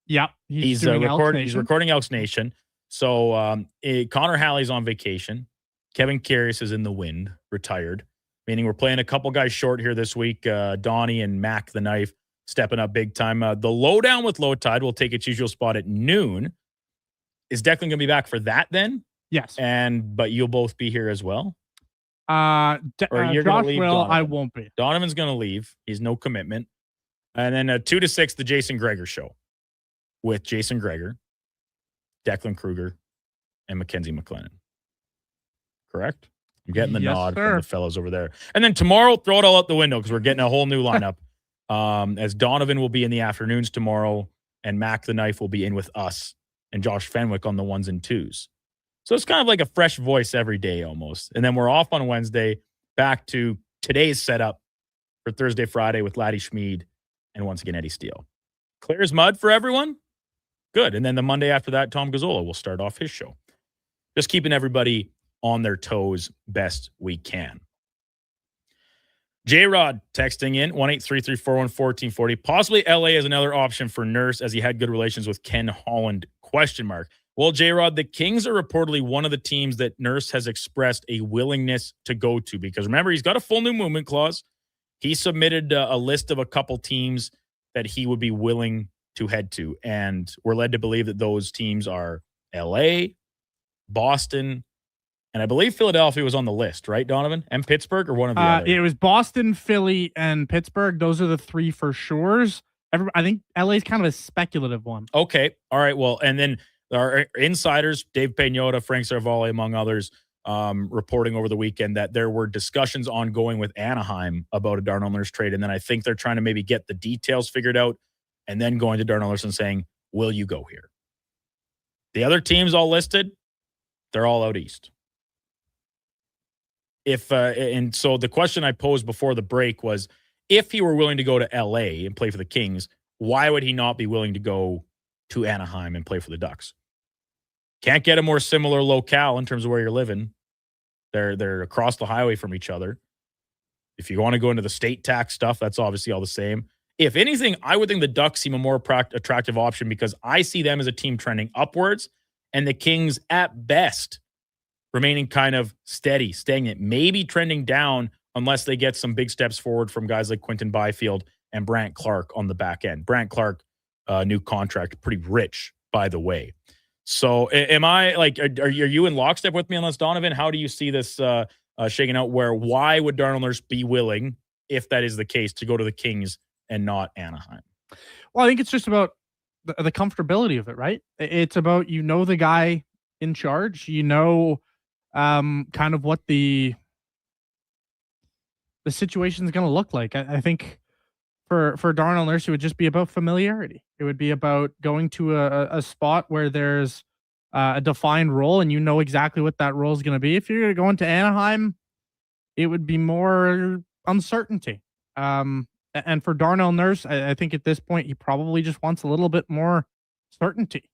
Yeah, he's recording Elks Nation. So Connor Halley's on vacation. Kevin Carius is in the wind, retired, meaning we're playing a couple guys short here this week. Donnie and Mac the Knife stepping up big time. The Lowdown with Low Tide will take its usual spot at noon. Is Declan going to be back for that then? Yes. But you'll both be here as well? Or you're Josh gonna leave will, Donovan? I won't be. Donovan's going to leave. He's no commitment. And then 2 to 6, the Jason Greger show with Jason Greger, Declan Kruger, and Mackenzie McLennan. Correct? I'm getting the nod from the fellows over there. And then tomorrow, throw it all out the window because we're getting a whole new lineup. As Donovan will be in the afternoons tomorrow, and Mac the Knife will be in with us, and Josh Fenwick on the 1s and 2s. So it's kind of like a fresh voice every day almost. And then we're off on Wednesday, back to today's setup for Thursday, Friday with Laddie Schmid and once again Eddie Steele. Clear as mud for everyone? Good. And then the Monday after that, Tom Gazzola will start off his show. Just keeping everybody on their toes best we can. J-Rod texting in 1-833-414-1440. Possibly LA is another option for Nurse as he had good relations with Ken Holland, ? Well, J-Rod, the Kings are reportedly one of the teams that Nurse has expressed a willingness to go to because remember, he's got a full new movement clause. He submitted a list of a couple teams that he would be willing to head to. And we're led to believe that those teams are LA, Boston, and I believe Philadelphia was on the list, right, Donovan? And Pittsburgh or one of the other? It was Boston, Philly, and Pittsburgh. Those are the three for sures. I think LA is kind of a speculative one. Okay. All right. Well, and then our insiders, Dave Peñota, Frank Sarvali, among others, reporting over the weekend that there were discussions ongoing with Anaheim about a Darnell Nurse trade. And then I think they're trying to maybe get the details figured out and then going to Darnell Nurse and saying, will you go here? The other teams all listed, they're all out east. And so the question I posed before the break was, if he were willing to go to LA and play for the Kings, why would he not be willing to go to Anaheim and play for the Ducks? Can't get a more similar locale in terms of where you're living. They're across the highway from each other. If you want to go into the state tax stuff, that's obviously all the same. If anything, I would think the Ducks seem a more attractive option because I see them as a team trending upwards and the Kings at best remaining kind of steady, stagnant, maybe trending down unless they get some big steps forward from guys like Quentin Byfield and Brant Clark on the back end. Brant Clark, new contract, pretty rich, by the way. So am I like, are you in lockstep with me on this, Donovan? How do you see this shaking out why would Darnell Nurse be willing, if that is the case, to go to the Kings and not Anaheim? Well, I think it's just about the comfortability of it, right? It's about, the guy in charge, kind of what the situation is going to look like. I think for Darnell Nurse, it would just be about familiarity. It would be about going to a spot where there's a defined role and exactly what that role is going to be. If you're going to go into Anaheim, it would be more uncertainty. And for Darnell Nurse, I think at this point, he probably just wants a little bit more certainty.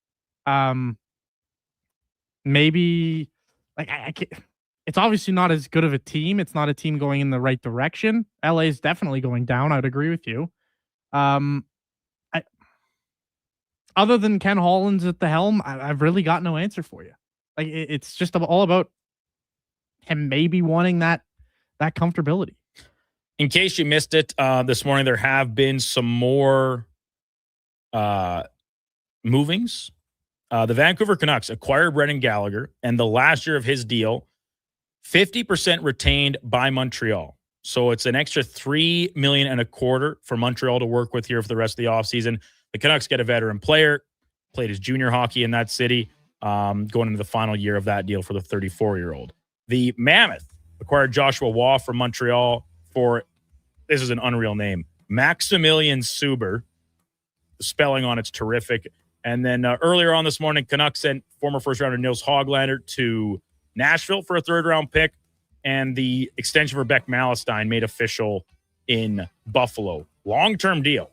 Maybe I can't. It's obviously not as good of a team. It's not a team going in the right direction. LA is definitely going down. I'd agree with you. Other than Ken Holland's at the helm, I've really got no answer for you. Like it's just all about him maybe wanting that comfortability. In case you missed it, this morning there have been some more movings. The Vancouver Canucks acquired Brendan Gallagher, and the last year of his deal, 50% retained by Montreal. So it's an extra $3 million and a quarter for Montreal to work with here for the rest of the offseason. The Canucks get a veteran player, played his junior hockey in that city, going into the final year of that deal for the 34-year-old. The Mammoth acquired Joshua Waugh from Montreal for, this is an unreal name, Maximilian Suber. The spelling on it's terrific. And then earlier on this morning, Canucks sent former first-rounder Nils Hoglander to Nashville for a third-round pick, and the extension for Beck Malestein made official in Buffalo. Long-term deal.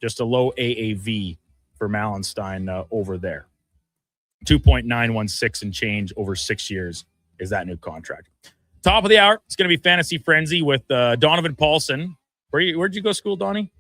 Just a low AAV for Malestein over there. 2.916 and change over 6 years is that new contract. Top of the hour, it's going to be Fantasy Frenzy with Donovan Paulson. Where'd you go to school, Donnie?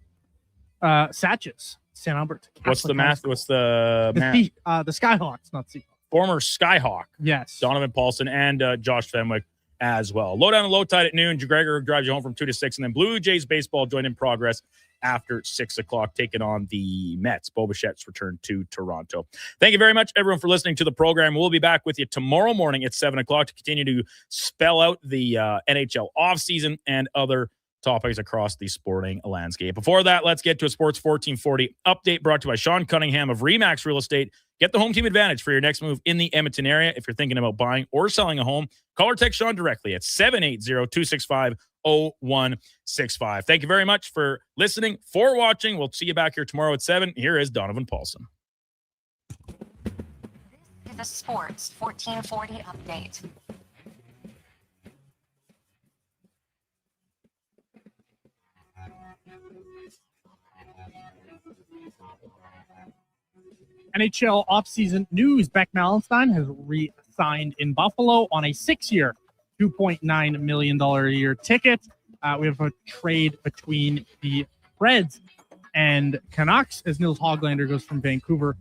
Satches, St. Albert. What's the math? What's the math? The Skyhawks, not Seahawks. Former Skyhawk. Yes. Donovan Paulson and Josh Fenwick as well. Low down and low tide at noon. Gregor drives you home from 2 to 6. And then Blue Jays baseball joined in progress after 6 o'clock, taking on the Mets. Bo Bichette's return to Toronto. Thank you very much, everyone, for listening to the program. We'll be back with you tomorrow morning at 7 o'clock to continue to spell out the NHL offseason and other topics across the sporting landscape. Before that, let's get to a Sports 1440 update brought to you by Sean Cunningham of Remax Real Estate. Get the home team advantage for your next move in the Edmonton area. If you're thinking about buying or selling a home, call or text Sean directly at 780-265-0165. Thank you very much for listening, for watching. We'll see you back here tomorrow at 7. Here is Donovan Paulson. This is the Sports 1440 update. NHL offseason news. Beck Malestein has re-signed in Buffalo on a 6-year, $2.9 million a year ticket. We have a trade between the Reds and Canucks as Nils Hoglander goes from Vancouver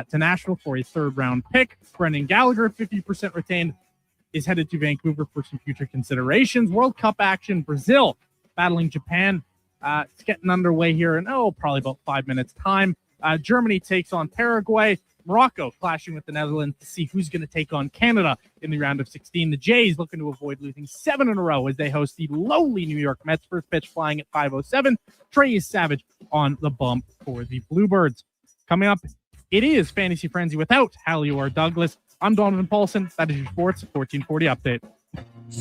to Nashville for a third-round pick. Brendan Gallagher, 50% retained, is headed to Vancouver for some future considerations. World Cup action, Brazil battling Japan. It's getting underway here in, probably about 5 minutes' time. Germany takes on Paraguay. Morocco clashing with the Netherlands to see who's going to take on Canada in the round of 16. The Jays looking to avoid losing 7 in a row as they host the lowly New York Mets. First pitch flying at 5:07. Trey Savage on the bump for the Bluebirds. Coming up, it is Fantasy Frenzy without Hallior Douglas. I'm Donovan Paulson. That is your Sports 1440 update.